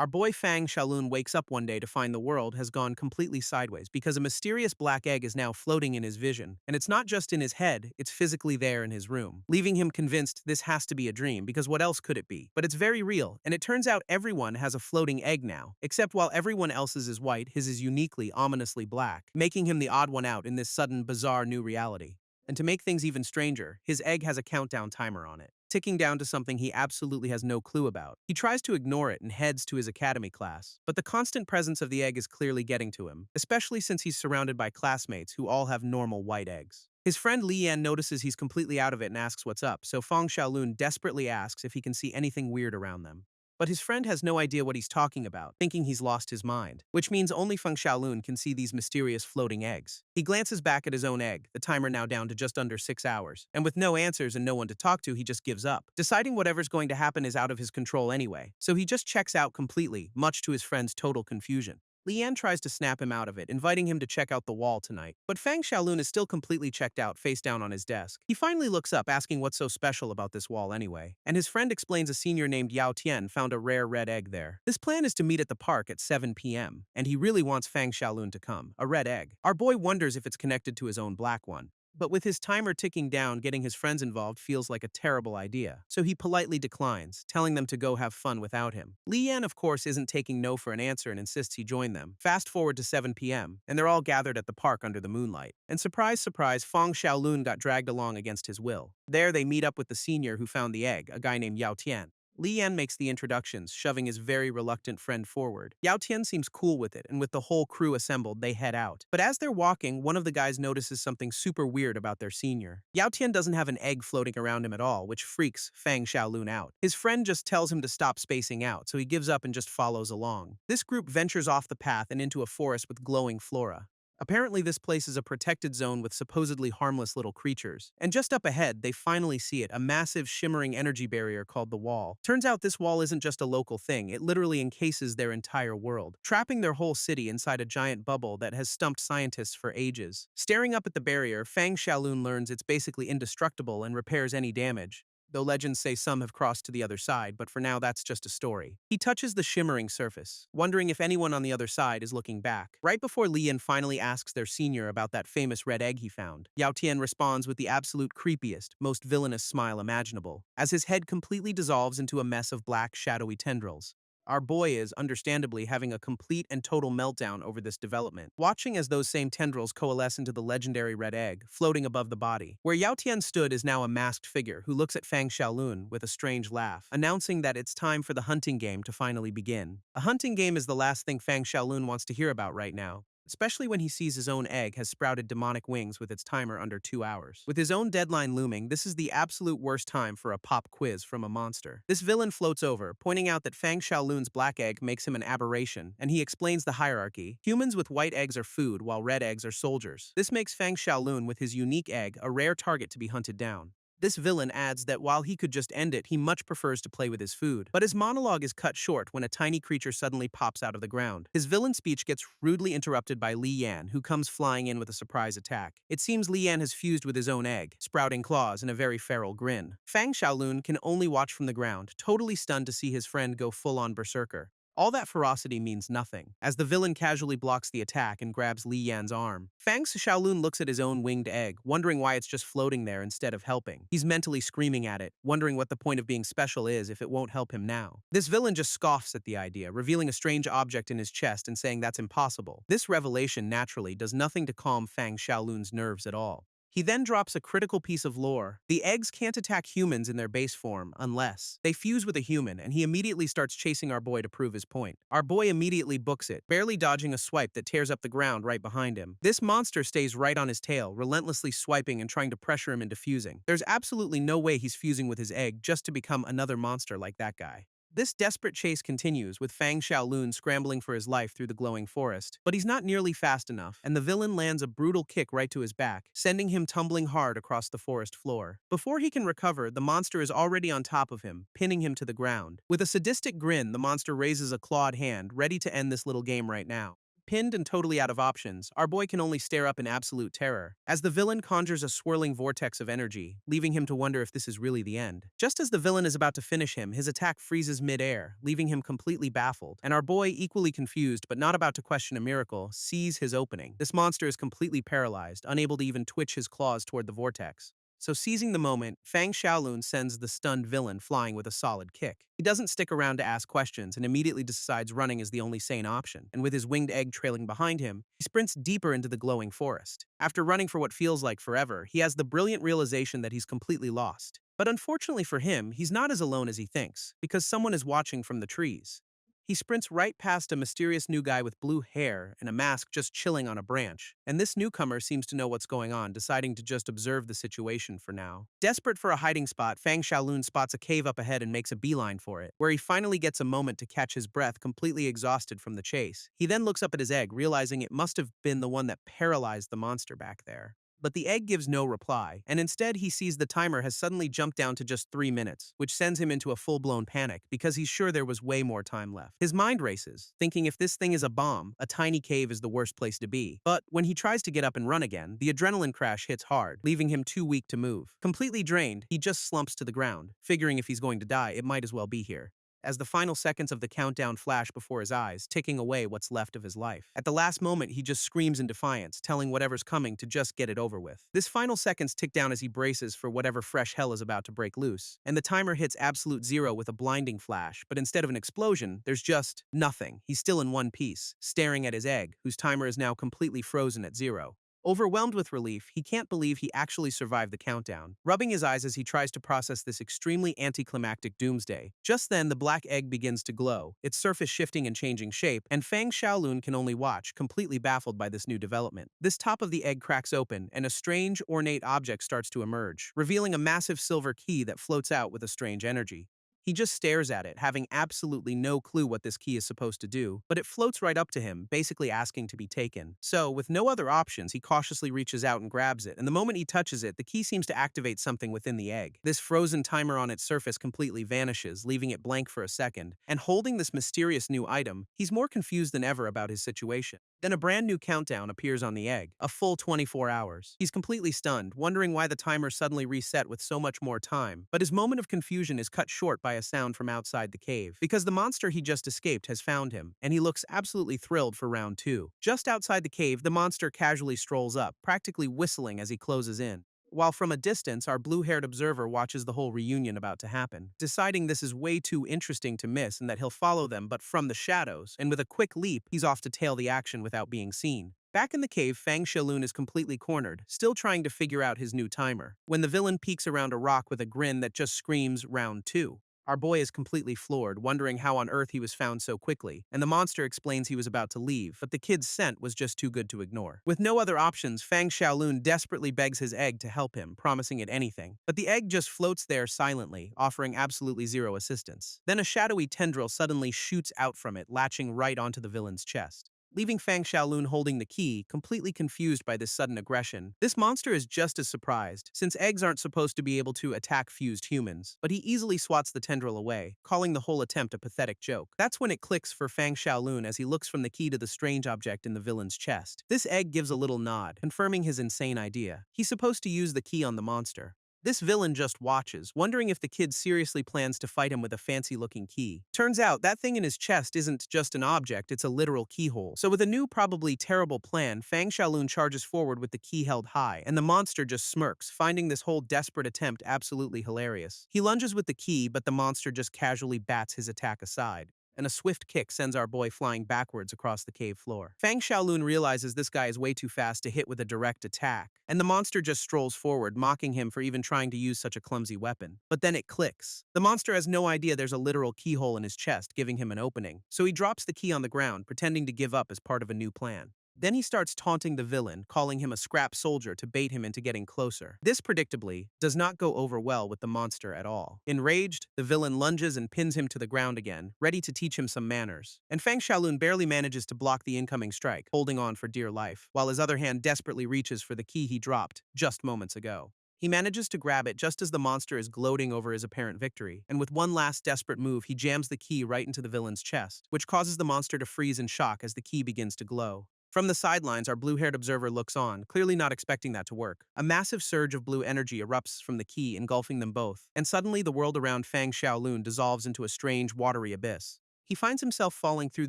Our boy Fang Shaolun wakes up one day to find the world has gone completely sideways because a mysterious black egg is now floating in his vision. And it's not just in his head, it's physically there in his room, leaving him convinced this has to be a dream because what else could it be? But it's very real, and it turns out everyone has a floating egg now, except while everyone else's is white, his is uniquely, ominously black, making him the odd one out in this sudden, bizarre new reality. And to make things even stranger, his egg has a countdown timer on it, ticking down to something he absolutely has no clue about. He tries to ignore it and heads to his academy class, but the constant presence of the egg is clearly getting to him, especially since he's surrounded by classmates who all have normal white eggs. His friend Li Yan notices he's completely out of it and asks what's up, so Fang Shaolun desperately asks if he can see anything weird around them. But his friend has no idea what he's talking about, thinking he's lost his mind, which means only Feng Shaolun can see these mysterious floating eggs. He glances back at his own egg, the timer now down to just under 6 hours, and with no answers and no one to talk to, he just gives up, deciding whatever's going to happen is out of his control anyway, so he just checks out completely, much to his friend's total confusion. Lian tries to snap him out of it, inviting him to check out the wall tonight. But Fang Shaolun is still completely checked out, face down on his desk. He finally looks up, asking what's so special about this wall anyway. And his friend explains a senior named Yao Tian found a rare red egg there. This plan is to meet at the park at 7 p.m., and he really wants Fang Shaolun to come. A red egg. Our boy wonders if it's connected to his own black one. But with his timer ticking down, getting his friends involved feels like a terrible idea, so he politely declines, telling them to go have fun without him. Li Yan, of course, isn't taking no for an answer and insists he join them. Fast forward to 7 p.m., and they're all gathered at the park under the moonlight. And surprise, surprise, Fang Shaolun got dragged along against his will. There, they meet up with the senior who found the egg, a guy named Yao Tian. Li Yan makes the introductions, shoving his very reluctant friend forward. Yao Tian seems cool with it, and with the whole crew assembled, they head out. But as they're walking, one of the guys notices something super weird about their senior. Yao Tian doesn't have an egg floating around him at all, which freaks Fang Shaolun out. His friend just tells him to stop spacing out, so he gives up and just follows along. This group ventures off the path and into a forest with glowing flora. Apparently, this place is a protected zone with supposedly harmless little creatures. And just up ahead, they finally see it, a massive shimmering energy barrier called the Wall. Turns out this wall isn't just a local thing, it literally encases their entire world, trapping their whole city inside a giant bubble that has stumped scientists for ages. Staring up at the barrier, Fang Shaolun learns it's basically indestructible and repairs any damage, though legends say some have crossed to the other side, but for now that's just a story. He touches the shimmering surface, wondering if anyone on the other side is looking back. Right before Lian finally asks their senior about that famous red egg he found, Yao Tian responds with the absolute creepiest, most villainous smile imaginable, as his head completely dissolves into a mess of black, shadowy tendrils. Our boy is, understandably, having a complete and total meltdown over this development, watching as those same tendrils coalesce into the legendary red egg, floating above the body. Where Yao Tian stood is now a masked figure who looks at Fang Shaolun with a strange laugh, announcing that it's time for the hunting game to finally begin. A hunting game is the last thing Fang Shaolun wants to hear about right now, especially when he sees his own egg has sprouted demonic wings with its timer under 2 hours. With his own deadline looming, this is the absolute worst time for a pop quiz from a monster. This villain floats over, pointing out that Fang Shaolun's black egg makes him an aberration, and he explains the hierarchy. Humans with white eggs are food, while red eggs are soldiers. This makes Fang Shaolun with his unique egg a rare target to be hunted down. This villain adds that while he could just end it, he much prefers to play with his food. But his monologue is cut short when a tiny creature suddenly pops out of the ground. His villain speech gets rudely interrupted by Li Yan, who comes flying in with a surprise attack. It seems Li Yan has fused with his own egg, sprouting claws and a very feral grin. Fang Shaolun can only watch from the ground, totally stunned to see his friend go full-on berserker. All that ferocity means nothing, as the villain casually blocks the attack and grabs Li Yan's arm. Fang Shaolun looks at his own winged egg, wondering why it's just floating there instead of helping. He's mentally screaming at it, wondering what the point of being special is if it won't help him now. This villain just scoffs at the idea, revealing a strange object in his chest and saying that's impossible. This revelation naturally does nothing to calm Fang Shaolun's nerves at all. He then drops a critical piece of lore. The eggs can't attack humans in their base form unless they fuse with a human, and he immediately starts chasing our boy to prove his point. Our boy immediately books it, barely dodging a swipe that tears up the ground right behind him. This monster stays right on his tail, relentlessly swiping and trying to pressure him into fusing. There's absolutely no way he's fusing with his egg just to become another monster like that guy. This desperate chase continues, with Fang Shaolun scrambling for his life through the glowing forest. But he's not nearly fast enough, and the villain lands a brutal kick right to his back, sending him tumbling hard across the forest floor. Before he can recover, the monster is already on top of him, pinning him to the ground. With a sadistic grin, the monster raises a clawed hand, ready to end this little game right now. Pinned and totally out of options, our boy can only stare up in absolute terror, as the villain conjures a swirling vortex of energy, leaving him to wonder if this is really the end. Just as the villain is about to finish him, his attack freezes mid-air, leaving him completely baffled, and our boy, equally confused but not about to question a miracle, sees his opening. This monster is completely paralyzed, unable to even twitch his claws toward the vortex. So seizing the moment, Fang Xiaolun sends the stunned villain flying with a solid kick. He doesn't stick around to ask questions and immediately decides running is the only sane option, and with his winged egg trailing behind him, he sprints deeper into the glowing forest. After running for what feels like forever, he has the brilliant realization that he's completely lost. But unfortunately for him, he's not as alone as he thinks, because someone is watching from the trees. He sprints right past a mysterious new guy with blue hair and a mask just chilling on a branch, and this newcomer seems to know what's going on, deciding to just observe the situation for now. Desperate for a hiding spot, Fang Xiaolun spots a cave up ahead and makes a beeline for it, where he finally gets a moment to catch his breath, completely exhausted from the chase. He then looks up at his egg, realizing it must have been the one that paralyzed the monster back there. But the egg gives no reply, and instead he sees the timer has suddenly jumped down to just 3 minutes, which sends him into a full-blown panic because he's sure there was way more time left. His mind races, thinking if this thing is a bomb, a tiny cave is the worst place to be. But when he tries to get up and run again, the adrenaline crash hits hard, leaving him too weak to move. Completely drained, he just slumps to the ground, figuring if he's going to die, it might as well be here, as the final seconds of the countdown flash before his eyes, ticking away what's left of his life. At the last moment, he just screams in defiance, telling whatever's coming to just get it over with. This final seconds tick down as he braces for whatever fresh hell is about to break loose, and the timer hits absolute zero with a blinding flash, but instead of an explosion, there's just nothing. He's still in one piece, staring at his egg, whose timer is now completely frozen at zero. Overwhelmed with relief, he can't believe he actually survived the countdown, rubbing his eyes as he tries to process this extremely anticlimactic doomsday. Just then, the black egg begins to glow, its surface shifting and changing shape, and Fang Xiaolun can only watch, completely baffled by this new development. This top of the egg cracks open, and a strange, ornate object starts to emerge, revealing a massive silver key that floats out with a strange energy. He just stares at it, having absolutely no clue what this key is supposed to do, but it floats right up to him, basically asking to be taken. So, with no other options, he cautiously reaches out and grabs it, and the moment he touches it, the key seems to activate something within the egg. This frozen timer on its surface completely vanishes, leaving it blank for a second, and holding this mysterious new item, he's more confused than ever about his situation. Then a brand new countdown appears on the egg, a full 24 hours. He's completely stunned, wondering why the timer suddenly reset with so much more time, but his moment of confusion is cut short by a sound from outside the cave, because the monster he just escaped has found him, and he looks absolutely thrilled for round 2. Just outside the cave, the monster casually strolls up, practically whistling as he closes in, while from a distance, our blue-haired observer watches the whole reunion about to happen, deciding this is way too interesting to miss and that he'll follow them but from the shadows, and with a quick leap, he's off to tail the action without being seen. Back in the cave, Fang Xiaolun is completely cornered, still trying to figure out his new timer, when the villain peeks around a rock with a grin that just screams round 2. Our boy is completely floored, wondering how on earth he was found so quickly, and the monster explains he was about to leave, but the kid's scent was just too good to ignore. With no other options, Fang Xiaolun desperately begs his egg to help him, promising it anything. But the egg just floats there silently, offering absolutely zero assistance. Then a shadowy tendril suddenly shoots out from it, latching right onto the villain's chest, leaving Fang Xiaolun holding the key, completely confused by this sudden aggression. This monster is just as surprised, since eggs aren't supposed to be able to attack fused humans, but he easily swats the tendril away, calling the whole attempt a pathetic joke. That's when it clicks for Fang Xiaolun as he looks from the key to the strange object in the villain's chest. This egg gives a little nod, confirming his insane idea. He's supposed to use the key on the monster. This villain just watches, wondering if the kid seriously plans to fight him with a fancy-looking key. Turns out, that thing in his chest isn't just an object, it's a literal keyhole. So with a new, probably terrible plan, Fang Xiaolun charges forward with the key held high, and the monster just smirks, finding this whole desperate attempt absolutely hilarious. He lunges with the key, but the monster just casually bats his attack aside, and a swift kick sends our boy flying backwards across the cave floor. Fang Xiaolun realizes this guy is way too fast to hit with a direct attack, and the monster just strolls forward, mocking him for even trying to use such a clumsy weapon. But then it clicks. The monster has no idea there's a literal keyhole in his chest, giving him an opening, so he drops the key on the ground, pretending to give up as part of a new plan. Then he starts taunting the villain, calling him a scrap soldier to bait him into getting closer. This, predictably, does not go over well with the monster at all. Enraged, the villain lunges and pins him to the ground again, ready to teach him some manners. And Fang Xiaolun barely manages to block the incoming strike, holding on for dear life, while his other hand desperately reaches for the key he dropped just moments ago. He manages to grab it just as the monster is gloating over his apparent victory, and with one last desperate move, he jams the key right into the villain's chest, which causes the monster to freeze in shock as the key begins to glow. From the sidelines, our blue-haired observer looks on, clearly not expecting that to work. A massive surge of blue energy erupts from the key, engulfing them both, and suddenly the world around Fang Xiaolun dissolves into a strange, watery abyss. He finds himself falling through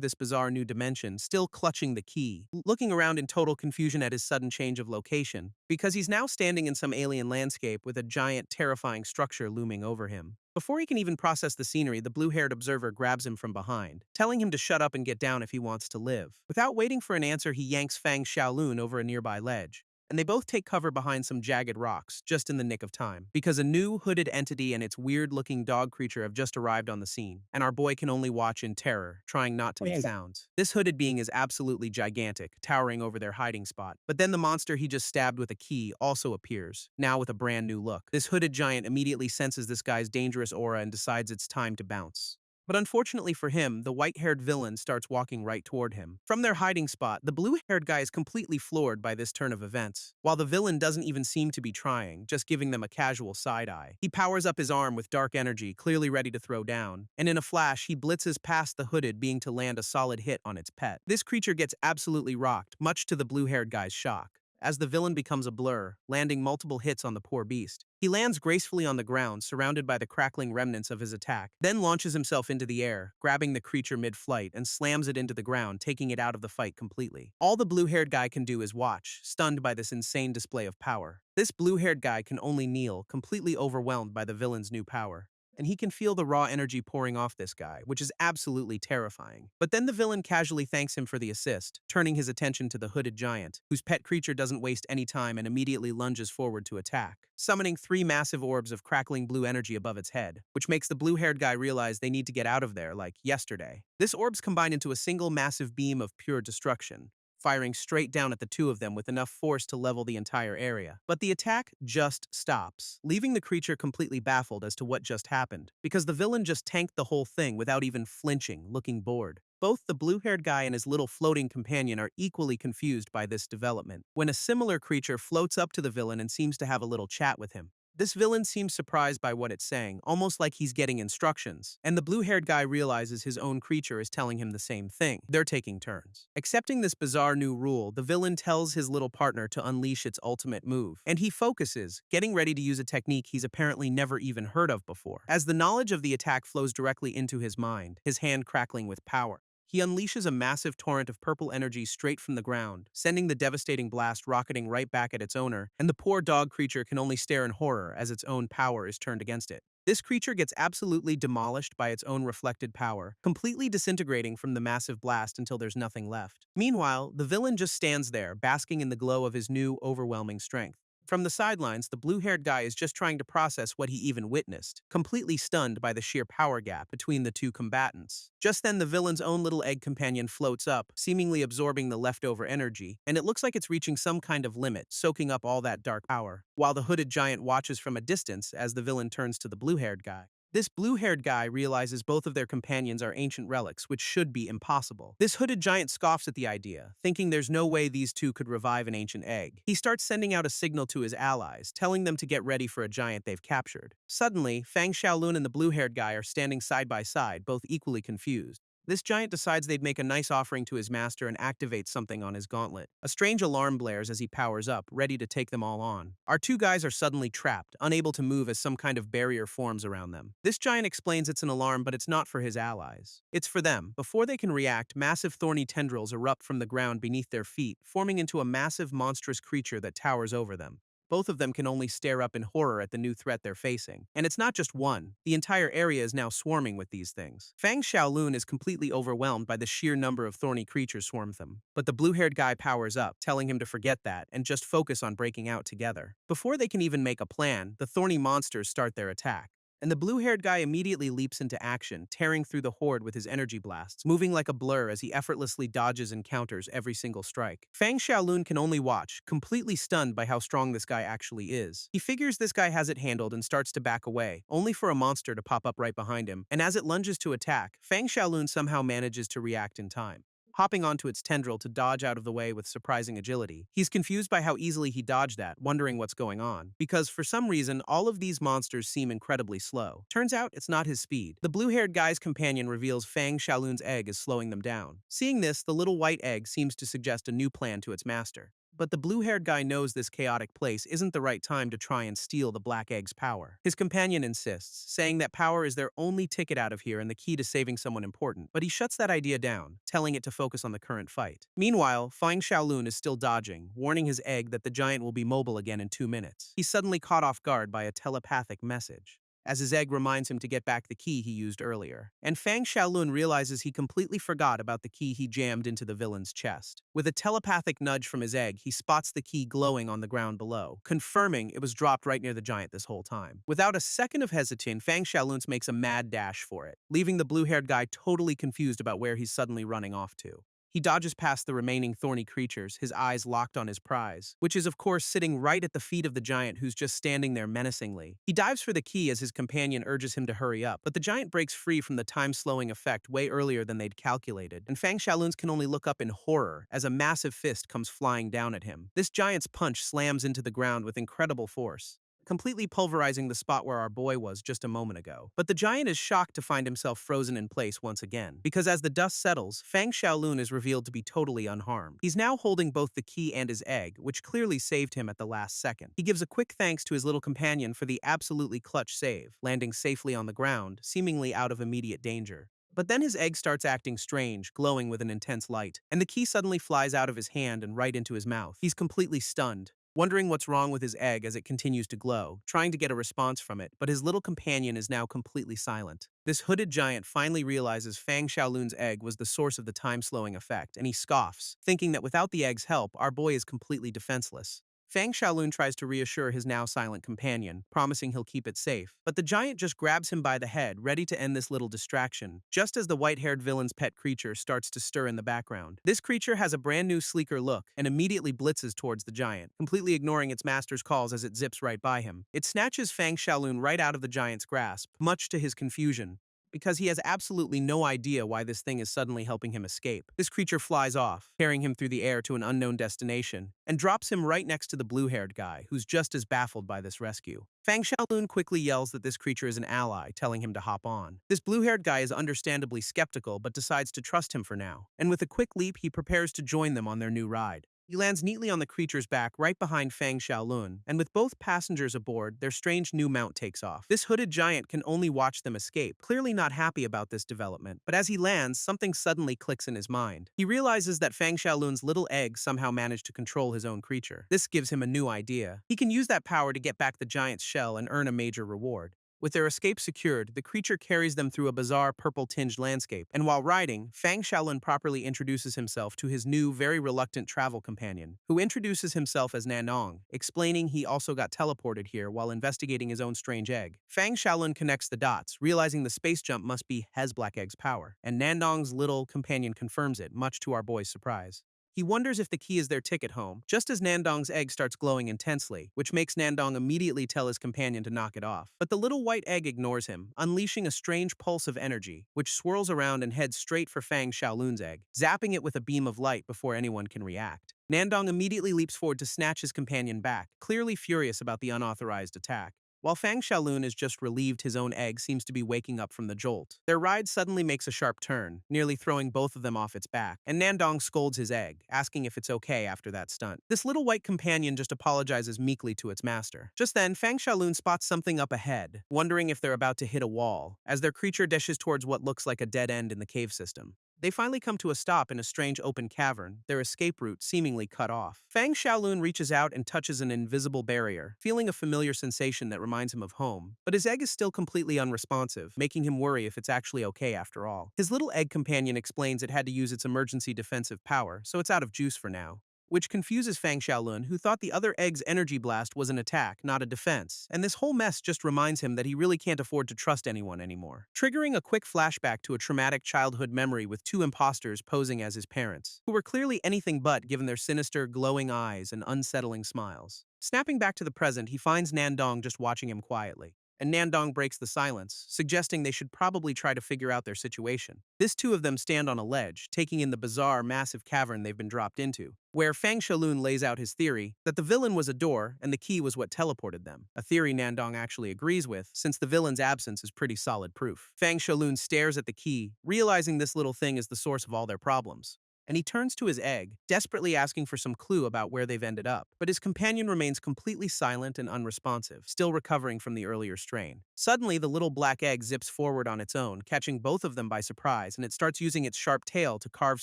this bizarre new dimension, still clutching the key, looking around in total confusion at his sudden change of location, because he's now standing in some alien landscape with a giant, terrifying structure looming over him. Before he can even process the scenery, the blue-haired observer grabs him from behind, telling him to shut up and get down if he wants to live. Without waiting for an answer, he yanks Fang Xiaolun over a nearby ledge, and they both take cover behind some jagged rocks, just in the nick of time, because a new hooded entity and its weird-looking dog creature have just arrived on the scene, and our boy can only watch in terror, trying not to make sounds. This hooded being is absolutely gigantic, towering over their hiding spot. But then the monster he just stabbed with a key also appears, now with a brand new look. This hooded giant immediately senses this guy's dangerous aura and decides it's time to bounce. But unfortunately for him, the white-haired villain starts walking right toward him. From their hiding spot, the blue-haired guy is completely floored by this turn of events, while the villain doesn't even seem to be trying, just giving them a casual side-eye. He powers up his arm with dark energy, clearly ready to throw down, and in a flash, he blitzes past the hooded being to land a solid hit on its pet. This creature gets absolutely rocked, much to the blue-haired guy's shock, as the villain becomes a blur, landing multiple hits on the poor beast. He lands gracefully on the ground, surrounded by the crackling remnants of his attack, then launches himself into the air, grabbing the creature mid-flight and slams it into the ground, taking it out of the fight completely. All the blue-haired guy can do is watch, stunned by this insane display of power. This blue-haired guy can only kneel, completely overwhelmed by the villain's new power, and he can feel the raw energy pouring off this guy, which is absolutely terrifying. But then the villain casually thanks him for the assist, turning his attention to the hooded giant, whose pet creature doesn't waste any time and immediately lunges forward to attack, summoning 3 massive orbs of crackling blue energy above its head, which makes the blue-haired guy realize they need to get out of there like yesterday. This orbs combine into a single massive beam of pure destruction, firing straight down at the two of them with enough force to level the entire area. But the attack just stops, leaving the creature completely baffled as to what just happened, because the villain just tanked the whole thing without even flinching, looking bored. Both the blue-haired guy and his little floating companion are equally confused by this development, when a similar creature floats up to the villain and seems to have a little chat with him. This villain seems surprised by what it's saying, almost like he's getting instructions, and the blue-haired guy realizes his own creature is telling him the same thing. They're taking turns. Accepting this bizarre new rule, the villain tells his little partner to unleash its ultimate move, and he focuses, getting ready to use a technique he's apparently never even heard of before. As the knowledge of the attack flows directly into his mind, his hand crackling with power, he unleashes a massive torrent of purple energy straight from the ground, sending the devastating blast rocketing right back at its owner, and the poor dog creature can only stare in horror as its own power is turned against it. This creature gets absolutely demolished by its own reflected power, completely disintegrating from the massive blast until there's nothing left. Meanwhile, the villain just stands there, basking in the glow of his new, overwhelming strength. From the sidelines, the blue-haired guy is just trying to process what he even witnessed, completely stunned by the sheer power gap between the two combatants. Just then, the villain's own little egg companion floats up, seemingly absorbing the leftover energy, and it looks like it's reaching some kind of limit, soaking up all that dark power, while the hooded giant watches from a distance as the villain turns to the blue-haired guy. This blue-haired guy realizes both of their companions are ancient relics, which should be impossible. This hooded giant scoffs at the idea, thinking there's no way these two could revive an ancient egg. He starts sending out a signal to his allies, telling them to get ready for a giant they've captured. Suddenly, Fang Xiaolun and the blue-haired guy are standing side by side, both equally confused. This giant decides they'd make a nice offering to his master and activates something on his gauntlet. A strange alarm blares as he powers up, ready to take them all on. Our two guys are suddenly trapped, unable to move as some kind of barrier forms around them. This giant explains it's an alarm, but it's not for his allies. It's for them. Before they can react, massive thorny tendrils erupt from the ground beneath their feet, forming into a massive monstrous creature that towers over them. Both of them can only stare up in horror at the new threat they're facing. And it's not just one. The entire area is now swarming with these things. Fang Xiaolun is completely overwhelmed by the sheer number of thorny creatures swarm them. But the blue-haired guy powers up, telling him to forget that and just focus on breaking out together. Before they can even make a plan, the thorny monsters start their attack. And the blue-haired guy immediately leaps into action, tearing through the horde with his energy blasts, moving like a blur as he effortlessly dodges and counters every single strike. Fang Xiaolun can only watch, completely stunned by how strong this guy actually is. He figures this guy has it handled and starts to back away, only for a monster to pop up right behind him, and as it lunges to attack, Fang Xiaolun somehow manages to react in time. hopping onto its tendril to dodge out of the way with surprising agility. He's confused by how easily he dodged that, wondering what's going on, because for some reason, all of these monsters seem incredibly slow. Turns out, it's not his speed. The blue-haired guy's companion reveals Fang Xiaolun's egg is slowing them down. Seeing this, the little white egg seems to suggest a new plan to its master. But the blue-haired guy knows this chaotic place isn't the right time to try and steal the black egg's power. His companion insists, saying that power is their only ticket out of here and the key to saving someone important, but he shuts that idea down, telling it to focus on the current fight. Meanwhile, Fang Xiaolun is still dodging, warning his egg that the giant will be mobile again in 2 minutes. He's suddenly caught off guard by a telepathic message, as his egg reminds him to get back the key he used earlier. And Fang Xiaolun realizes he completely forgot about the key he jammed into the villain's chest. With a telepathic nudge from his egg, he spots the key glowing on the ground below, confirming it was dropped right near the giant this whole time. Without a second of hesitation, Fang Xiaolun makes a mad dash for it, leaving the blue-haired guy totally confused about where he's suddenly running off to. He dodges past the remaining thorny creatures, his eyes locked on his prize, which is of course sitting right at the feet of the giant who's just standing there menacingly. He dives for the key as his companion urges him to hurry up, but the giant breaks free from the time-slowing effect way earlier than they'd calculated, and Fang Xiaolun can only look up in horror as a massive fist comes flying down at him. This giant's punch slams into the ground with incredible force, completely pulverizing the spot where our boy was just a moment ago. But the giant is shocked to find himself frozen in place once again, because as the dust settles, Fang Xiaolun is revealed to be totally unharmed. He's now holding both the key and his egg, which clearly saved him at the last second. He gives a quick thanks to his little companion for the absolutely clutch save, landing safely on the ground, seemingly out of immediate danger. But then his egg starts acting strange, glowing with an intense light, and the key suddenly flies out of his hand and right into his mouth. He's completely stunned, wondering what's wrong with his egg as it continues to glow, trying to get a response from it, but his little companion is now completely silent. This hooded giant finally realizes Fang Xiaolun's egg was the source of the time-slowing effect, and he scoffs, thinking that without the egg's help, our boy is completely defenseless. Fang Xiaolun tries to reassure his now silent companion, promising he'll keep it safe, but the giant just grabs him by the head, ready to end this little distraction, just as the white-haired villain's pet creature starts to stir in the background. This creature has a brand new sleeker look and immediately blitzes towards the giant, completely ignoring its master's calls as it zips right by him. It snatches Fang Xiaolun right out of the giant's grasp, much to his confusion, because he has absolutely no idea why this thing is suddenly helping him escape. This creature flies off, carrying him through the air to an unknown destination, and drops him right next to the blue-haired guy, who's just as baffled by this rescue. Fang Xiaolun quickly yells that this creature is an ally, telling him to hop on. This blue-haired guy is understandably skeptical, but decides to trust him for now, and with a quick leap, he prepares to join them on their new ride. He lands neatly on the creature's back right behind Fang Xiaolun, and with both passengers aboard, their strange new mount takes off. This hooded giant can only watch them escape, clearly not happy about this development, but as he lands, something suddenly clicks in his mind. He realizes that Fang Xiaolun's little egg somehow managed to control his own creature. This gives him a new idea. He can use that power to get back the giant's shell and earn a major reward. With their escape secured, the creature carries them through a bizarre purple-tinged landscape, and while riding, Fang Xiaolun properly introduces himself to his new, very reluctant travel companion, who introduces himself as Nandong, explaining he also got teleported here while investigating his own strange egg. Fang Xiaolun connects the dots, realizing the space jump must be his black egg's power, and Nandong's little companion confirms it, much to our boy's surprise. He wonders if the key is their ticket home, just as Nandong's egg starts glowing intensely, which makes Nandong immediately tell his companion to knock it off. But the little white egg ignores him, unleashing a strange pulse of energy, which swirls around and heads straight for Fang Xiaolun's egg, zapping it with a beam of light before anyone can react. Nandong immediately leaps forward to snatch his companion back, clearly furious about the unauthorized attack. While Fang Xiaolun is just relieved his own egg seems to be waking up from the jolt, their ride suddenly makes a sharp turn, nearly throwing both of them off its back, and Nandong scolds his egg, asking if it's okay after that stunt. This little white companion just apologizes meekly to its master. Just then, Fang Xiaolun spots something up ahead, wondering if they're about to hit a wall, as their creature dashes towards what looks like a dead end in the cave system. They finally come to a stop in a strange open cavern, their escape route seemingly cut off. Fang Xiaolun reaches out and touches an invisible barrier, feeling a familiar sensation that reminds him of home, but his egg is still completely unresponsive, making him worry if it's actually okay after all. His little egg companion explains it had to use its emergency defensive power, so it's out of juice for now, which confuses Fang Xiaolun, who thought the other egg's energy blast was an attack, not a defense, and this whole mess just reminds him that he really can't afford to trust anyone anymore, triggering a quick flashback to a traumatic childhood memory with two imposters posing as his parents, who were clearly anything but given their sinister, glowing eyes and unsettling smiles. Snapping back to the present, he finds Nandong just watching him quietly. and Nandong breaks the silence, suggesting they should probably try to figure out their situation. This two of them stand on a ledge, taking in the bizarre, massive cavern they've been dropped into, where Fang Shalun lays out his theory that the villain was a door and the key was what teleported them, a theory Nandong actually agrees with, since the villain's absence is pretty solid proof. Fang Shalun stares at the key, realizing this little thing is the source of all their problems, and he turns to his egg, desperately asking for some clue about where they've ended up. But his companion remains completely silent and unresponsive, still recovering from the earlier strain. Suddenly, the little black egg zips forward on its own, catching both of them by surprise, and it starts using its sharp tail to carve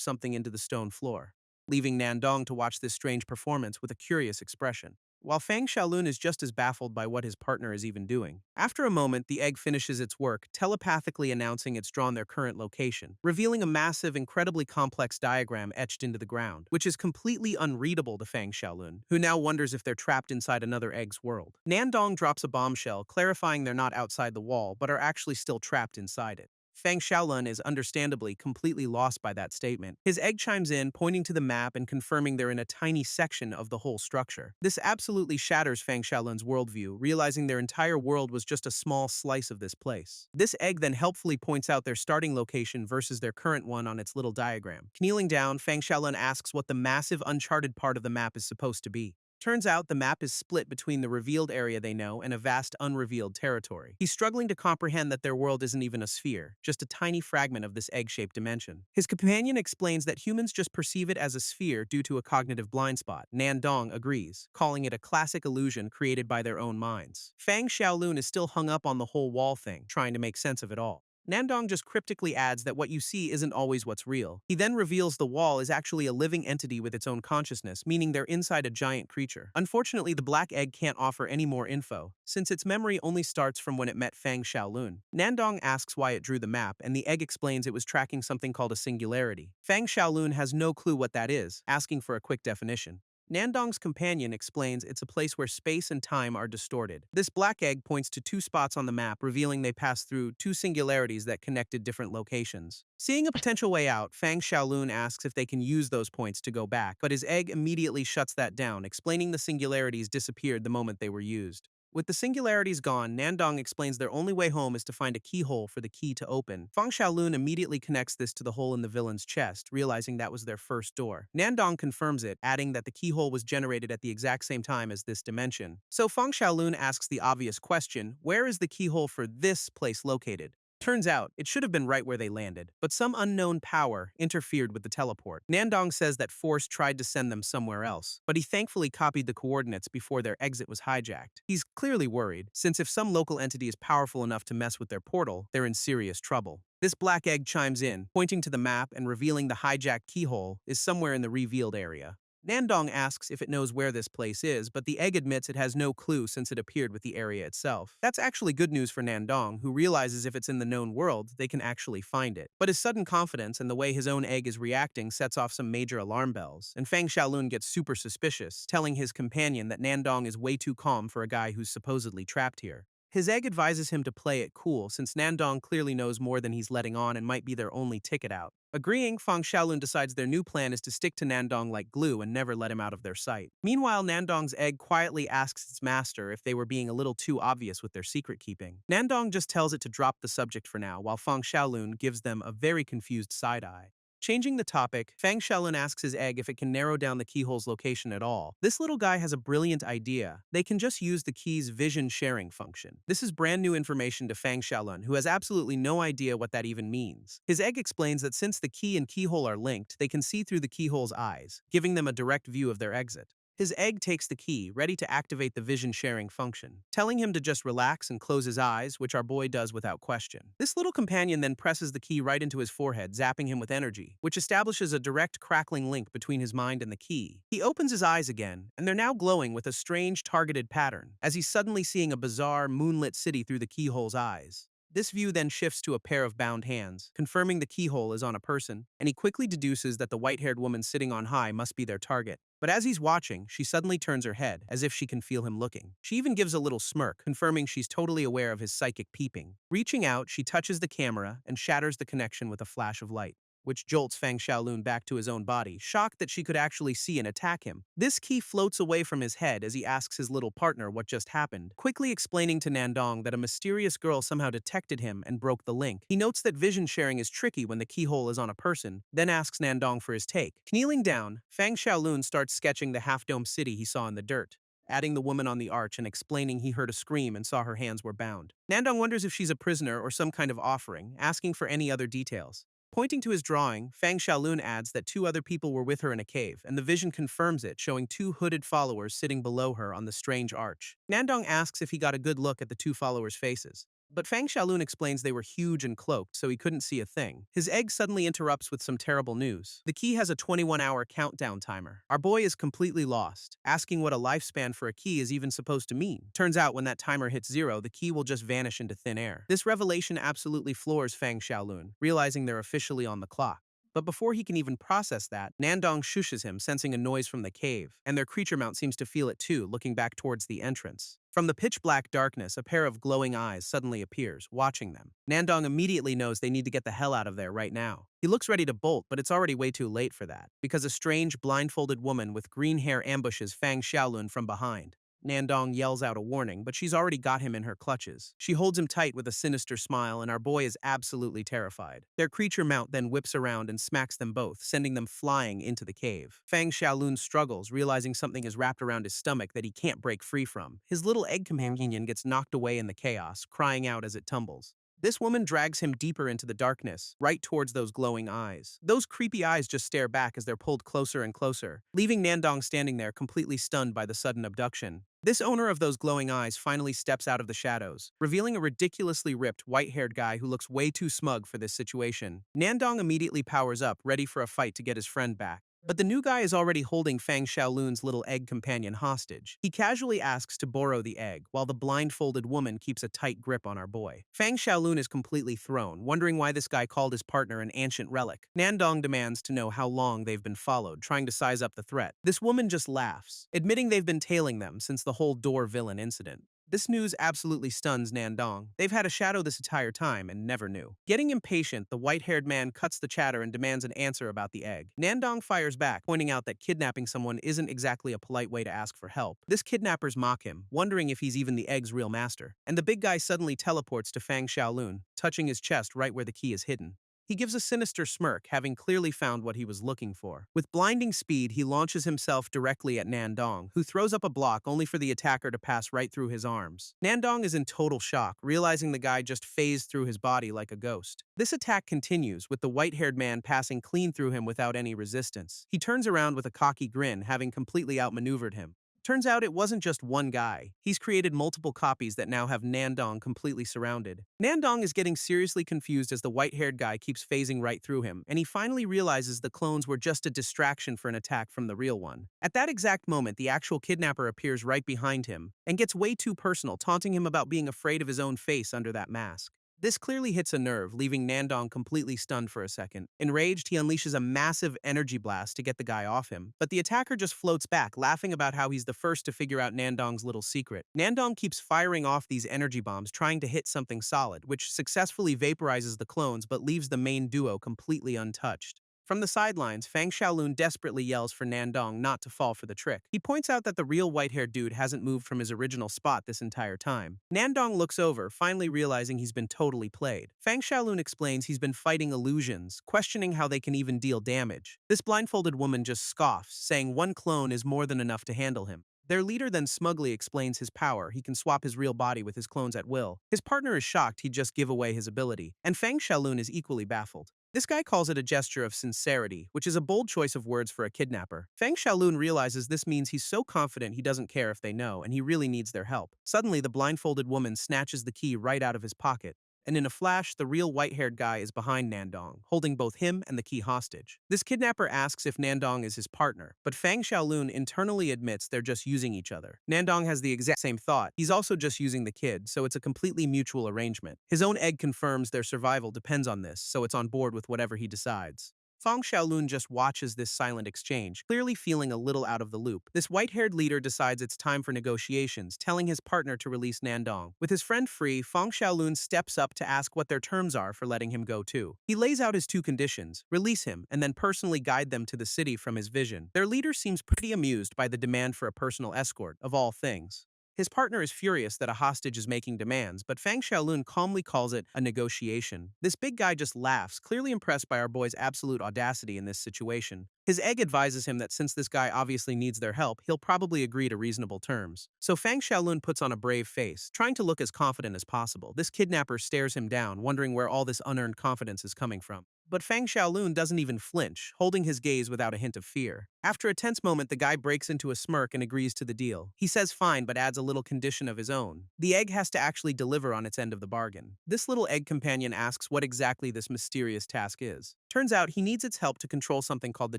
something into the stone floor, leaving Nandong to watch this strange performance with a curious expression, while Fang Shaolun is just as baffled by what his partner is even doing. After a moment, the egg finishes its work, telepathically announcing it's drawn their current location, revealing a massive, incredibly complex diagram etched into the ground, which is completely unreadable to Fang Shaolun, who now wonders if they're trapped inside another egg's world. Nandong drops a bombshell, clarifying they're not outside the wall, but are actually still trapped inside it. Fang Shaolun is understandably completely lost by that statement. His egg chimes in, pointing to the map and confirming they're in a tiny section of the whole structure. This absolutely shatters Fang Shaolun's worldview, realizing their entire world was just a small slice of this place. This egg then helpfully points out their starting location versus their current one on its little diagram. Kneeling down, Fang Shaolun asks what the massive uncharted part of the map is supposed to be. Turns out the map is split between the revealed area they know and a vast unrevealed territory. He's struggling to comprehend that their world isn't even a sphere, just a tiny fragment of this egg-shaped dimension. His companion explains that humans just perceive it as a sphere due to a cognitive blind spot. Nandong agrees, calling it a classic illusion created by their own minds. Fang Shaolun is still hung up on the whole wall thing, trying to make sense of it all. Nandong just cryptically adds that what you see isn't always what's real. He then reveals the wall is actually a living entity with its own consciousness, meaning they're inside a giant creature. Unfortunately, the black egg can't offer any more info, since its memory only starts from when it met Fang Shaolun. Nandong asks why it drew the map, and the egg explains it was tracking something called a singularity. Fang Shaolun has no clue what that is, asking for a quick definition. Nandong's companion explains it's a place where space and time are distorted. This black egg points to two spots on the map, revealing they pass through two singularities that connected different locations. Seeing a potential way out, Fang Shaolun asks if they can use those points to go back, but his egg immediately shuts that down, explaining the singularities disappeared the moment they were used. With the singularities gone, Nandong explains their only way home is to find a keyhole for the key to open. Fang Shaolun immediately connects this to the hole in the villain's chest, realizing that was their first door. Nandong confirms it, adding that the keyhole was generated at the exact same time as this dimension. So Fang Shaolun asks the obvious question, where is the keyhole for this place located? Turns out, it should have been right where they landed, but some unknown power interfered with the teleport. Nandong says that Force tried to send them somewhere else, but he thankfully copied the coordinates before their exit was hijacked. He's clearly worried, since if some local entity is powerful enough to mess with their portal, they're in serious trouble. This black egg chimes in, pointing to the map and revealing the hijacked keyhole is somewhere in the revealed area. Nandong asks if it knows where this place is, but the egg admits it has no clue since it appeared with the area itself. That's actually good news for Nandong, who realizes if it's in the known world, they can actually find it. But his sudden confidence and the way his own egg is reacting sets off some major alarm bells, and Fang Shaolun gets super suspicious, telling his companion that Nandong is way too calm for a guy who's supposedly trapped here. His egg advises him to play it cool, since Nandong clearly knows more than he's letting on and might be their only ticket out. Agreeing, Fang Shaolun decides their new plan is to stick to Nandong like glue and never let him out of their sight. Meanwhile, Nandong's egg quietly asks its master if they were being a little too obvious with their secret keeping. Nandong just tells it to drop the subject for now, while Fang Shaolun gives them a very confused side-eye. Changing the topic, Fang Shaolun asks his egg if it can narrow down the keyhole's location at all. This little guy has a brilliant idea. They can just use the key's vision sharing function. This is brand new information to Fang Shaolun, who has absolutely no idea what that even means. His egg explains that since the key and keyhole are linked, they can see through the keyhole's eyes, giving them a direct view of their exit. His egg takes the key, ready to activate the vision sharing function, telling him to just relax and close his eyes, which our boy does without question. This little companion then presses the key right into his forehead, zapping him with energy, which establishes a direct crackling link between his mind and the key. He opens his eyes again, and they're now glowing with a strange targeted pattern, as he's suddenly seeing a bizarre, moonlit city through the keyhole's eyes. This view then shifts to a pair of bound hands, confirming the keyhole is on a person, and he quickly deduces that the white-haired woman sitting on high must be their target. But as he's watching, she suddenly turns her head, as if she can feel him looking. She even gives a little smirk, confirming she's totally aware of his psychic peeping. Reaching out, she touches the camera and shatters the connection with a flash of light. which jolts Fang Xiaolun back to his own body, shocked that she could actually see and attack him. This key floats away from his head as he asks his little partner what just happened, quickly explaining to Nandong that a mysterious girl somehow detected him and broke the link. He notes that vision sharing is tricky when the keyhole is on a person, then asks Nandong for his take. Kneeling down, Fang Xiaolun starts sketching the half-dome city he saw in the dirt, adding the woman on the arch and explaining he heard a scream and saw her hands were bound. Nandong wonders if she's a prisoner or some kind of offering, asking for any other details. Pointing to his drawing, Fang Xiaolun adds that 2 other people were with her in a cave, and the vision confirms it, showing 2 hooded followers sitting below her on the strange arch. Nandong asks if he got a good look at the 2 followers' faces, but Fang Xiaolun explains they were huge and cloaked, so he couldn't see a thing. His egg suddenly interrupts with some terrible news. The key has a 21-hour countdown timer. Our boy is completely lost, asking what a lifespan for a key is even supposed to mean. Turns out when that timer hits 0, the key will just vanish into thin air. This revelation absolutely floors Fang Xiaolun, realizing they're officially on the clock. But before he can even process that, Nandong shushes him, sensing a noise from the cave, and their creature mount seems to feel it too, looking back towards the entrance. From the pitch-black darkness, a pair of glowing eyes suddenly appears, watching them. Nandong immediately knows they need to get the hell out of there right now. He looks ready to bolt, but it's already way too late for that, because a strange, blindfolded woman with green hair ambushes Fang Xiaolun from behind. Nandong yells out a warning, but she's already got him in her clutches. She holds him tight with a sinister smile, and our boy is absolutely terrified. Their creature mount then whips around and smacks them both, sending them flying into the cave. Fang Xiaolun struggles, realizing something is wrapped around his stomach that he can't break free from. His little egg companion gets knocked away in the chaos, crying out as it tumbles. This woman drags him deeper into the darkness, right towards those glowing eyes. Those creepy eyes just stare back as they're pulled closer and closer, leaving Nandong standing there completely stunned by the sudden abduction. This owner of those glowing eyes finally steps out of the shadows, revealing a ridiculously ripped, white-haired guy who looks way too smug for this situation. Nandong immediately powers up, ready for a fight to get his friend back. But the new guy is already holding Fang Xiaolun's little egg companion hostage. He casually asks to borrow the egg, while the blindfolded woman keeps a tight grip on our boy. Fang Xiaolun is completely thrown, wondering why this guy called his partner an ancient relic. Nandong demands to know how long they've been followed, trying to size up the threat. This woman just laughs, admitting they've been tailing them since the whole door villain incident. This news absolutely stuns Nandong. They've had a shadow this entire time and never knew. Getting impatient, the white-haired man cuts the chatter and demands an answer about the egg. Nandong fires back, pointing out that kidnapping someone isn't exactly a polite way to ask for help. This kidnappers mock him, wondering if he's even the egg's real master. And the big guy suddenly teleports to Fang Xiaolun, touching his chest right where the key is hidden. He gives a sinister smirk, having clearly found what he was looking for. With blinding speed, he launches himself directly at Nandong, who throws up a block only for the attacker to pass right through his arms. Nandong is in total shock, realizing the guy just phased through his body like a ghost. This attack continues, with the white-haired man passing clean through him without any resistance. He turns around with a cocky grin, having completely outmaneuvered him. Turns out it wasn't just one guy. He's created multiple copies that now have Nandong completely surrounded. Nandong is getting seriously confused as the white-haired guy keeps phasing right through him, and he finally realizes the clones were just a distraction for an attack from the real one. At that exact moment, the actual kidnapper appears right behind him and gets way too personal, taunting him about being afraid of his own face under that mask. This clearly hits a nerve, leaving Nandong completely stunned for a second. Enraged, he unleashes a massive energy blast to get the guy off him, but the attacker just floats back, laughing about how he's the first to figure out Nandong's little secret. Nandong keeps firing off these energy bombs, trying to hit something solid, which successfully vaporizes the clones but leaves the main duo completely untouched. From the sidelines, Fang Xiaolun desperately yells for Nandong not to fall for the trick. He points out that the real white-haired dude hasn't moved from his original spot this entire time. Nandong looks over, finally realizing he's been totally played. Fang Xiaolun explains he's been fighting illusions, questioning how they can even deal damage. This blindfolded woman just scoffs, saying one clone is more than enough to handle him. Their leader then smugly explains his power. He can swap his real body with his clones at will. His partner is shocked he'd just give away his ability, and Fang Xiaolun is equally baffled. This guy calls it a gesture of sincerity, which is a bold choice of words for a kidnapper. Fang Xiaolun realizes this means he's so confident he doesn't care if they know, and he really needs their help. Suddenly, the blindfolded woman snatches the key right out of his pocket, and in a flash, the real white-haired guy is behind Nandong, holding both him and the key hostage. This kidnapper asks if Nandong is his partner, but Fang Xiaolun internally admits they're just using each other. Nandong has the exact same thought. He's also just using the kid, so it's a completely mutual arrangement. His own egg confirms their survival depends on this, so it's on board with whatever he decides. Fang Xiaolun just watches this silent exchange, clearly feeling a little out of the loop. This white-haired leader decides it's time for negotiations, telling his partner to release Nandong. With his friend free, Fang Xiaolun steps up to ask what their terms are for letting him go too. He lays out his two conditions: release him, and then personally guide them to the city from his vision. Their leader seems pretty amused by the demand for a personal escort, of all things. His partner is furious that a hostage is making demands, but Fang Xiaolun calmly calls it a negotiation. This big guy just laughs, clearly impressed by our boy's absolute audacity in this situation. His egg advises him that since this guy obviously needs their help, he'll probably agree to reasonable terms. So Fang Xiaolun puts on a brave face, trying to look as confident as possible. This kidnapper stares him down, wondering where all this unearned confidence is coming from. But Fang Xiaolun doesn't even flinch, holding his gaze without a hint of fear. After a tense moment, the guy breaks into a smirk and agrees to the deal. He says fine, but adds a little condition of his own. The egg has to actually deliver on its end of the bargain. This little egg companion asks what exactly this mysterious task is. Turns out he needs its help to control something called the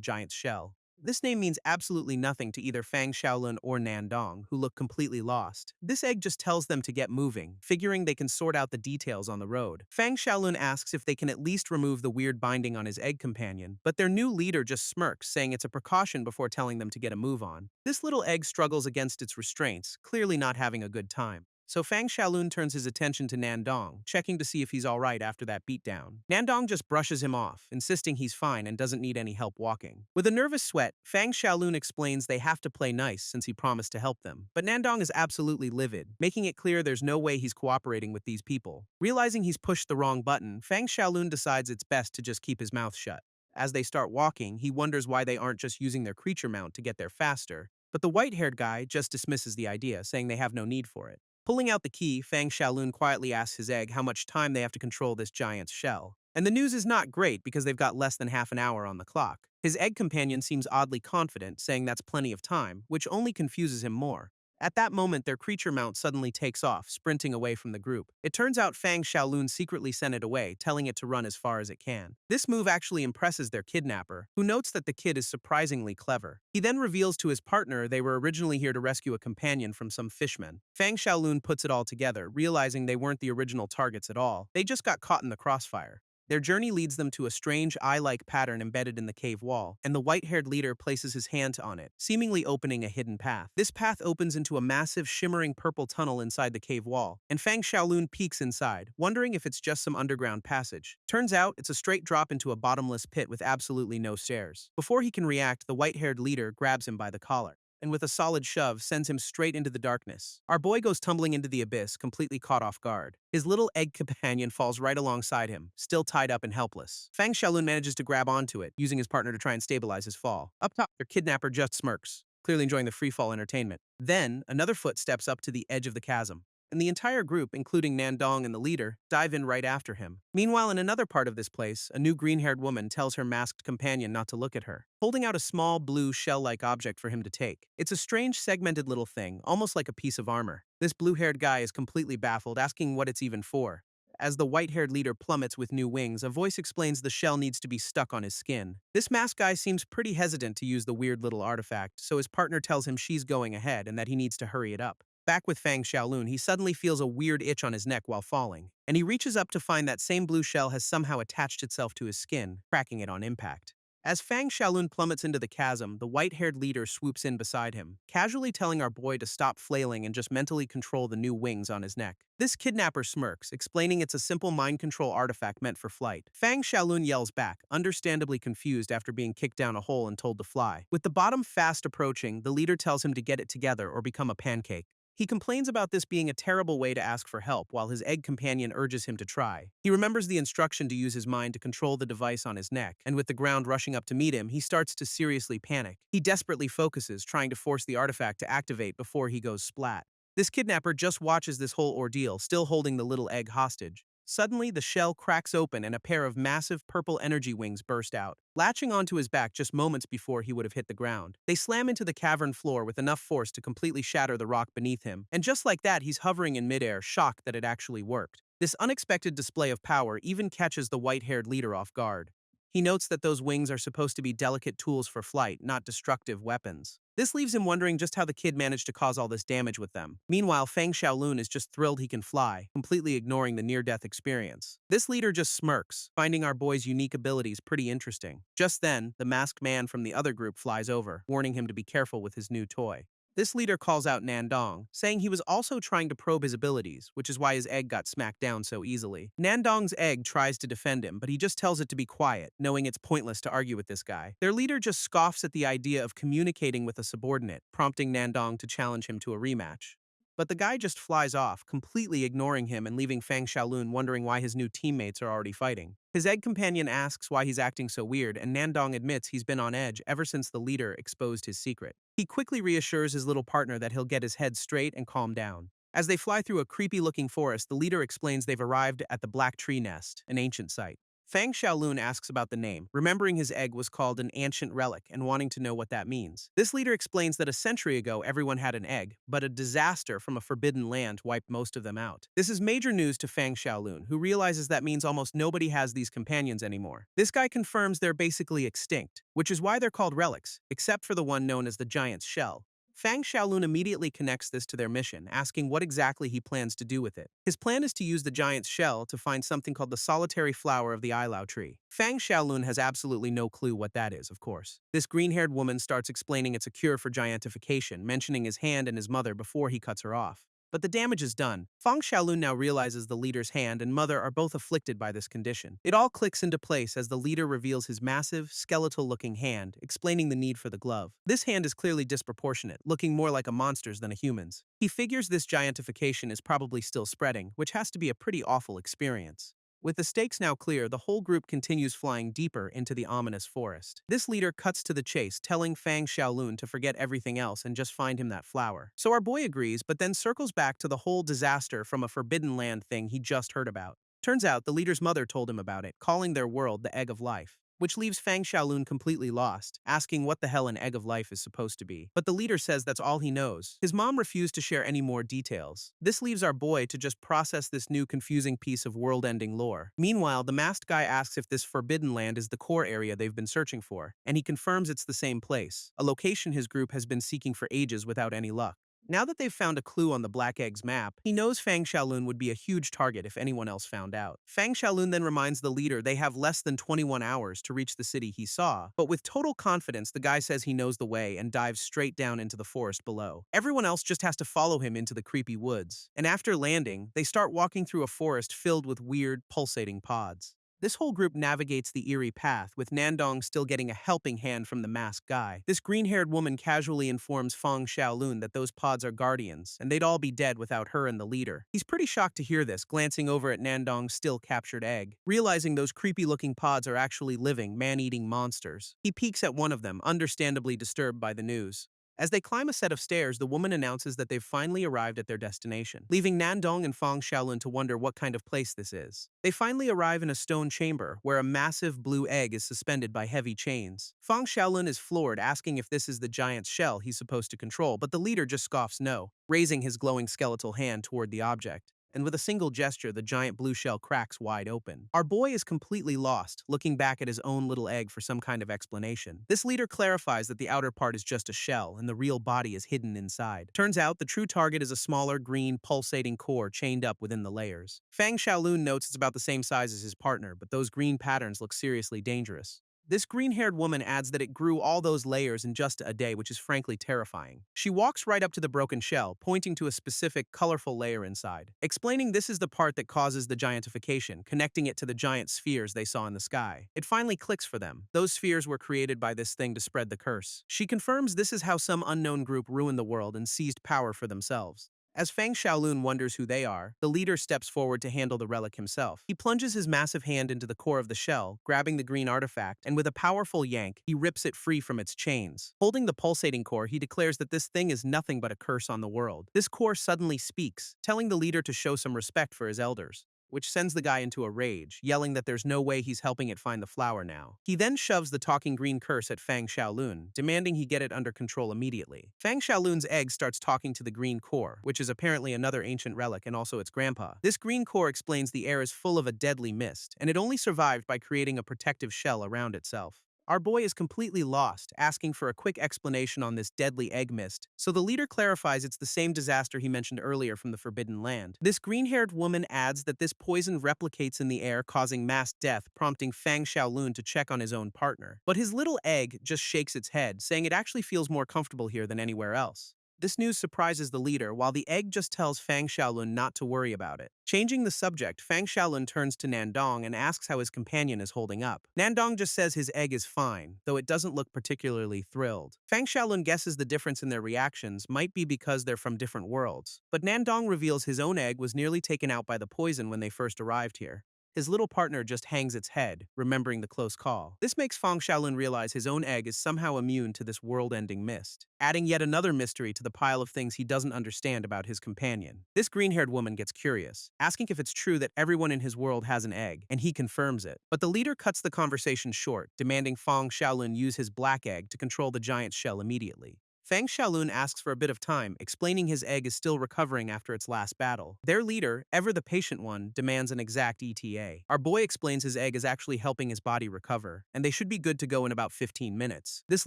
Giant's Shell. This name means absolutely nothing to either Fang Xiaolun or Nandong, who look completely lost. This egg just tells them to get moving, figuring they can sort out the details on the road. Fang Xiaolun asks if they can at least remove the weird binding on his egg companion, but their new leader just smirks, saying it's a precaution before telling them to get a move on. This little egg struggles against its restraints, clearly not having a good time. So Fang Xiaolun turns his attention to Nandong, checking to see if he's alright after that beatdown. Nandong just brushes him off, insisting he's fine and doesn't need any help walking. With a nervous sweat, Fang Xiaolun explains they have to play nice since he promised to help them. But Nandong is absolutely livid, making it clear there's no way he's cooperating with these people. Realizing he's pushed the wrong button, Fang Xiaolun decides it's best to just keep his mouth shut. As they start walking, he wonders why they aren't just using their creature mount to get there faster. But the white-haired guy just dismisses the idea, saying they have no need for it. Pulling out the key, Fang Xiaolun quietly asks his egg how much time they have to control this giant's shell. And the news is not great because they've got less than half an hour on the clock. His egg companion seems oddly confident, saying that's plenty of time, which only confuses him more. At that moment, their creature mount suddenly takes off, sprinting away from the group. It turns out Fang Xiaolun secretly sent it away, telling it to run as far as it can. This move actually impresses their kidnapper, who notes that the kid is surprisingly clever. He then reveals to his partner they were originally here to rescue a companion from some fishmen. Fang Xiaolun puts it all together, realizing they weren't the original targets at all. They just got caught in the crossfire. Their journey leads them to a strange eye-like pattern embedded in the cave wall, and the white-haired leader places his hand on it, seemingly opening a hidden path. This path opens into a massive, shimmering purple tunnel inside the cave wall, and Fang Xiaolun peeks inside, wondering if it's just some underground passage. Turns out, it's a straight drop into a bottomless pit with absolutely no stairs. Before he can react, the white-haired leader grabs him by the collar and with a solid shove sends him straight into the darkness. Our boy goes tumbling into the abyss, completely caught off guard. His little egg companion falls right alongside him, still tied up and helpless. Fang Xiaolun manages to grab onto it, using his partner to try and stabilize his fall. Up top, their kidnapper just smirks, clearly enjoying the free-fall entertainment. Then, another foot steps up to the edge of the chasm, and the entire group, including Nandong and the leader, dive in right after him. Meanwhile, in another part of this place, a new green-haired woman tells her masked companion not to look at her, holding out a small, blue, shell-like object for him to take. It's a strange, segmented little thing, almost like a piece of armor. This blue-haired guy is completely baffled, asking what it's even for. As the white-haired leader plummets with new wings, a voice explains the shell needs to be stuck on his skin. This masked guy seems pretty hesitant to use the weird little artifact, so his partner tells him she's going ahead and that he needs to hurry it up. Back with Fang Xiaolun, he suddenly feels a weird itch on his neck while falling, and he reaches up to find that same blue shell has somehow attached itself to his skin, cracking it on impact. As Fang Xiaolun plummets into the chasm, the white-haired leader swoops in beside him, casually telling our boy to stop flailing and just mentally control the new wings on his neck. This kidnapper smirks, explaining it's a simple mind control artifact meant for flight. Fang Xiaolun yells back, understandably confused after being kicked down a hole and told to fly. With the bottom fast approaching, the leader tells him to get it together or become a pancake. He complains about this being a terrible way to ask for help while his egg companion urges him to try. He remembers the instruction to use his mind to control the device on his neck, and with the ground rushing up to meet him, he starts to seriously panic. He desperately focuses, trying to force the artifact to activate before he goes splat. This kidnapper just watches this whole ordeal, still holding the little egg hostage. Suddenly, the shell cracks open and a pair of massive purple energy wings burst out, latching onto his back just moments before he would have hit the ground. They slam into the cavern floor with enough force to completely shatter the rock beneath him, and just like that, he's hovering in midair, shocked that it actually worked. This unexpected display of power even catches the white-haired leader off guard. He notes that those wings are supposed to be delicate tools for flight, not destructive weapons. This leaves him wondering just how the kid managed to cause all this damage with them. Meanwhile, Fang Xiaolun is just thrilled he can fly, completely ignoring the near-death experience. This leader just smirks, finding our boy's unique abilities pretty interesting. Just then, the masked man from the other group flies over, warning him to be careful with his new toy. This leader calls out Nandong, saying he was also trying to probe his abilities, which is why his egg got smacked down so easily. Nandong's egg tries to defend him, but he just tells it to be quiet, knowing it's pointless to argue with this guy. Their leader just scoffs at the idea of communicating with a subordinate, prompting Nandong to challenge him to a rematch. But the guy just flies off, completely ignoring him and leaving Fang Xiaolun wondering why his new teammates are already fighting. His egg companion asks why he's acting so weird, and Nandong admits he's been on edge ever since the leader exposed his secret. He quickly reassures his little partner that he'll get his head straight and calm down. As they fly through a creepy-looking forest, the leader explains they've arrived at the Black Tree Nest, an ancient site. Fang Xiaolun asks about the name, remembering his egg was called an ancient relic and wanting to know what that means. This leader explains that a century ago everyone had an egg, but a disaster from a forbidden land wiped most of them out. This is major news to Fang Xiaolun, who realizes that means almost nobody has these companions anymore. This guy confirms they're basically extinct, which is why they're called relics, except for the one known as the Giant's Shell. Fang Xiaolun immediately connects this to their mission, asking what exactly he plans to do with it. His plan is to use the giant's shell to find something called the solitary flower of the Ilau tree. Fang Xiaolun has absolutely no clue what that is, of course. This green-haired woman starts explaining it's a cure for giantification, mentioning his hand and his mother before he cuts her off. But the damage is done. Fang Xiaolun now realizes the leader's hand and mother are both afflicted by this condition. It all clicks into place as the leader reveals his massive, skeletal-looking hand, explaining the need for the glove. This hand is clearly disproportionate, looking more like a monster's than a human's. He figures this giantification is probably still spreading, which has to be a pretty awful experience. With the stakes now clear, the whole group continues flying deeper into the ominous forest. This leader cuts to the chase, telling Fang Xiaolun to forget everything else and just find him that flower. So our boy agrees, but then circles back to the whole disaster from a forbidden land thing he just heard about. Turns out the leader's mother told him about it, calling their world the Egg of Life, which leaves Fang Xiaolun completely lost, asking what the hell an egg of life is supposed to be. But the leader says that's all he knows. His mom refused to share any more details. This leaves our boy to just process this new confusing piece of world-ending lore. Meanwhile, the masked guy asks if this forbidden land is the core area they've been searching for, and he confirms it's the same place, a location his group has been seeking for ages without any luck. Now that they've found a clue on the Black Egg's map, he knows Fang Xiaolun would be a huge target if anyone else found out. Fang Xiaolun then reminds the leader they have less than 21 hours to reach the city he saw, but with total confidence the guy says he knows the way and dives straight down into the forest below. Everyone else just has to follow him into the creepy woods, and after landing, they start walking through a forest filled with weird, pulsating pods. This whole group navigates the eerie path, with Nandong still getting a helping hand from the masked guy. This green-haired woman casually informs Fang Xiaolun that those pods are guardians, and they'd all be dead without her and the leader. He's pretty shocked to hear this, glancing over at Nandong's still-captured egg, realizing those creepy-looking pods are actually living, man-eating monsters. He peeks at one of them, understandably disturbed by the news. As they climb a set of stairs, the woman announces that they've finally arrived at their destination, leaving Nandong and Fang Xiaolun to wonder what kind of place this is. They finally arrive in a stone chamber, where a massive blue egg is suspended by heavy chains. Fang Xiaolun is floored, asking if this is the giant's shell he's supposed to control, but the leader just scoffs no, raising his glowing skeletal hand toward the object. And with a single gesture, the giant blue shell cracks wide open. Our boy is completely lost, looking back at his own little egg for some kind of explanation. This leader clarifies that the outer part is just a shell, and the real body is hidden inside. Turns out, the true target is a smaller, green, pulsating core chained up within the layers. Fang Xiaolun notes it's about the same size as his partner, but those green patterns look seriously dangerous. This green-haired woman adds that it grew all those layers in just a day, which is frankly terrifying. She walks right up to the broken shell, pointing to a specific, colorful layer inside, explaining this is the part that causes the giantification, connecting it to the giant spheres they saw in the sky. It finally clicks for them. Those spheres were created by this thing to spread the curse. She confirms this is how some unknown group ruined the world and seized power for themselves. As Fang Xiaolun wonders who they are, the leader steps forward to handle the relic himself. He plunges his massive hand into the core of the shell, grabbing the green artifact, and with a powerful yank, he rips it free from its chains. Holding the pulsating core, he declares that this thing is nothing but a curse on the world. This core suddenly speaks, telling the leader to show some respect for his elders. which sends the guy into a rage, yelling that there's no way he's helping it find the flower now. He then shoves the talking green curse at Fang Xiaolun, demanding he get it under control immediately. Fang Xiaolun's egg starts talking to the green core, which is apparently another ancient relic and also its grandpa. This green core explains the air is full of a deadly mist, and it only survived by creating a protective shell around itself. Our boy is completely lost, asking for a quick explanation on this deadly egg mist, so the leader clarifies it's the same disaster he mentioned earlier from the Forbidden Land. This green-haired woman adds that this poison replicates in the air, causing mass death, prompting Fang Xiaolun to check on his own partner. But his little egg just shakes its head, saying it actually feels more comfortable here than anywhere else. This news surprises the leader, while the egg just tells Fang Xiaolun not to worry about it. Changing the subject, Fang Xiaolun turns to Nandong and asks how his companion is holding up. Nandong just says his egg is fine, though it doesn't look particularly thrilled. Fang Xiaolun guesses the difference in their reactions might be because they're from different worlds, but Nandong reveals his own egg was nearly taken out by the poison when they first arrived here. His little partner just hangs its head, remembering the close call. This makes Fang Xiaolun realize his own egg is somehow immune to this world-ending mist, adding yet another mystery to the pile of things he doesn't understand about his companion. This green-haired woman gets curious, asking if it's true that everyone in his world has an egg, and he confirms it. But the leader cuts the conversation short, demanding Fang Xiaolun use his black egg to control the giant's shell immediately. Fang Xiaolun asks for a bit of time, explaining his egg is still recovering after its last battle. Their leader, ever the patient one, demands an exact ETA. Our boy explains his egg is actually helping his body recover, and they should be good to go in about 15 minutes. This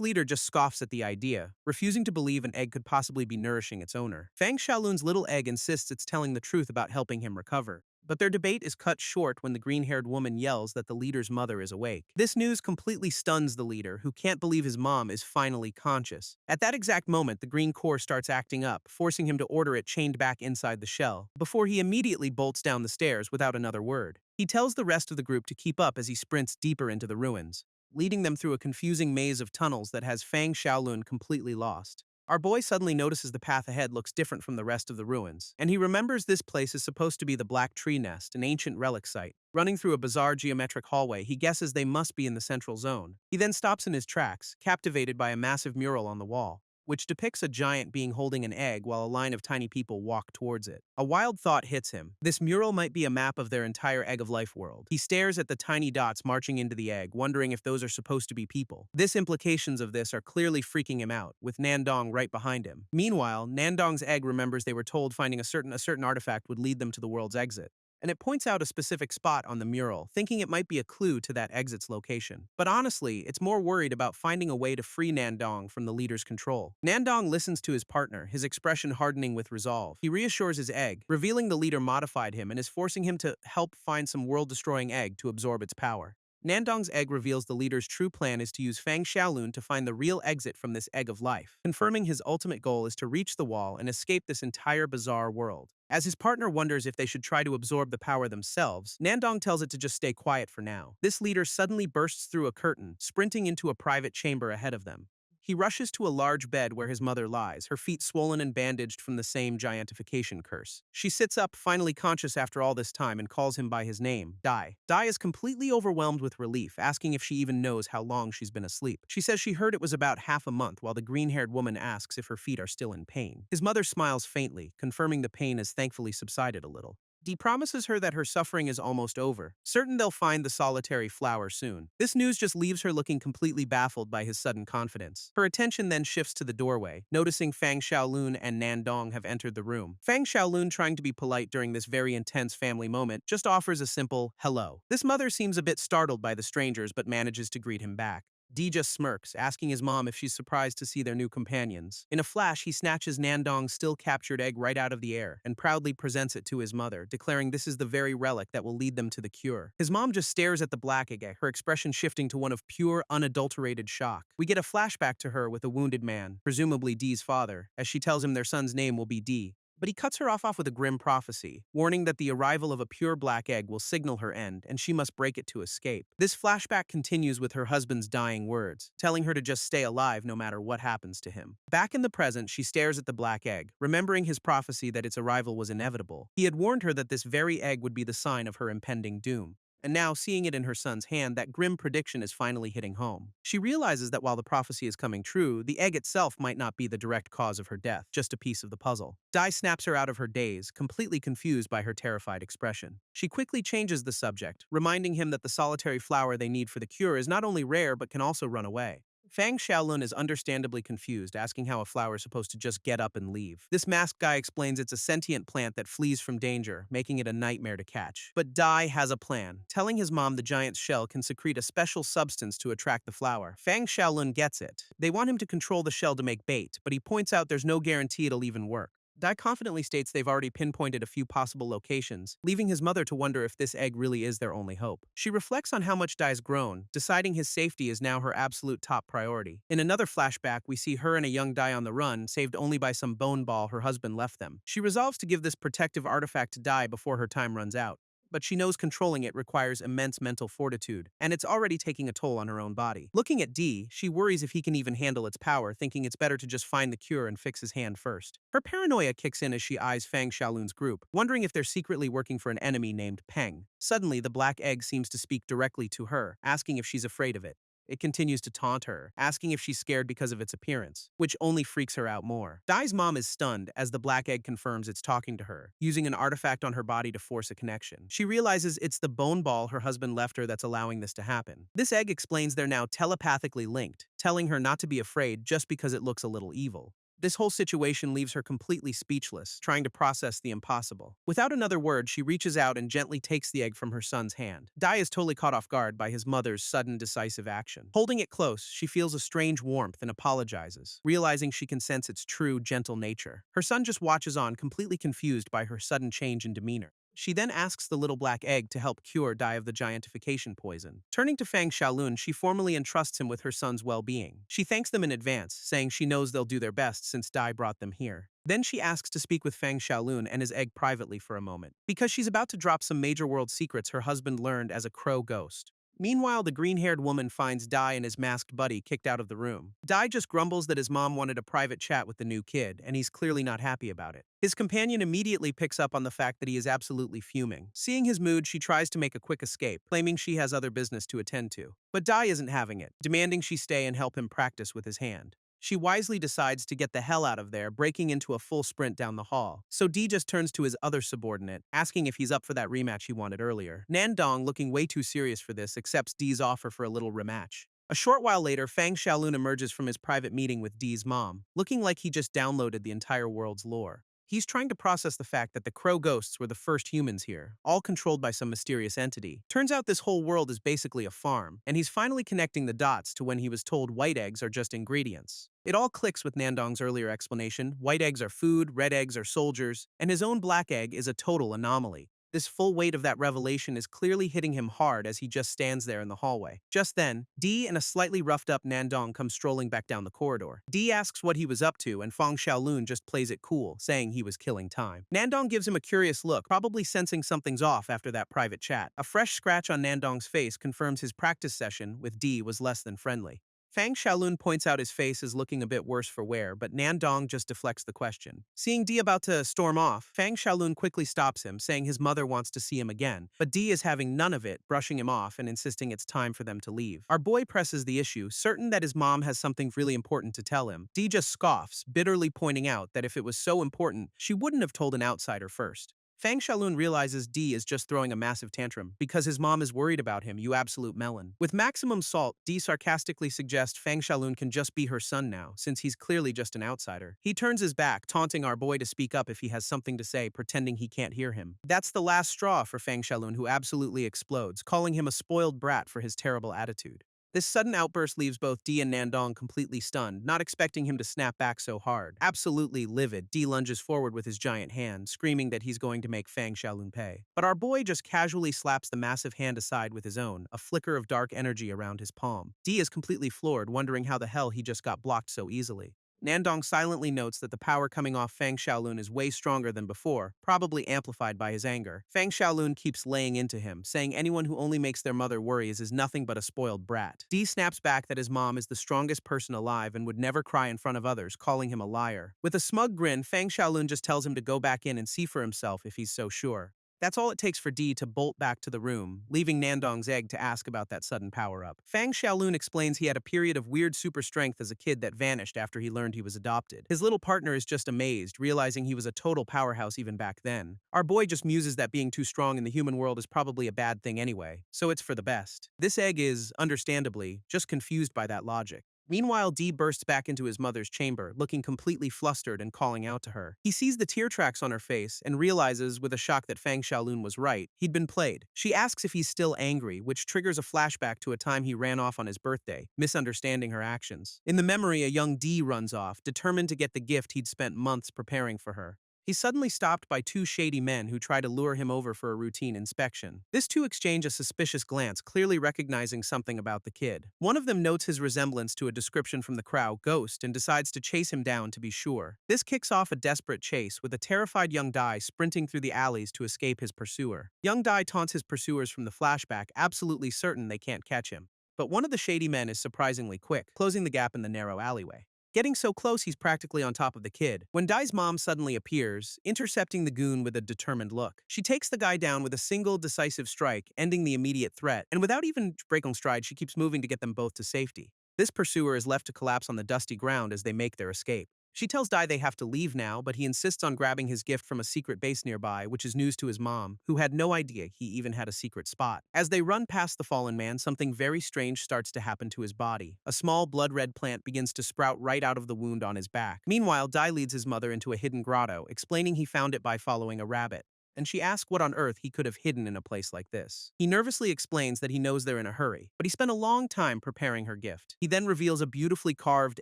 leader just scoffs at the idea, refusing to believe an egg could possibly be nourishing its owner. Fang Xiaolun's little egg insists it's telling the truth about helping him recover. But their debate is cut short when the green-haired woman yells that the leader's mother is awake. This news completely stuns the leader, who can't believe his mom is finally conscious. At that exact moment, the green core starts acting up, forcing him to order it chained back inside the shell, before he immediately bolts down the stairs without another word. He tells the rest of the group to keep up as he sprints deeper into the ruins, leading them through a confusing maze of tunnels that has Fang Xiaolun completely lost. Our boy suddenly notices the path ahead looks different from the rest of the ruins, and he remembers this place is supposed to be the Black Tree Nest, an ancient relic site. Running through a bizarre geometric hallway, he guesses they must be in the central zone. He then stops in his tracks, captivated by a massive mural on the wall, which depicts a giant being holding an egg while a line of tiny people walk towards it. A wild thought hits him. This mural might be a map of their entire Egg of Life world. He stares at the tiny dots marching into the egg, wondering if those are supposed to be people. Implications of this are clearly freaking him out, with Nandong right behind him. Meanwhile, Nandong's egg remembers they were told finding a certain artifact would lead them to the world's exit, and it points out a specific spot on the mural, thinking it might be a clue to that exit's location. But honestly, it's more worried about finding a way to free Nandong from the leader's control. Nandong listens to his partner, his expression hardening with resolve. He reassures his egg, revealing the leader modified him and is forcing him to help find some world-destroying egg to absorb its power. Nandong's egg reveals the leader's true plan is to use Fang Xiaolun to find the real exit from this Egg of Life, confirming his ultimate goal is to reach the wall and escape this entire bizarre world. As his partner wonders if they should try to absorb the power themselves, Nandong tells it to just stay quiet for now. This leader suddenly bursts through a curtain, sprinting into a private chamber ahead of them. He rushes to a large bed where his mother lies, her feet swollen and bandaged from the same giantification curse. She sits up, finally conscious after all this time, and calls him by his name, Dai. Dai is completely overwhelmed with relief, asking if she even knows how long she's been asleep. She says she heard it was about half a month, while the green-haired woman asks if her feet are still in pain. His mother smiles faintly, confirming the pain has thankfully subsided a little. Dee promises her that her suffering is almost over, certain they'll find the solitary flower soon. This news just leaves her looking completely baffled by his sudden confidence. Her attention then shifts to the doorway, noticing Fang Xiaolun and Nandong have entered the room. Fang Xiaolun, trying to be polite during this very intense family moment, just offers a simple hello. This mother seems a bit startled by the strangers but manages to greet him back. Dee just smirks, asking his mom if she's surprised to see their new companions. In a flash, he snatches Nandong's still-captured egg right out of the air and proudly presents it to his mother, declaring this is the very relic that will lead them to the cure. His mom just stares at the black egg, her expression shifting to one of pure, unadulterated shock. We get a flashback to her with a wounded man, presumably Dee's father, as she tells him their son's name will be Dee. But he cuts her off with a grim prophecy, warning that the arrival of a pure black egg will signal her end, and she must break it to escape. This flashback continues with her husband's dying words, telling her to just stay alive no matter what happens to him. Back in the present, she stares at the black egg, remembering his prophecy that its arrival was inevitable. He had warned her that this very egg would be the sign of her impending doom. and now, seeing it in her son's hand, that grim prediction is finally hitting home. She realizes that while the prophecy is coming true, the egg itself might not be the direct cause of her death, just a piece of the puzzle. Dai snaps her out of her daze, completely confused by her terrified expression. She quickly changes the subject, reminding him that the solitary flower they need for the cure is not only rare but can also run away. Fang Xiaolun is understandably confused, asking how a flower is supposed to just get up and leave. This masked guy explains it's a sentient plant that flees from danger, making it a nightmare to catch. But Dai has a plan, telling his mom the giant's shell can secrete a special substance to attract the flower. Fang Xiaolun gets it. They want him to control the shell to make bait, but he points out there's no guarantee it'll even work. Dai confidently states they've already pinpointed a few possible locations, leaving his mother to wonder if this egg really is their only hope. She reflects on how much Dai's grown, deciding his safety is now her absolute top priority. In another flashback, we see her and a young Dai on the run, saved only by some bone ball her husband left them. She resolves to give this protective artifact to Dai before her time runs out, but she knows controlling it requires immense mental fortitude, and it's already taking a toll on her own body. Looking at D, she worries if he can even handle its power, thinking it's better to just find the cure and fix his hand first. Her paranoia kicks in as she eyes Fang Xiaolun's group, wondering if they're secretly working for an enemy named Peng. Suddenly, the black egg seems to speak directly to her, asking if she's afraid of it. It continues to taunt her, asking if she's scared because of its appearance, which only freaks her out more. Dai's mom is stunned as the black egg confirms it's talking to her, using an artifact on her body to force a connection. She realizes it's the bone ball her husband left her that's allowing this to happen. This egg explains they're now telepathically linked, telling her not to be afraid just because it looks a little evil. This whole situation leaves her completely speechless, trying to process the impossible. Without another word, she reaches out and gently takes the egg from her son's hand. Dai is totally caught off guard by his mother's sudden, decisive action. Holding it close, she feels a strange warmth and apologizes, realizing she can sense its true, gentle nature. Her son just watches on, completely confused by her sudden change in demeanor. She then asks the little black egg to help cure Dai of the giantification poison. Turning to Fang Xiaolun, she formally entrusts him with her son's well-being. She thanks them in advance, saying she knows they'll do their best since Dai brought them here. Then she asks to speak with Fang Xiaolun and his egg privately for a moment, because she's about to drop some major world secrets her husband learned as a crow ghost. Meanwhile, the green-haired woman finds Dai and his masked buddy kicked out of the room. Dai just grumbles that his mom wanted a private chat with the new kid, and he's clearly not happy about it. His companion immediately picks up on the fact that he is absolutely fuming. Seeing his mood, she tries to make a quick escape, claiming she has other business to attend to. But Dai isn't having it, demanding she stay and help him practice with his hand. She wisely decides to get the hell out of there, breaking into a full sprint down the hall. So D just turns to his other subordinate, asking if he's up for that rematch he wanted earlier. Nandong, looking way too serious for this, accepts D's offer for a little rematch. A short while later, Fang Xiaolun emerges from his private meeting with D's mom, looking like he just downloaded the entire world's lore. He's trying to process the fact that the crow ghosts were the first humans here, all controlled by some mysterious entity. Turns out this whole world is basically a farm, and he's finally connecting the dots to when he was told white eggs are just ingredients. It all clicks with Nandong's earlier explanation. White eggs are food, red eggs are soldiers, and his own black egg is a total anomaly. This full weight of that revelation is clearly hitting him hard as he just stands there in the hallway. Just then, D and a slightly roughed-up Nandong come strolling back down the corridor. D asks what he was up to, and Fang Xiaolun just plays it cool, saying he was killing time. Nandong gives him a curious look, probably sensing something's off after that private chat. A fresh scratch on Nandong's face confirms his practice session with D was less than friendly. Fang Xiaolun points out his face is looking a bit worse for wear, but Nandong just deflects the question. Seeing D about to storm off, Fang Xiaolun quickly stops him, saying his mother wants to see him again, but D is having none of it, brushing him off and insisting it's time for them to leave. Our boy presses the issue, certain that his mom has something really important to tell him. D just scoffs, bitterly pointing out that if it was so important, she wouldn't have told an outsider first. Fang Xiaolun realizes D is just throwing a massive tantrum because his mom is worried about him, you absolute melon. With maximum salt, D sarcastically suggests Fang Xiaolun can just be her son now, since he's clearly just an outsider. He turns his back, taunting our boy to speak up if he has something to say, pretending he can't hear him. That's the last straw for Fang Xiaolun, who absolutely explodes, calling him a spoiled brat for his terrible attitude. This sudden outburst leaves both D and Nandong completely stunned, not expecting him to snap back so hard. Absolutely livid, D lunges forward with his giant hand, screaming that he's going to make Fang Xiaolun pay. But our boy just casually slaps the massive hand aside with his own, a flicker of dark energy around his palm. D is completely floored, wondering how the hell he just got blocked so easily. Nandong silently notes that the power coming off Fang Xiaolun is way stronger than before, probably amplified by his anger. Fang Xiaolun keeps laying into him, saying anyone who only makes their mother worries is nothing but a spoiled brat. D snaps back that his mom is the strongest person alive and would never cry in front of others, calling him a liar. With a smug grin, Fang Xiaolun just tells him to go back in and see for himself if he's so sure. That's all it takes for D to bolt back to the room, leaving Nandong's egg to ask about that sudden power-up. Fang Xiaolun explains he had a period of weird super strength as a kid that vanished after he learned he was adopted. His little partner is just amazed, realizing he was a total powerhouse even back then. Our boy just muses that being too strong in the human world is probably a bad thing anyway, so it's for the best. This egg is, understandably, just confused by that logic. Meanwhile, Dee bursts back into his mother's chamber, looking completely flustered and calling out to her. He sees the tear tracks on her face and realizes, with a shock, that Fang Xiaolun was right. He'd been played. She asks if he's still angry, which triggers a flashback to a time he ran off on his birthday, misunderstanding her actions. In the memory, a young Dee runs off, determined to get the gift he'd spent months preparing for her. He's suddenly stopped by two shady men who try to lure him over for a routine inspection. These two exchange a suspicious glance, clearly recognizing something about the kid. One of them notes his resemblance to a description from the Crow Ghost and decides to chase him down to be sure. This kicks off a desperate chase, with a terrified young Dai sprinting through the alleys to escape his pursuer. Young Dai taunts his pursuers from the flashback, absolutely certain they can't catch him. But one of the shady men is surprisingly quick, closing the gap in the narrow alleyway. Getting so close he's practically on top of the kid, when Dai's mom suddenly appears, intercepting the goon with a determined look. She takes the guy down with a single, decisive strike, ending the immediate threat, and without even breaking stride, she keeps moving to get them both to safety. This pursuer is left to collapse on the dusty ground as they make their escape. She tells Dai they have to leave now, but he insists on grabbing his gift from a secret base nearby, which is news to his mom, who had no idea he even had a secret spot. As they run past the fallen man, something very strange starts to happen to his body. A small blood-red plant begins to sprout right out of the wound on his back. Meanwhile, Dai leads his mother into a hidden grotto, explaining he found it by following a rabbit, and she asks what on earth he could have hidden in a place like this. He nervously explains that he knows they're in a hurry, but he spent a long time preparing her gift. He then reveals a beautifully carved,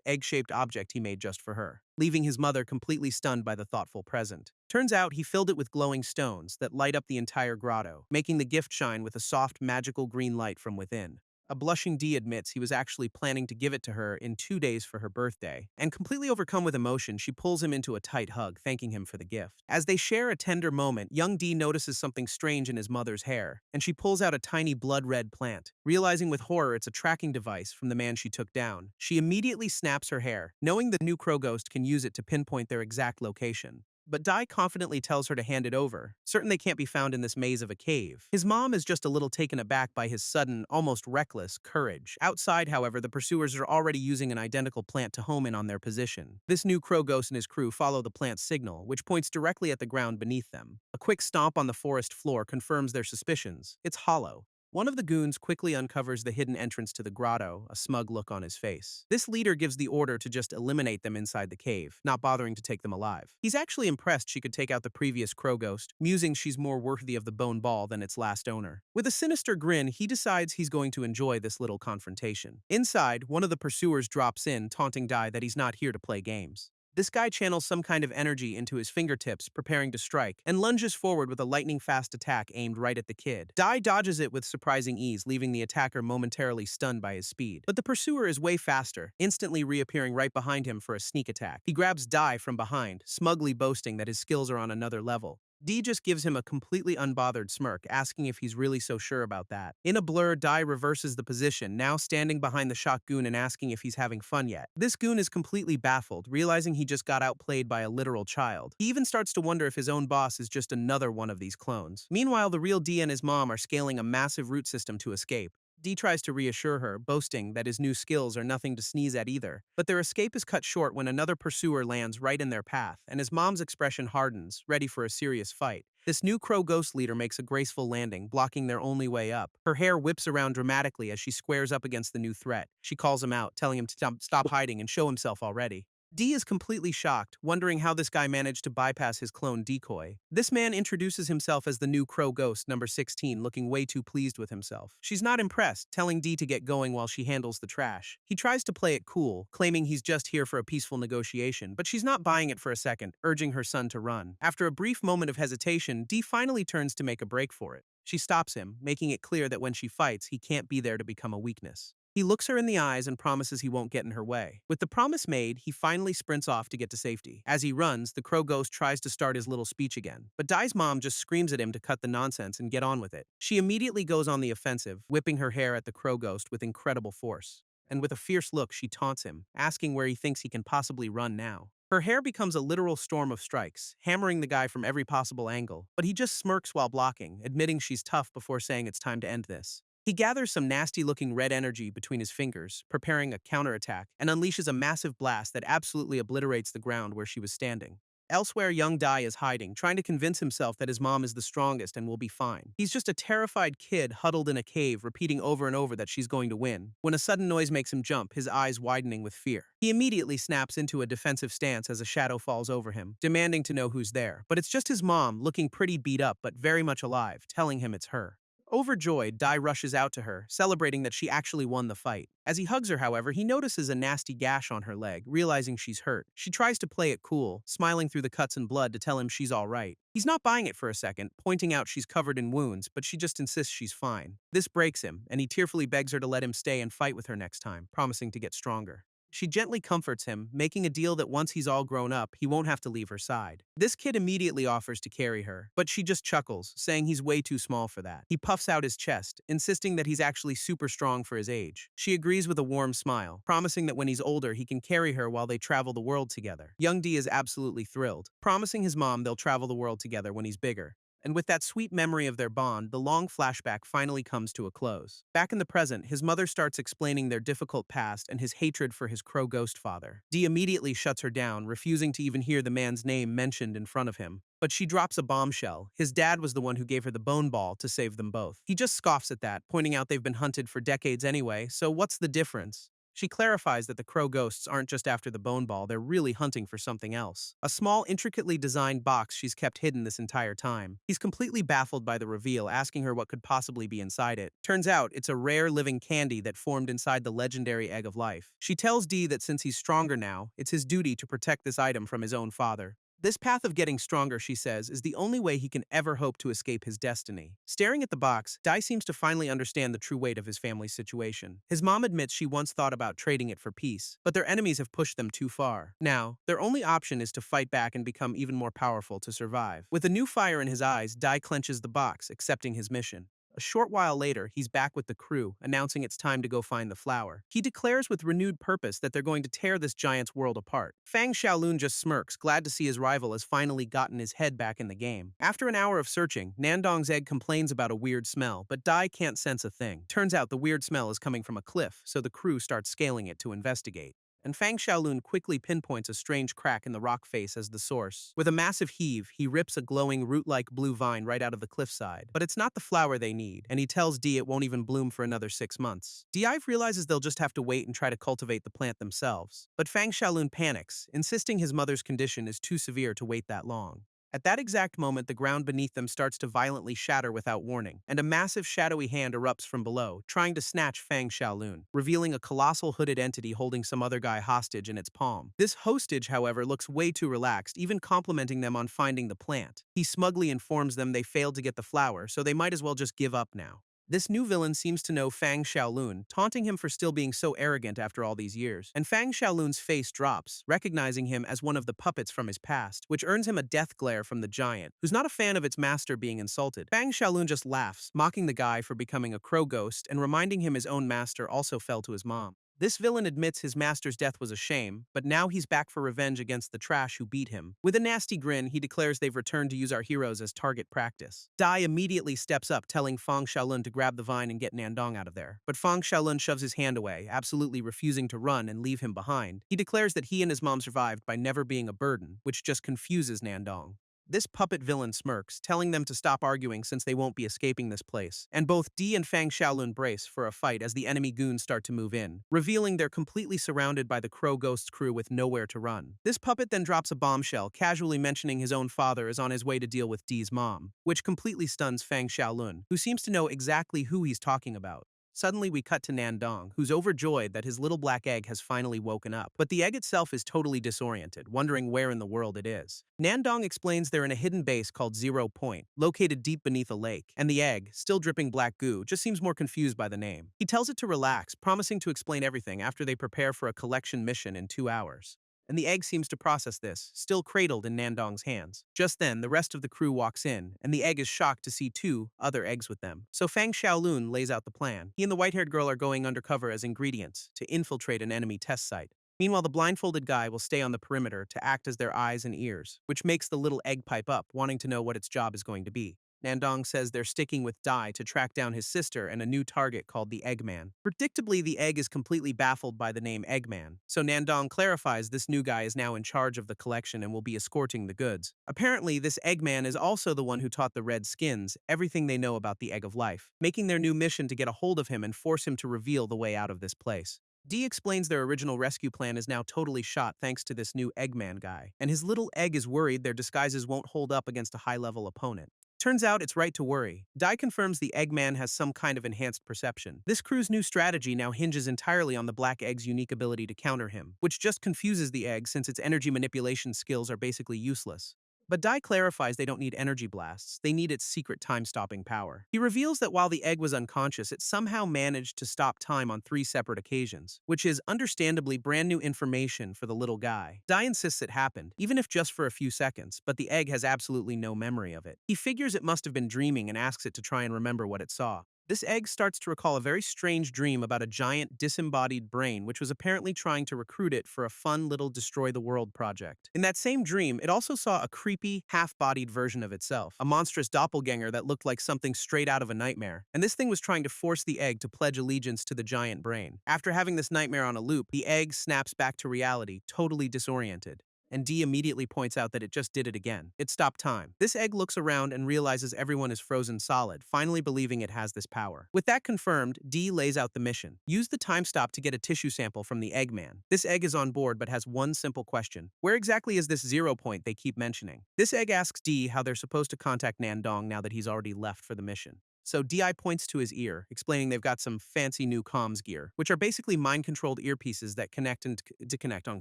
egg-shaped object he made just for her, leaving his mother completely stunned by the thoughtful present. Turns out he filled it with glowing stones that light up the entire grotto, making the gift shine with a soft, magical green light from within. A blushing Dee admits he was actually planning to give it to her in 2 days for her birthday, and completely overcome with emotion, she pulls him into a tight hug, thanking him for the gift. As they share a tender moment, young Dee notices something strange in his mother's hair, and she pulls out a tiny blood-red plant. Realizing with horror it's a tracking device from the man she took down, she immediately snaps her hair, knowing the new Crow Ghost can use it to pinpoint their exact location. But Dai confidently tells her to hand it over, certain they can't be found in this maze of a cave. His mom is just a little taken aback by his sudden, almost reckless, courage. Outside, however, the pursuers are already using an identical plant to home in on their position. This new Crow Ghost and his crew follow the plant's signal, which points directly at the ground beneath them. A quick stomp on the forest floor confirms their suspicions. It's hollow. One of the goons quickly uncovers the hidden entrance to the grotto, a smug look on his face. This leader gives the order to just eliminate them inside the cave, not bothering to take them alive. He's actually impressed she could take out the previous Crow Ghost, musing she's more worthy of the bone ball than its last owner. With a sinister grin, he decides he's going to enjoy this little confrontation. Inside, one of the pursuers drops in, taunting Dai that he's not here to play games. This guy channels some kind of energy into his fingertips, preparing to strike, and lunges forward with a lightning-fast attack aimed right at the kid. Dai dodges it with surprising ease, leaving the attacker momentarily stunned by his speed. But the pursuer is way faster, instantly reappearing right behind him for a sneak attack. He grabs Dai from behind, smugly boasting that his skills are on another level. Dee just gives him a completely unbothered smirk, asking if he's really so sure about that. In a blur, Dai reverses the position, now standing behind the shock goon and asking if he's having fun yet. This goon is completely baffled, realizing he just got outplayed by a literal child. He even starts to wonder if his own boss is just another one of these clones. Meanwhile, the real Dee and his mom are scaling a massive root system to escape. Dee tries to reassure her, boasting that his new skills are nothing to sneeze at either. But their escape is cut short when another pursuer lands right in their path, and his mom's expression hardens, ready for a serious fight. This new Crow Ghost leader makes a graceful landing, blocking their only way up. Her hair whips around dramatically as she squares up against the new threat. She calls him out, telling him to stop hiding and show himself already. Dee is completely shocked, wondering how this guy managed to bypass his clone decoy. This man introduces himself as the new Crow Ghost, number 16, looking way too pleased with himself. She's not impressed, telling Dee to get going while she handles the trash. He tries to play it cool, claiming he's just here for a peaceful negotiation, but she's not buying it for a second, urging her son to run. After a brief moment of hesitation, Dee finally turns to make a break for it. She stops him, making it clear that when she fights, he can't be there to become a weakness. He looks her in the eyes and promises he won't get in her way. With the promise made, he finally sprints off to get to safety. As he runs, the Crow Ghost tries to start his little speech again, but Dai's mom just screams at him to cut the nonsense and get on with it. She immediately goes on the offensive, whipping her hair at the Crow Ghost with incredible force. And with a fierce look, she taunts him, asking where he thinks he can possibly run now. Her hair becomes a literal storm of strikes, hammering the guy from every possible angle, but he just smirks while blocking, admitting she's tough before saying it's time to end this. He gathers some nasty-looking red energy between his fingers, preparing a counterattack, and unleashes a massive blast that absolutely obliterates the ground where she was standing. Elsewhere, young Dai is hiding, trying to convince himself that his mom is the strongest and will be fine. He's just a terrified kid huddled in a cave, repeating over and over that she's going to win, when a sudden noise makes him jump, his eyes widening with fear. He immediately snaps into a defensive stance as a shadow falls over him, demanding to know who's there. But it's just his mom, looking pretty beat up but very much alive, telling him it's her. Overjoyed, Dai rushes out to her, celebrating that she actually won the fight. As he hugs her, however, he notices a nasty gash on her leg, realizing she's hurt. She tries to play it cool, smiling through the cuts and blood to tell him she's all right. He's not buying it for a second, pointing out she's covered in wounds, but she just insists she's fine. This breaks him, and he tearfully begs her to let him stay and fight with her next time, promising to get stronger. She gently comforts him, making a deal that once he's all grown up, he won't have to leave her side. This kid immediately offers to carry her, but she just chuckles, saying he's way too small for that. He puffs out his chest, insisting that he's actually super strong for his age. She agrees with a warm smile, promising that when he's older, he can carry her while they travel the world together. Young D is absolutely thrilled, promising his mom they'll travel the world together when he's bigger. And with that sweet memory of their bond, the long flashback finally comes to a close. Back in the present, his mother starts explaining their difficult past and his hatred for his crow ghost father. Dee immediately shuts her down, refusing to even hear the man's name mentioned in front of him. But she drops a bombshell. His dad was the one who gave her the bone ball to save them both. He just scoffs at that, pointing out they've been hunted for decades anyway, so what's the difference? She clarifies that the crow ghosts aren't just after the bone ball, they're really hunting for something else. A small, intricately designed box she's kept hidden this entire time. He's completely baffled by the reveal, asking her what could possibly be inside it. Turns out, it's a rare living candy that formed inside the legendary egg of life. She tells Dee that since he's stronger now, it's his duty to protect this item from his own father. This path of getting stronger, she says, is the only way he can ever hope to escape his destiny. Staring at the box, Dai seems to finally understand the true weight of his family's situation. His mom admits she once thought about trading it for peace, but their enemies have pushed them too far. Now, their only option is to fight back and become even more powerful to survive. With a new fire in his eyes, Dai clenches the box, accepting his mission. A short while later, he's back with the crew, announcing it's time to go find the flower. He declares with renewed purpose that they're going to tear this giant's world apart. Fang Xiaolun just smirks, glad to see his rival has finally gotten his head back in the game. After an hour of searching, Nandong's egg complains about a weird smell, but Dai can't sense a thing. Turns out the weird smell is coming from a cliff, so the crew starts scaling it to investigate. And Fang Xiaolun quickly pinpoints a strange crack in the rock face as the source. With a massive heave, he rips a glowing root-like blue vine right out of the cliffside. But it's not the flower they need, and he tells Dee it won't even bloom for another 6 months. Dive realizes they'll just have to wait and try to cultivate the plant themselves. But Fang Xiaolun panics, insisting his mother's condition is too severe to wait that long. At that exact moment, the ground beneath them starts to violently shatter without warning, and a massive shadowy hand erupts from below, trying to snatch Fang Xiaolun, revealing a colossal hooded entity holding some other guy hostage in its palm. This hostage, however, looks way too relaxed, even complimenting them on finding the plant. He smugly informs them they failed to get the flower, so they might as well just give up now. This new villain seems to know Fang Xiaolun, taunting him for still being so arrogant after all these years. And Fang Xiaolun's face drops, recognizing him as one of the puppets from his past, which earns him a death glare from the giant, who's not a fan of its master being insulted. Fang Xiaolun just laughs, mocking the guy for becoming a crow ghost and reminding him his own master also fell to his mom. This villain admits his master's death was a shame, but now he's back for revenge against the trash who beat him. With a nasty grin, he declares they've returned to use our heroes as target practice. Dai immediately steps up, telling Fang Xiaolun to grab the vine and get Nandong out of there. But Fang Xiaolun shoves his hand away, absolutely refusing to run and leave him behind. He declares that he and his mom survived by never being a burden, which just confuses Nandong. This puppet villain smirks, telling them to stop arguing since they won't be escaping this place. And both Dee and Fang Xiaolun brace for a fight as the enemy goons start to move in, revealing they're completely surrounded by the Crow Ghost's crew with nowhere to run. This puppet then drops a bombshell, casually mentioning his own father is on his way to deal with Dee's mom, which completely stuns Fang Xiaolun, who seems to know exactly who he's talking about. Suddenly, we cut to Nandong, who's overjoyed that his little black egg has finally woken up. But the egg itself is totally disoriented, wondering where in the world it is. Nandong explains they're in a hidden base called 0 Point, located deep beneath a lake, and the egg, still dripping black goo, just seems more confused by the name. He tells it to relax, promising to explain everything after they prepare for a collection mission in 2 hours. And the egg seems to process this, still cradled in Nandong's hands. Just then, the rest of the crew walks in, and the egg is shocked to see 2 other eggs with them. So Fang Xiaolun lays out the plan. He and the white-haired girl are going undercover as ingredients to infiltrate an enemy test site. Meanwhile, the blindfolded guy will stay on the perimeter to act as their eyes and ears, which makes the little egg pipe up, wanting to know what its job is going to be. Nandong says they're sticking with Dai to track down his sister and a new target called the Eggman. Predictably, the egg is completely baffled by the name Eggman, so Nandong clarifies this new guy is now in charge of the collection and will be escorting the goods. Apparently, this Eggman is also the one who taught the Red Skins everything they know about the Egg of Life, making their new mission to get a hold of him and force him to reveal the way out of this place. Dee explains their original rescue plan is now totally shot thanks to this new Eggman guy, and his little egg is worried their disguises won't hold up against a high-level opponent. Turns out it's right to worry. Dai confirms the Eggman has some kind of enhanced perception. This crew's new strategy now hinges entirely on the Black Egg's unique ability to counter him, which just confuses the egg since its energy manipulation skills are basically useless. But Dai clarifies they don't need energy blasts, they need its secret time-stopping power. He reveals that while the egg was unconscious, it somehow managed to stop time on 3 separate occasions, which is understandably brand new information for the little guy. Dai insists it happened, even if just for a few seconds, but the egg has absolutely no memory of it. He figures it must have been dreaming and asks it to try and remember what it saw. This egg starts to recall a very strange dream about a giant, disembodied brain which was apparently trying to recruit it for a fun little destroy the world project. In that same dream, it also saw a creepy, half-bodied version of itself, a monstrous doppelganger that looked like something straight out of a nightmare, and this thing was trying to force the egg to pledge allegiance to the giant brain. After having this nightmare on a loop, the egg snaps back to reality, totally disoriented. And Dee immediately points out that it just did it again. It stopped time. This egg looks around and realizes everyone is frozen solid, finally believing it has this power. With that confirmed, Dee lays out the mission. Use the time stop to get a tissue sample from the Eggman. This egg is on board but has one simple question. Where exactly is this 0 point they keep mentioning? This egg asks Dee how they're supposed to contact Nandong now that he's already left for the mission. So Di points to his ear, explaining they've got some fancy new comms gear, which are basically mind-controlled earpieces that connect and disconnect on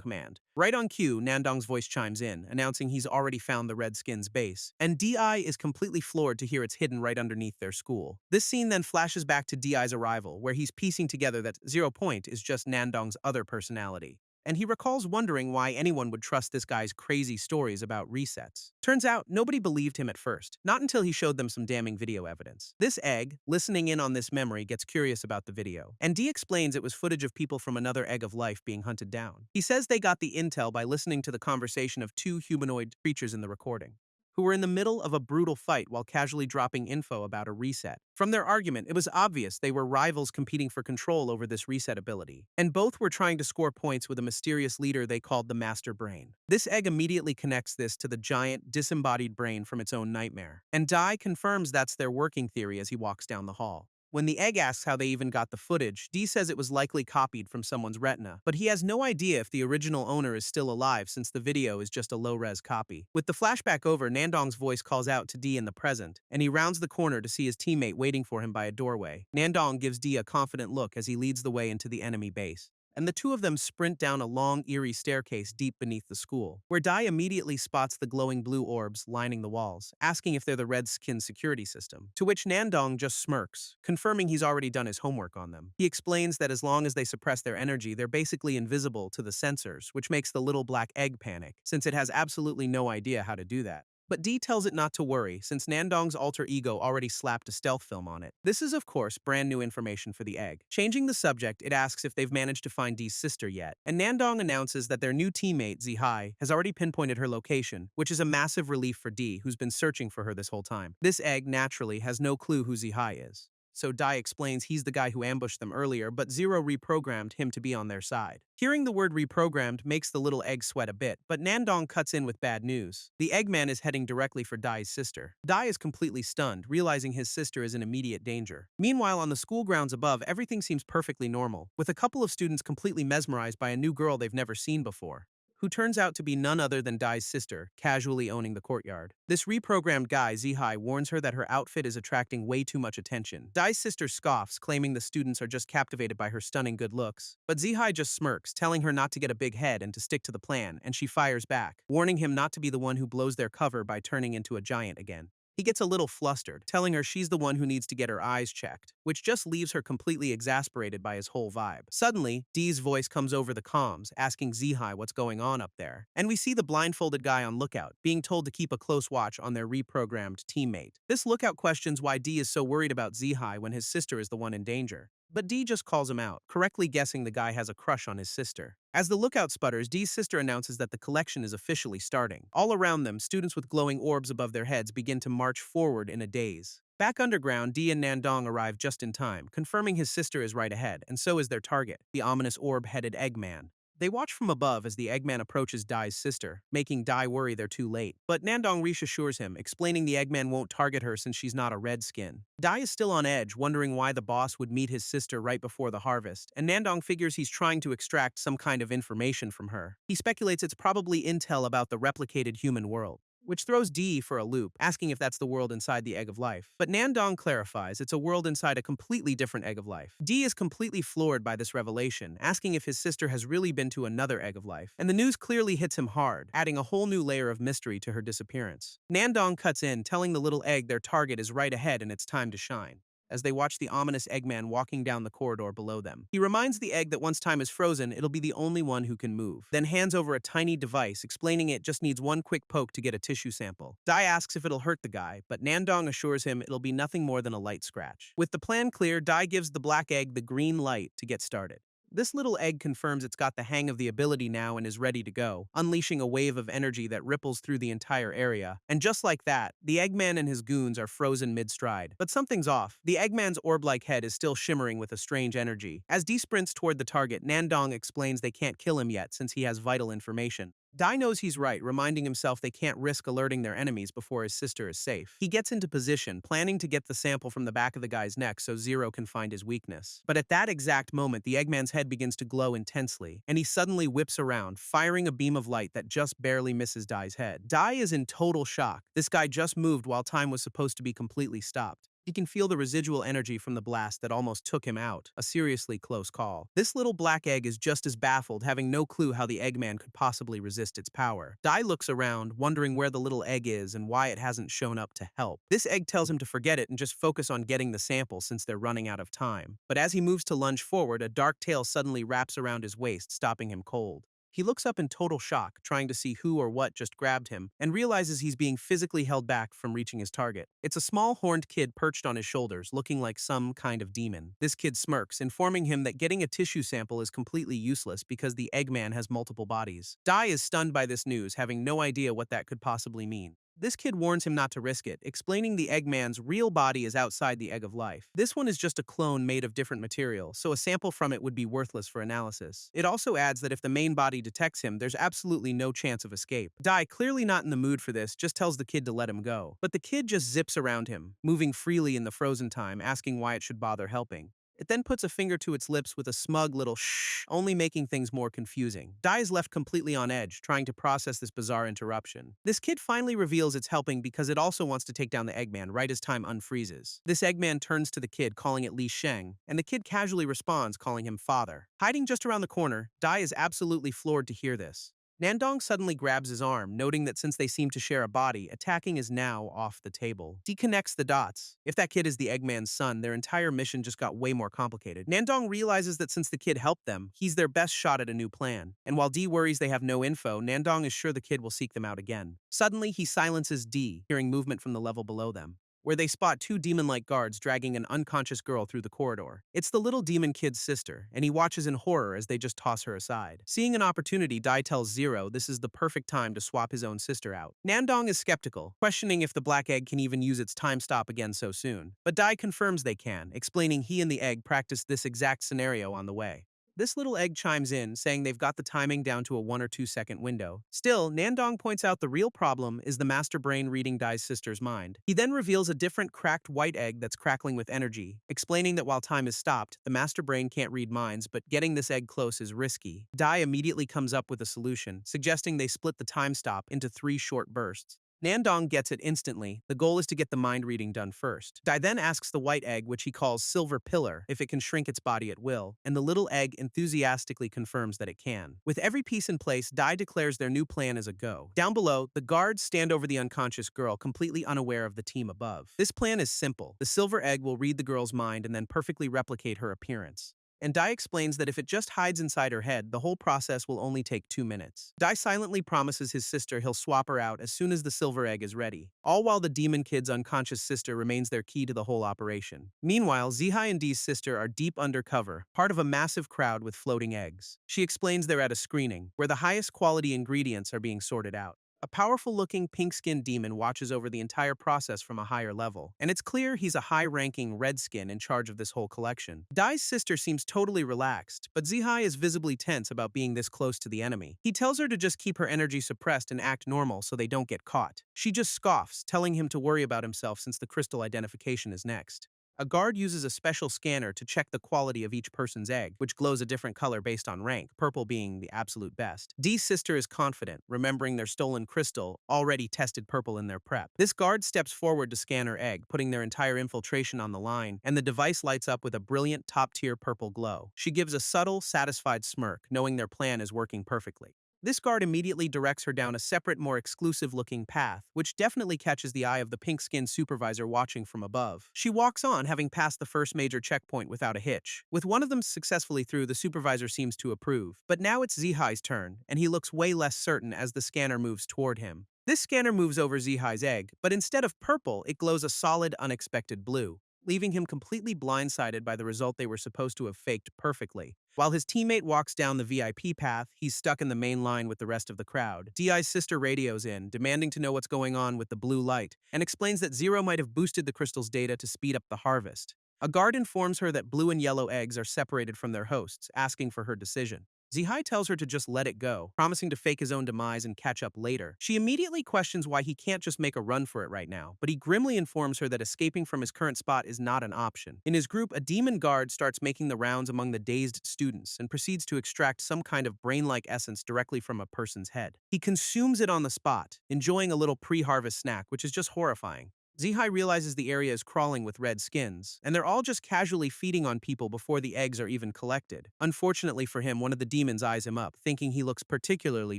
command. Right on cue, Nandong's voice chimes in, announcing he's already found the Redskins' base, and Di is completely floored to hear it's hidden right underneath their school. This scene then flashes back to Di's arrival, where he's piecing together that 0 point is just Nandong's other personality. And he recalls wondering why anyone would trust this guy's crazy stories about resets. Turns out, nobody believed him at first, not until he showed them some damning video evidence. This egg, listening in on this memory, gets curious about the video, and Dee explains it was footage of people from another Egg of Life being hunted down. He says they got the intel by listening to the conversation of 2 humanoid creatures in the recording, who were in the middle of a brutal fight while casually dropping info about a reset. From their argument, it was obvious they were rivals competing for control over this reset ability, and both were trying to score points with a mysterious leader they called the Master Brain. This egg immediately connects this to the giant, disembodied brain from its own nightmare, and Dai confirms that's their working theory as he walks down the hall. When the egg asks how they even got the footage, Dee says it was likely copied from someone's retina, but he has no idea if the original owner is still alive since the video is just a low-res copy. With the flashback over, Nandong's voice calls out to Dee in the present, and he rounds the corner to see his teammate waiting for him by a doorway. Nandong gives Dee a confident look as he leads the way into the enemy base, and the two of them sprint down a long, eerie staircase deep beneath the school, where Dai immediately spots the glowing blue orbs lining the walls, asking if they're the Redskins' security system, to which Nandong just smirks, confirming he's already done his homework on them. He explains that as long as they suppress their energy, they're basically invisible to the sensors, which makes the little black egg panic, since it has absolutely no idea how to do that. But Dee tells it not to worry, since Nandong's alter ego already slapped a stealth film on it. This is, of course, brand new information for the egg. Changing the subject, it asks if they've managed to find Dee's sister yet, and Nandong announces that their new teammate, Zihai, has already pinpointed her location, which is a massive relief for Dee, who's been searching for her this whole time. This egg, naturally, has no clue who Zihai is. So Dai explains he's the guy who ambushed them earlier, but Zero reprogrammed him to be on their side. Hearing the word reprogrammed makes the little egg sweat a bit, but Nandong cuts in with bad news. The Eggman is heading directly for Dai's sister. Dai is completely stunned, realizing his sister is in immediate danger. Meanwhile, on the school grounds above, everything seems perfectly normal, with a couple of students completely mesmerized by a new girl they've never seen before, who turns out to be none other than Dai's sister, casually owning the courtyard. This reprogrammed guy, Zihai, warns her that her outfit is attracting way too much attention. Dai's sister scoffs, claiming the students are just captivated by her stunning good looks. But Zihai just smirks, telling her not to get a big head and to stick to the plan, and she fires back, warning him not to be the one who blows their cover by turning into a giant again. He gets a little flustered, telling her she's the one who needs to get her eyes checked, which just leaves her completely exasperated by his whole vibe. Suddenly, Dee's voice comes over the comms, asking Zihai what's going on up there, and we see the blindfolded guy on lookout, being told to keep a close watch on their reprogrammed teammate. This lookout questions why Dee is so worried about Zihai when his sister is the one in danger. But D just calls him out, correctly guessing the guy has a crush on his sister. As the lookout sputters, D's sister announces that the collection is officially starting. All around them, students with glowing orbs above their heads begin to march forward in a daze. Back underground, D and Nandong arrive just in time, confirming his sister is right ahead, and so is their target, the ominous orb-headed Eggman. They watch from above as the Eggman approaches Dai's sister, making Dai worry they're too late. But Nandong reassures him, explaining the Eggman won't target her since she's not a redskin. Dai is still on edge, wondering why the boss would meet his sister right before the harvest, and Nandong figures he's trying to extract some kind of information from her. He speculates it's probably intel about the replicated human world, which throws D for a loop, asking if that's the world inside the Egg of Life. But Nandong clarifies it's a world inside a completely different Egg of Life. D is completely floored by this revelation, asking if his sister has really been to another Egg of Life. And the news clearly hits him hard, adding a whole new layer of mystery to her disappearance. Nandong cuts in, telling the little egg their target is right ahead and it's time to shine as they watch the ominous Eggman walking down the corridor below them. He reminds the egg that once time is frozen, it'll be the only one who can move, then hands over a tiny device, explaining it just needs one quick poke to get a tissue sample. Dai asks if it'll hurt the guy, but Nandong assures him it'll be nothing more than a light scratch. With the plan clear, Dai gives the black egg the green light to get started. This little egg confirms it's got the hang of the ability now and is ready to go, unleashing a wave of energy that ripples through the entire area. And just like that, the Eggman and his goons are frozen mid-stride. But something's off. The Eggman's orb-like head is still shimmering with a strange energy. As D sprints toward the target, Nandong explains they can't kill him yet since he has vital information. Dai knows he's right, reminding himself they can't risk alerting their enemies before his sister is safe. He gets into position, planning to get the sample from the back of the guy's neck so Zero can find his weakness. But at that exact moment, the Eggman's head begins to glow intensely, and he suddenly whips around, firing a beam of light that just barely misses Dai's head. Dai is in total shock. This guy just moved while time was supposed to be completely stopped. He can feel the residual energy from the blast that almost took him out, a seriously close call. This little black egg is just as baffled, having no clue how the Eggman could possibly resist its power. Dai looks around, wondering where the little egg is and why it hasn't shown up to help. This egg tells him to forget it and just focus on getting the sample since they're running out of time. But as he moves to lunge forward, a dark tail suddenly wraps around his waist, stopping him cold. He looks up in total shock, trying to see who or what just grabbed him, and realizes he's being physically held back from reaching his target. It's a small horned kid perched on his shoulders, looking like some kind of demon. This kid smirks, informing him that getting a tissue sample is completely useless because the Eggman has multiple bodies. Dai is stunned by this news, having no idea what that could possibly mean. This kid warns him not to risk it, explaining the Eggman's real body is outside the Egg of Life. This one is just a clone made of different material, so a sample from it would be worthless for analysis. It also adds that if the main body detects him, there's absolutely no chance of escape. Dai, clearly not in the mood for this, just tells the kid to let him go. But the kid just zips around him, moving freely in the frozen time, asking why it should bother helping. It then puts a finger to its lips with a smug little shh, only making things more confusing. Dai is left completely on edge, trying to process this bizarre interruption. This kid finally reveals it's helping because it also wants to take down the Eggman right as time unfreezes. This Eggman turns to the kid, calling it Li Sheng, and the kid casually responds, calling him father. Hiding just around the corner, Dai is absolutely floored to hear this. Nandong suddenly grabs his arm, noting that since they seem to share a body, attacking is now off the table. D connects the dots. If that kid is the Eggman's son, their entire mission just got way more complicated. Nandong realizes that since the kid helped them, he's their best shot at a new plan. And while D worries they have no info, Nandong is sure the kid will seek them out again. Suddenly, he silences D, hearing movement from the level below them, where they spot two demon-like guards dragging an unconscious girl through the corridor. It's the little demon kid's sister, and he watches in horror as they just toss her aside. Seeing an opportunity, Dai tells Zero this is the perfect time to swap his own sister out. Nandong is skeptical, questioning if the black egg can even use its time stop again so soon. But Dai confirms they can, explaining he and the egg practiced this exact scenario on the way. This little egg chimes in, saying they've got the timing down to a 1 or 2 second window. Still, Nandong points out the real problem is the master brain reading Dai's sister's mind. He then reveals a different cracked white egg that's crackling with energy, explaining that while time is stopped, the master brain can't read minds, but getting this egg close is risky. Dai immediately comes up with a solution, suggesting they split the time stop into 3 short bursts. Nandong gets it instantly. The goal is to get the mind reading done first. Dai then asks the white egg, which he calls Silver Pillar, if it can shrink its body at will, and the little egg enthusiastically confirms that it can. With every piece in place, Dai declares their new plan is a go. Down below, the guards stand over the unconscious girl, completely unaware of the team above. This plan is simple. The silver egg will read the girl's mind and then perfectly replicate her appearance. and Dai explains that if it just hides inside her head, the whole process will only take 2 minutes. Dai silently promises his sister he'll swap her out as soon as the silver egg is ready, all while the demon kid's unconscious sister remains their key to the whole operation. Meanwhile, Zihai and Dee's sister are deep undercover, part of a massive crowd with floating eggs. She explains they're at a screening, where the highest quality ingredients are being sorted out. A powerful-looking pink-skinned demon watches over the entire process from a higher level, and it's clear he's a high-ranking redskin in charge of this whole collection. Dai's sister seems totally relaxed, but Zihai is visibly tense about being this close to the enemy. He tells her to just keep her energy suppressed and act normal so they don't get caught. She just scoffs, telling him to worry about himself since the crystal identification is next. A guard uses a special scanner to check the quality of each person's egg, which glows a different color based on rank, purple being the absolute best. Dee's sister is confident, remembering their stolen crystal, already tested purple in their prep. This guard steps forward to scan her egg, putting their entire infiltration on the line, and the device lights up with a brilliant top-tier purple glow. She gives a subtle, satisfied smirk, knowing their plan is working perfectly. This guard immediately directs her down a separate, more exclusive-looking path, which definitely catches the eye of the pink-skinned supervisor watching from above. She walks on, having passed the first major checkpoint without a hitch. With one of them successfully through, the supervisor seems to approve. But now it's Zihai's turn, and he looks way less certain as the scanner moves toward him. This scanner moves over Zihai's egg, but instead of purple, it glows a solid, unexpected blue, leaving him completely blindsided by the result they were supposed to have faked perfectly. While his teammate walks down the VIP path, he's stuck in the main line with the rest of the crowd. Di's sister radios in, demanding to know what's going on with the blue light, and explains that Zero might have boosted the crystal's data to speed up the harvest. A guard informs her that blue and yellow eggs are separated from their hosts, asking for her decision. Zihai tells her to just let it go, promising to fake his own demise and catch up later. She immediately questions why he can't just make a run for it right now, but he grimly informs her that escaping from his current spot is not an option. In his group, a demon guard starts making the rounds among the dazed students and proceeds to extract some kind of brain-like essence directly from a person's head. He consumes it on the spot, enjoying a little pre-harvest snack, which is just horrifying. Zihai realizes the area is crawling with red skins, and they're all just casually feeding on people before the eggs are even collected. Unfortunately for him, one of the demons eyes him up, thinking he looks particularly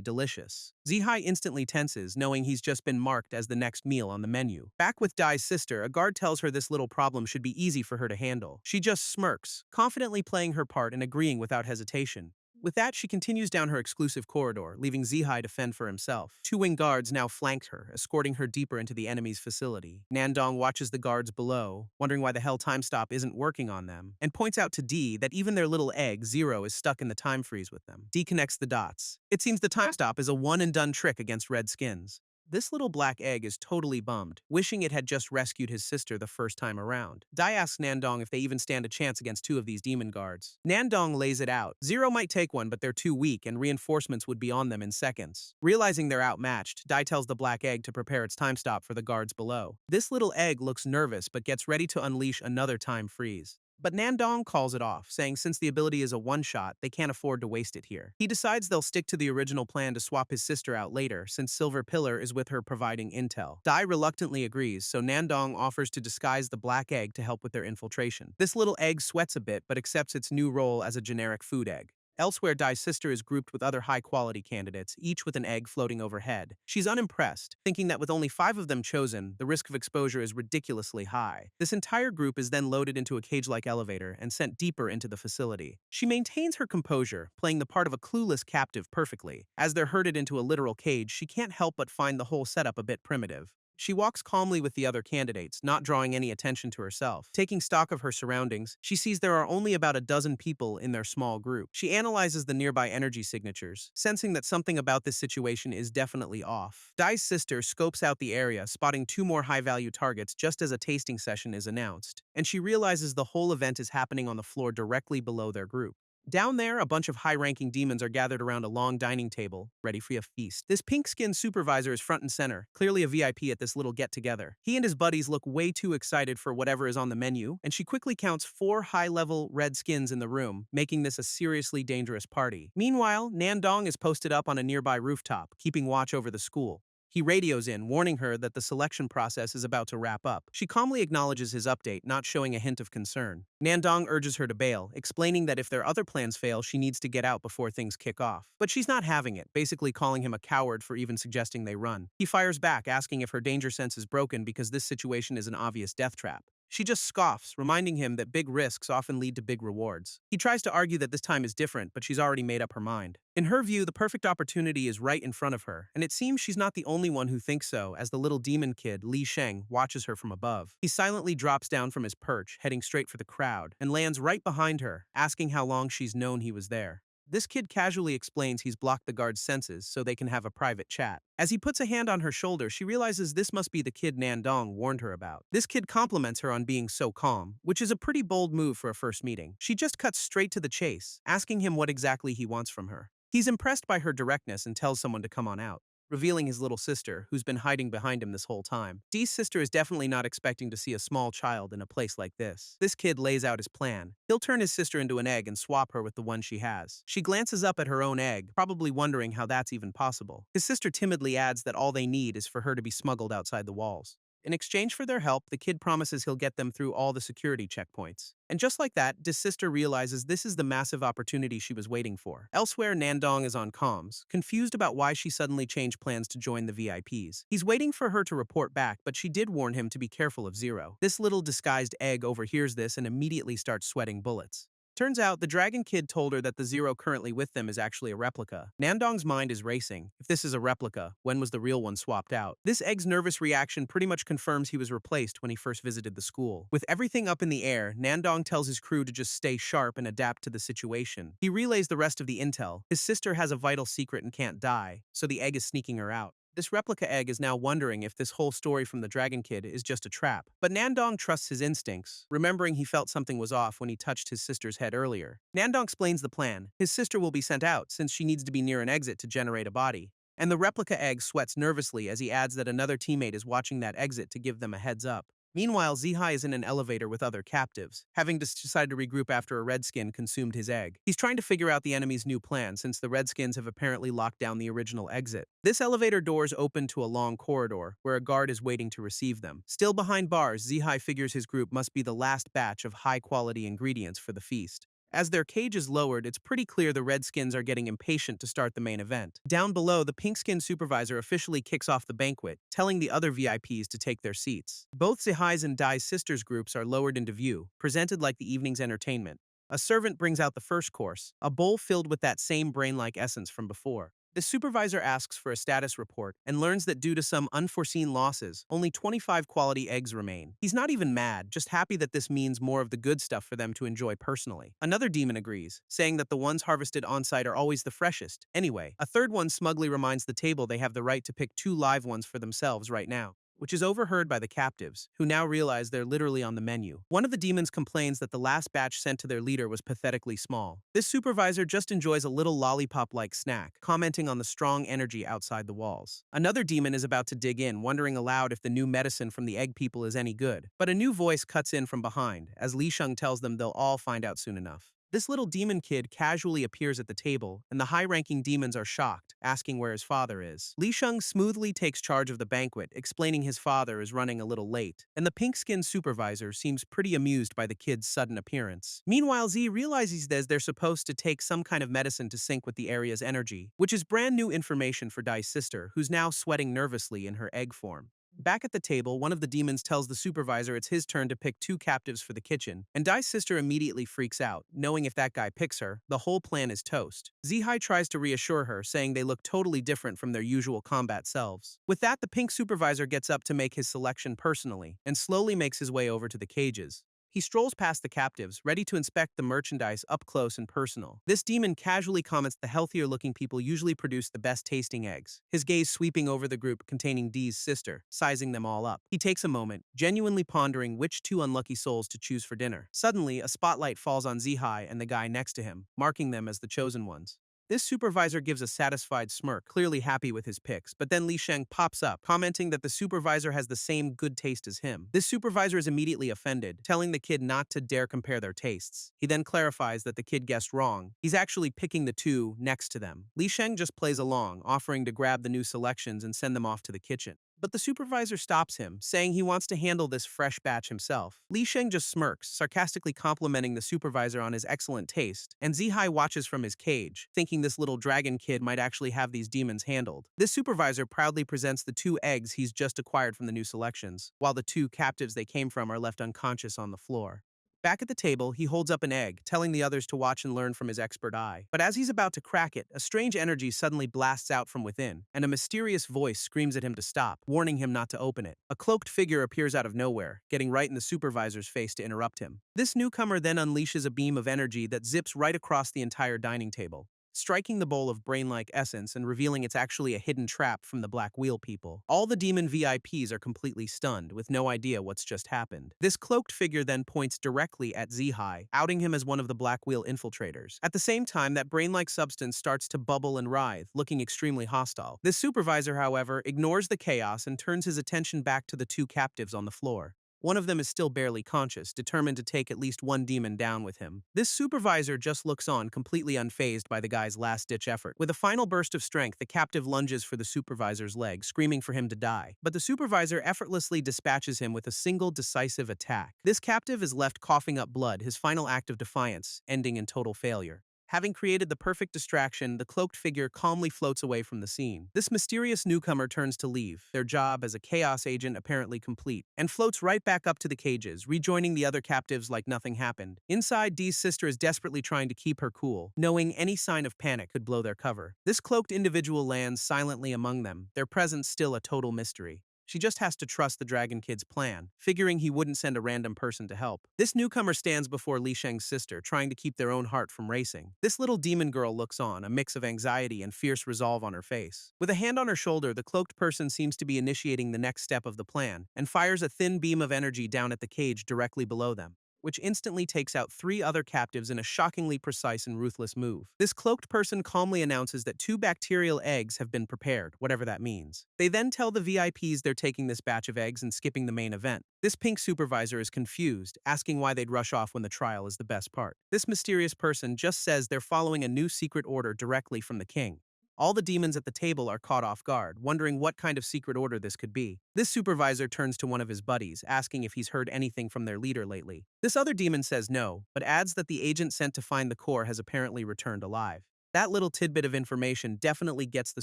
delicious. Zihai instantly tenses, knowing he's just been marked as the next meal on the menu. Back with Dai's sister, a guard tells her this little problem should be easy for her to handle. She just smirks, confidently playing her part and agreeing without hesitation. With that, she continues down her exclusive corridor, leaving Zihai to fend for himself. Two winged guards now flanked her, escorting her deeper into the enemy's facility. Nandong watches the guards below, wondering why the hell time stop isn't working on them, and points out to Dee that even their little egg, Zero, is stuck in the time freeze with them. Dee connects the dots. It seems the time stop is a one-and-done trick against red skins. This little black egg is totally bummed, wishing it had just rescued his sister the first time around. Dai asks Nandong if they even stand a chance against two of these demon guards. Nandong lays it out. Zero might take one, but they're too weak, and reinforcements would be on them in seconds. Realizing they're outmatched, Dai tells the black egg to prepare its time stop for the guards below. This little egg looks nervous, but gets ready to unleash another time freeze. But Nandong calls it off, saying since the ability is a one-shot, they can't afford to waste it here. He decides they'll stick to the original plan to swap his sister out later, since Silver Pillar is with her providing intel. Dai reluctantly agrees, so Nandong offers to disguise the black egg to help with their infiltration. This little egg sweats a bit, but accepts its new role as a generic food egg. Elsewhere, Dai's sister is grouped with other high-quality candidates, each with an egg floating overhead. She's unimpressed, thinking that with only 5 of them chosen, the risk of exposure is ridiculously high. This entire group is then loaded into a cage-like elevator and sent deeper into the facility. She maintains her composure, playing the part of a clueless captive perfectly. As they're herded into a literal cage, she can't help but find the whole setup a bit primitive. She walks calmly with the other candidates, not drawing any attention to herself. Taking stock of her surroundings, she sees there are only about a dozen people in their small group. She analyzes the nearby energy signatures, sensing that something about this situation is definitely off. Dai's sister scopes out the area, spotting 2 more high-value targets just as a tasting session is announced, and she realizes the whole event is happening on the floor directly below their group. Down there, a bunch of high-ranking demons are gathered around a long dining table, ready for a feast. This pink-skinned supervisor is front and center, clearly a VIP at this little get-together. He and his buddies look way too excited for whatever is on the menu, and she quickly counts 4 high-level red skins in the room, making this a seriously dangerous party. Meanwhile, Nandong is posted up on a nearby rooftop, keeping watch over the school. He radios in, warning her that the selection process is about to wrap up. She calmly acknowledges his update, not showing a hint of concern. Nandong urges her to bail, explaining that if their other plans fail, she needs to get out before things kick off. But she's not having it, basically calling him a coward for even suggesting they run. He fires back, asking if her danger sense is broken because this situation is an obvious death trap. She just scoffs, reminding him that big risks often lead to big rewards. He tries to argue that this time is different, but she's already made up her mind. In her view, the perfect opportunity is right in front of her, and it seems she's not the only one who thinks so as the little demon kid, Li Sheng, watches her from above. He silently drops down from his perch, heading straight for the crowd, and lands right behind her, asking how long she's known he was there. This kid casually explains he's blocked the guard's senses so they can have a private chat. As he puts a hand on her shoulder, she realizes this must be the kid Nandong warned her about. This kid compliments her on being so calm, which is a pretty bold move for a first meeting. She just cuts straight to the chase, asking him what exactly he wants from her. He's impressed by her directness and tells someone to come on out, revealing his little sister, who's been hiding behind him this whole time. Dee's sister is definitely not expecting to see a small child in a place like this. This kid lays out his plan. He'll turn his sister into an egg and swap her with the one she has. She glances up at her own egg, probably wondering how that's even possible. His sister timidly adds that all they need is for her to be smuggled outside the walls. In exchange for their help, the kid promises he'll get them through all the security checkpoints. And just like that, Dis sister realizes this is the massive opportunity she was waiting for. Elsewhere, Nandong is on comms, confused about why she suddenly changed plans to join the VIPs. He's waiting for her to report back, but she did warn him to be careful of Zero. This little disguised egg overhears this and immediately starts sweating bullets. Turns out, the Dragon Kid told her that the Zero currently with them is actually a replica. Nandong's mind is racing. If this is a replica, when was the real one swapped out? This egg's nervous reaction pretty much confirms he was replaced when he first visited the school. With everything up in the air, Nandong tells his crew to just stay sharp and adapt to the situation. He relays the rest of the intel. His sister has a vital secret and can't die, so the egg is sneaking her out. This replica egg is now wondering if this whole story from the Dragon Kid is just a trap. But Nandong trusts his instincts, remembering he felt something was off when he touched his sister's head earlier. Nandong explains the plan. His sister will be sent out since she needs to be near an exit to generate a body. And the replica egg sweats nervously as he adds that another teammate is watching that exit to give them a heads up. Meanwhile, Zihai is in an elevator with other captives, having decided to regroup after a Redskin consumed his egg. He's trying to figure out the enemy's new plan since the Redskins have apparently locked down the original exit. This elevator doors open to a long corridor where a guard is waiting to receive them. Still behind bars, Zihai figures his group must be the last batch of high-quality ingredients for the feast. As their cage is lowered, it's pretty clear the Redskins are getting impatient to start the main event. Down below, the pink-skinned supervisor officially kicks off the banquet, telling the other VIPs to take their seats. Both Zihai's and Dai's sisters' groups are lowered into view, presented like the evening's entertainment. A servant brings out the first course, a bowl filled with that same brain-like essence from before. The supervisor asks for a status report and learns that due to some unforeseen losses, only 25 quality eggs remain. He's not even mad, just happy that this means more of the good stuff for them to enjoy personally. Another demon agrees, saying that the ones harvested on-site are always the freshest. Anyway, a third one smugly reminds the table they have the right to pick 2 live ones for themselves right now, which is overheard by the captives, who now realize they're literally on the menu. One of the demons complains that the last batch sent to their leader was pathetically small. This supervisor just enjoys a little lollipop-like snack, commenting on the strong energy outside the walls. Another demon is about to dig in, wondering aloud if the new medicine from the egg people is any good. But a new voice cuts in from behind, as Li Sheng tells them they'll all find out soon enough. This little demon kid casually appears at the table, and the high-ranking demons are shocked, asking where his father is. Li Sheng smoothly takes charge of the banquet, explaining his father is running a little late, and the pink-skinned supervisor seems pretty amused by the kid's sudden appearance. Meanwhile, Z realizes that they're supposed to take some kind of medicine to sync with the area's energy, which is brand new information for Dai's sister, who's now sweating nervously in her egg form. Back at the table, one of the demons tells the supervisor it's his turn to pick 2 captives for the kitchen, and Dai's sister immediately freaks out, knowing if that guy picks her, the whole plan is toast. Zihai tries to reassure her, saying they look totally different from their usual combat selves. With that, the pink supervisor gets up to make his selection personally, and slowly makes his way over to the cages. He strolls past the captives, ready to inspect the merchandise up close and personal. This demon casually comments the healthier-looking people usually produce the best-tasting eggs, his gaze sweeping over the group containing Dee's sister, sizing them all up. He takes a moment, genuinely pondering which 2 unlucky souls to choose for dinner. Suddenly, a spotlight falls on Zihai and the guy next to him, marking them as the chosen ones. This supervisor gives a satisfied smirk, clearly happy with his picks, but then Li Sheng pops up, commenting that the supervisor has the same good taste as him. This supervisor is immediately offended, telling the kid not to dare compare their tastes. He then clarifies that the kid guessed wrong. He's actually picking the 2 next to them. Li Sheng just plays along, offering to grab the new selections and send them off to the kitchen. But the supervisor stops him, saying he wants to handle this fresh batch himself. Li Sheng just smirks, sarcastically complimenting the supervisor on his excellent taste, and Zihai watches from his cage, thinking this little dragon kid might actually have these demons handled. This supervisor proudly presents the 2 eggs he's just acquired from the new selections, while the 2 captives they came from are left unconscious on the floor. Back at the table, he holds up an egg, telling the others to watch and learn from his expert eye. But as he's about to crack it, a strange energy suddenly blasts out from within, and a mysterious voice screams at him to stop, warning him not to open it. A cloaked figure appears out of nowhere, getting right in the supervisor's face to interrupt him. This newcomer then unleashes a beam of energy that zips right across the entire dining table, striking the bowl of brain-like essence and revealing it's actually a hidden trap from the Black Wheel people. All the demon VIPs are completely stunned, with no idea what's just happened. This cloaked figure then points directly at Zihai, outing him as one of the Black Wheel infiltrators. At the same time, that brain-like substance starts to bubble and writhe, looking extremely hostile. This supervisor, however, ignores the chaos and turns his attention back to the 2 captives on the floor. One of them is still barely conscious, determined to take at least one demon down with him. This supervisor just looks on, completely unfazed by the guy's last-ditch effort. With a final burst of strength, the captive lunges for the supervisor's leg, screaming for him to die. But the supervisor effortlessly dispatches him with a single decisive attack. This captive is left coughing up blood, his final act of defiance, ending in total failure. Having created the perfect distraction, the cloaked figure calmly floats away from the scene. This mysterious newcomer turns to leave, their job as a chaos agent apparently complete, and floats right back up to the cages, rejoining the other captives like nothing happened. Inside, Dee's sister is desperately trying to keep her cool, knowing any sign of panic could blow their cover. This cloaked individual lands silently among them, their presence still a total mystery. She just has to trust the Dragon Kid's plan, figuring he wouldn't send a random person to help. This newcomer stands before Li Sheng's sister, trying to keep their own heart from racing. This little demon girl looks on, a mix of anxiety and fierce resolve on her face. With a hand on her shoulder, the cloaked person seems to be initiating the next step of the plan, and fires a thin beam of energy down at the cage directly below them, which instantly takes out 3 other captives in a shockingly precise and ruthless move. This cloaked person calmly announces that 2 bacterial eggs have been prepared, whatever that means. They then tell the VIPs they're taking this batch of eggs and skipping the main event. This pink supervisor is confused, asking why they'd rush off when the trial is the best part. This mysterious person just says they're following a new secret order directly from the king. All the demons at the table are caught off guard, wondering what kind of secret order this could be. This supervisor turns to one of his buddies, asking if he's heard anything from their leader lately. This other demon says no, but adds that the agent sent to find the core has apparently returned alive. That little tidbit of information definitely gets the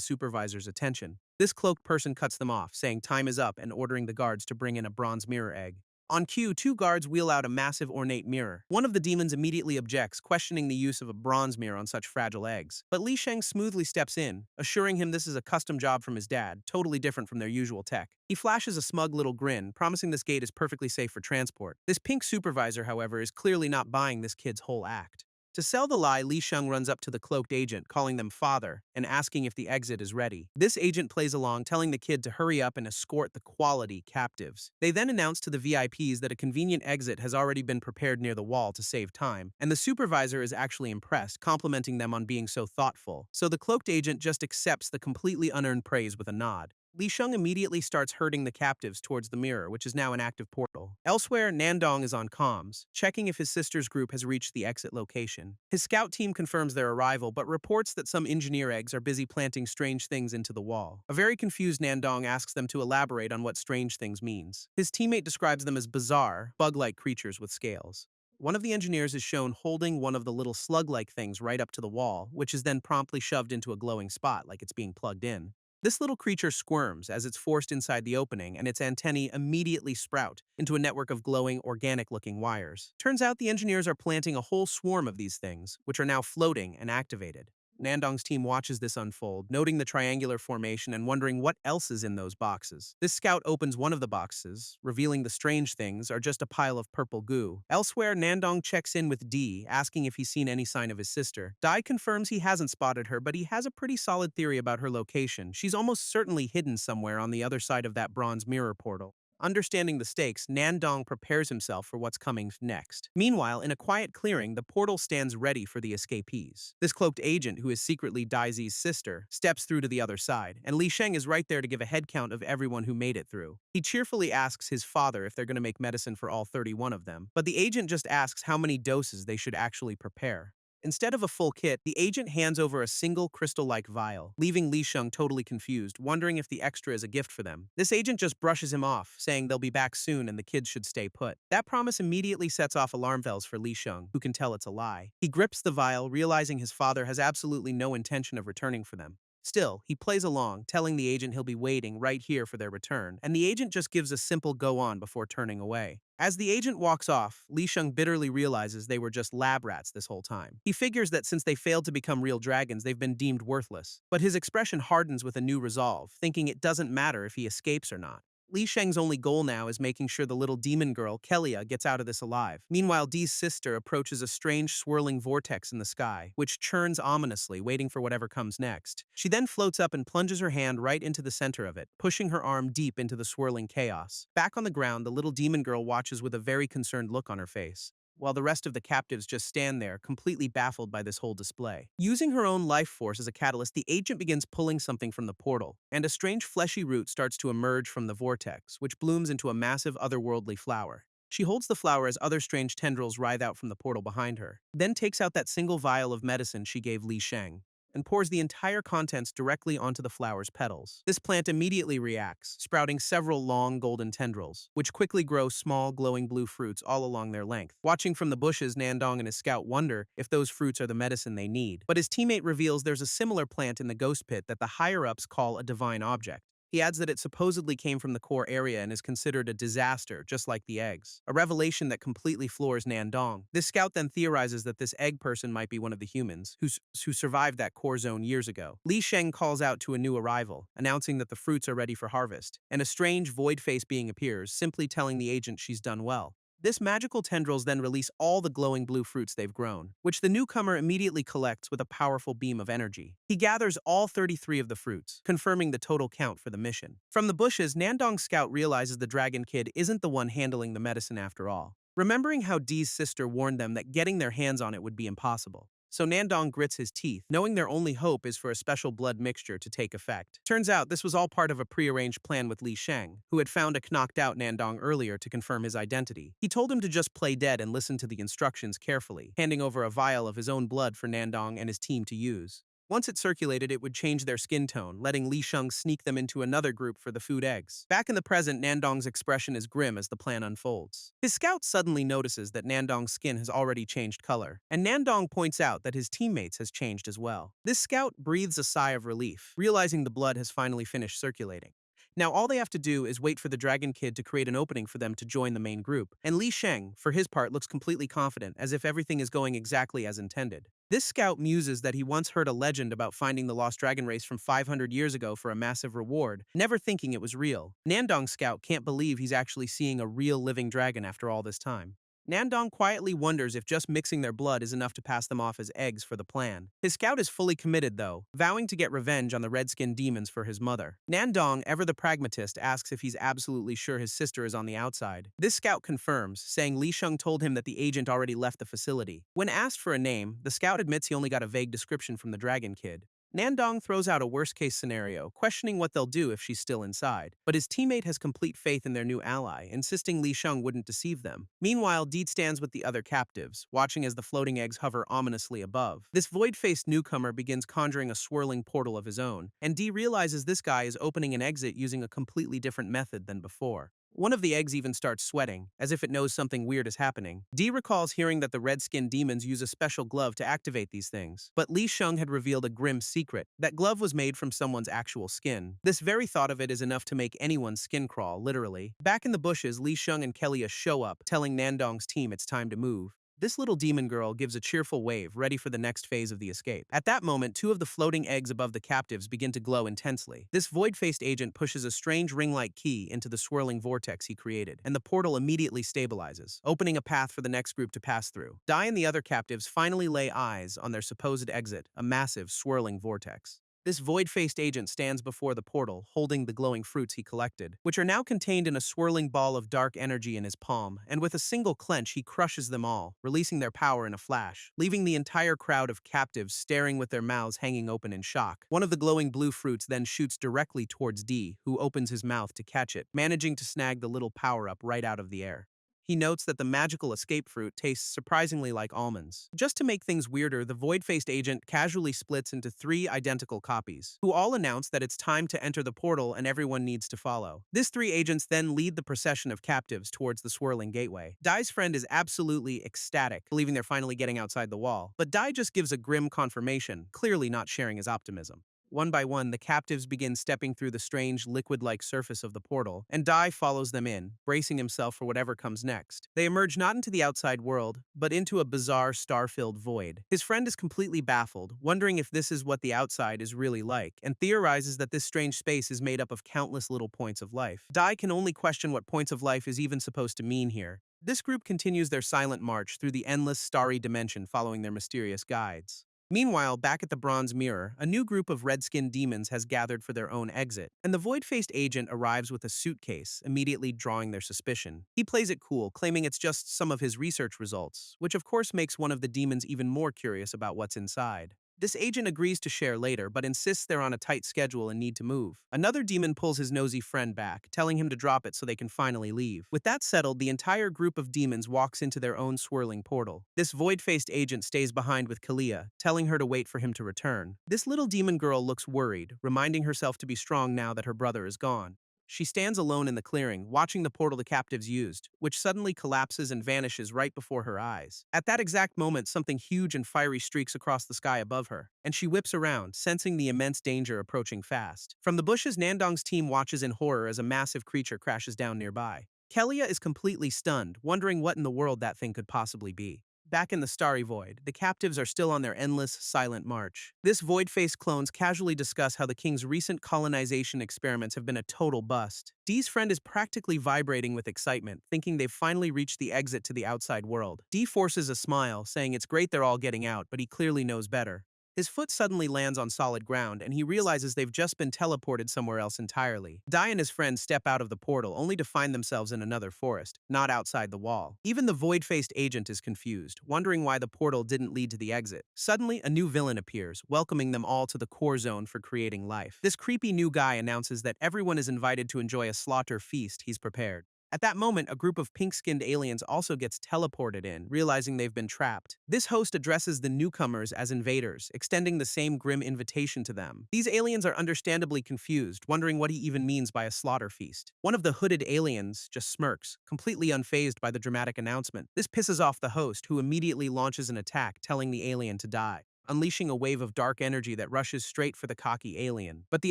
supervisor's attention. This cloaked person cuts them off, saying time is up and ordering the guards to bring in a bronze mirror egg. On cue, 2 guards wheel out a massive ornate mirror. One of the demons immediately objects, questioning the use of a bronze mirror on such fragile eggs. But Li Sheng smoothly steps in, assuring him this is a custom job from his dad, totally different from their usual tech. He flashes a smug little grin, promising this gate is perfectly safe for transport. This pink supervisor, however, is clearly not buying this kid's whole act. To sell the lie, Li Sheng runs up to the cloaked agent, calling them father, and asking if the exit is ready. This agent plays along, telling the kid to hurry up and escort the quality captives. They then announce to the VIPs that a convenient exit has already been prepared near the wall to save time, and the supervisor is actually impressed, complimenting them on being so thoughtful. So the cloaked agent just accepts the completely unearned praise with a nod. Li Sheng immediately starts herding the captives towards the mirror, which is now an active portal. Elsewhere, Nandong is on comms, checking if his sister's group has reached the exit location. His scout team confirms their arrival, but reports that some engineer eggs are busy planting strange things into the wall. A very confused Nandong asks them to elaborate on what strange things means. His teammate describes them as bizarre, bug-like creatures with scales. One of the engineers is shown holding one of the little slug-like things right up to the wall, which is then promptly shoved into a glowing spot like it's being plugged in. This little creature squirms as it's forced inside the opening, and its antennae immediately sprout into a network of glowing, organic-looking wires. Turns out the engineers are planting a whole swarm of these things, which are now floating and activated. Nandong's team watches this unfold, noting the triangular formation and wondering what else is in those boxes. This scout opens one of the boxes, revealing the strange things are just a pile of purple goo. Elsewhere, Nandong checks in with Dee, asking if he's seen any sign of his sister. Dai confirms he hasn't spotted her, but he has a pretty solid theory about her location. She's almost certainly hidden somewhere on the other side of that bronze mirror portal. Understanding the stakes, Nandong prepares himself for what's coming next. Meanwhile, in a quiet clearing, the portal stands ready for the escapees. This cloaked agent, who is secretly Daizi's sister, steps through to the other side, and Li Sheng is right there to give a head count of everyone who made it through. He cheerfully asks his father if they're going to make medicine for all 31 of them, but the agent just asks how many doses they should actually prepare. Instead of a full kit, the agent hands over a single crystal-like vial, leaving Li Sheng totally confused, wondering if the extra is a gift for them. This agent just brushes him off, saying they'll be back soon and the kids should stay put. That promise immediately sets off alarm bells for Li Sheng, who can tell it's a lie. He grips the vial, realizing his father has absolutely no intention of returning for them. Still, he plays along, telling the agent he'll be waiting right here for their return, and the agent just gives a simple go on before turning away. As the agent walks off, Li Sheng bitterly realizes they were just lab rats this whole time. He figures that since they failed to become real dragons, they've been deemed worthless. But his expression hardens with a new resolve, thinking it doesn't matter if he escapes or not. Li Sheng's only goal now is making sure the little demon girl, Kelia, gets out of this alive. Meanwhile, Dee's sister approaches a strange swirling vortex in the sky, which churns ominously, waiting for whatever comes next. She then floats up and plunges her hand right into the center of it, pushing her arm deep into the swirling chaos. Back on the ground, the little demon girl watches with a very concerned look on her face, while the rest of the captives just stand there, completely baffled by this whole display. Using her own life force as a catalyst, the agent begins pulling something from the portal, and a strange fleshy root starts to emerge from the vortex, which blooms into a massive otherworldly flower. She holds the flower as other strange tendrils writhe out from the portal behind her, then takes out that single vial of medicine she gave Li Sheng, and pours the entire contents directly onto the flower's petals. This plant immediately reacts, sprouting several long golden tendrils, which quickly grow small glowing blue fruits all along their length. Watching from the bushes, Nandong and his scout wonder if those fruits are the medicine they need, but his teammate reveals there's a similar plant in the ghost pit that the higher-ups call a divine object. He adds that it supposedly came from the core area and is considered a disaster, just like the eggs. A revelation that completely floors Nandong. This scout then theorizes that this egg person might be one of the humans, who survived that core zone years ago. Li Sheng calls out to a new arrival, announcing that the fruits are ready for harvest, and a strange void-faced being appears, simply telling the agent she's done well. This magical tendrils then release all the glowing blue fruits they've grown, which the newcomer immediately collects with a powerful beam of energy. He gathers all 33 of the fruits, confirming the total count for the mission. From the bushes, Nandong's scout realizes the dragon kid isn't the one handling the medicine after all, remembering how Dee's sister warned them that getting their hands on it would be impossible. So Nandong grits his teeth, knowing their only hope is for a special blood mixture to take effect. Turns out this was all part of a prearranged plan with Li Sheng, who had found a knocked-out Nandong earlier to confirm his identity. He told him to just play dead and listen to the instructions carefully, handing over a vial of his own blood for Nandong and his team to use. Once it circulated, it would change their skin tone, letting Li Sheng sneak them into another group for the food eggs. Back in the present, Nandong's expression is grim as the plan unfolds. His scout suddenly notices that Nandong's skin has already changed color, and Nandong points out that his teammates has changed as well. This scout breathes a sigh of relief, realizing the blood has finally finished circulating. Now all they have to do is wait for the Dragon Kid to create an opening for them to join the main group, and Li Sheng, for his part, looks completely confident, as if everything is going exactly as intended. This scout muses that he once heard a legend about finding the lost dragon race from 500 years ago for a massive reward, never thinking it was real. Nandong's scout can't believe he's actually seeing a real living dragon after all this time. Nandong quietly wonders if just mixing their blood is enough to pass them off as eggs for the plan. His scout is fully committed, though, vowing to get revenge on the red-skinned demons for his mother. Nandong, ever the pragmatist, asks if he's absolutely sure his sister is on the outside. This scout confirms, saying Li Sheng told him that the agent already left the facility. When asked for a name, the scout admits he only got a vague description from the Dragon Kid. Nandong throws out a worst-case scenario, questioning what they'll do if she's still inside. But his teammate has complete faith in their new ally, insisting Li Sheng wouldn't deceive them. Meanwhile, Deed stands with the other captives, watching as the floating eggs hover ominously above. This void-faced newcomer begins conjuring a swirling portal of his own, and Dee realizes this guy is opening an exit using a completely different method than before. One of the eggs even starts sweating, as if it knows something weird is happening. Dee recalls hearing that the red-skinned demons use a special glove to activate these things. But Li Sheng had revealed a grim secret. That glove was made from someone's actual skin. This very thought of it is enough to make anyone's skin crawl, literally. Back in the bushes, Li Sheng and Kelia show up, telling Nandong's team it's time to move. This little demon girl gives a cheerful wave, ready for the next phase of the escape. At that moment, two of the floating eggs above the captives begin to glow intensely. This void-faced agent pushes a strange ring-like key into the swirling vortex he created, and the portal immediately stabilizes, opening a path for the next group to pass through. Dai and the other captives finally lay eyes on their supposed exit, a massive, swirling vortex. This void-faced agent stands before the portal, holding the glowing fruits he collected, which are now contained in a swirling ball of dark energy in his palm, and with a single clench he crushes them all, releasing their power in a flash, leaving the entire crowd of captives staring with their mouths hanging open in shock. One of the glowing blue fruits then shoots directly towards D, who opens his mouth to catch it, managing to snag the little power-up right out of the air. He notes that the magical escape fruit tastes surprisingly like almonds. Just to make things weirder, the void-faced agent casually splits into three identical copies, who all announce that it's time to enter the portal and everyone needs to follow. These three agents then lead the procession of captives towards the swirling gateway. Dai's friend is absolutely ecstatic, believing they're finally getting outside the wall, but Dai just gives a grim confirmation, clearly not sharing his optimism. One by one, the captives begin stepping through the strange, liquid-like surface of the portal, and Dai follows them in, bracing himself for whatever comes next. They emerge not into the outside world, but into a bizarre, star-filled void. His friend is completely baffled, wondering if this is what the outside is really like, and theorizes that this strange space is made up of countless little points of life. Dai can only question what points of life is even supposed to mean here. This group continues their silent march through the endless, starry dimension following their mysterious guides. Meanwhile, back at the Bronze Mirror, a new group of red-skinned demons has gathered for their own exit, and the void-faced agent arrives with a suitcase, immediately drawing their suspicion. He plays it cool, claiming it's just some of his research results, which of course makes one of the demons even more curious about what's inside. This agent agrees to share later, but insists they're on a tight schedule and need to move. Another demon pulls his nosy friend back, telling him to drop it so they can finally leave. With that settled, the entire group of demons walks into their own swirling portal. This void-faced agent stays behind with Kalia, telling her to wait for him to return. This little demon girl looks worried, reminding herself to be strong now that her brother is gone. She stands alone in the clearing, watching the portal the captives used, which suddenly collapses and vanishes right before her eyes. At that exact moment, something huge and fiery streaks across the sky above her, and she whips around, sensing the immense danger approaching fast. From the bushes, Nandong's team watches in horror as a massive creature crashes down nearby. Kelia is completely stunned, wondering what in the world that thing could possibly be. Back in the starry void, the captives are still on their endless, silent march. This void-faced clones casually discuss how the king's recent colonization experiments have been a total bust. Dee's friend is practically vibrating with excitement, thinking they've finally reached the exit to the outside world. Dee forces a smile, saying it's great they're all getting out, but he clearly knows better. His foot suddenly lands on solid ground, and he realizes they've just been teleported somewhere else entirely. Dai and his friends step out of the portal, only to find themselves in another forest, not outside the wall. Even the void-faced agent is confused, wondering why the portal didn't lead to the exit. Suddenly, a new villain appears, welcoming them all to the core zone for creating life. This creepy new guy announces that everyone is invited to enjoy a slaughter feast he's prepared. At that moment, a group of pink-skinned aliens also gets teleported in, realizing they've been trapped. This host addresses the newcomers as invaders, extending the same grim invitation to them. These aliens are understandably confused, wondering what he even means by a slaughter feast. One of the hooded aliens just smirks, completely unfazed by the dramatic announcement. This pisses off the host, who immediately launches an attack, telling the alien to die, unleashing a wave of dark energy that rushes straight for the cocky alien. But the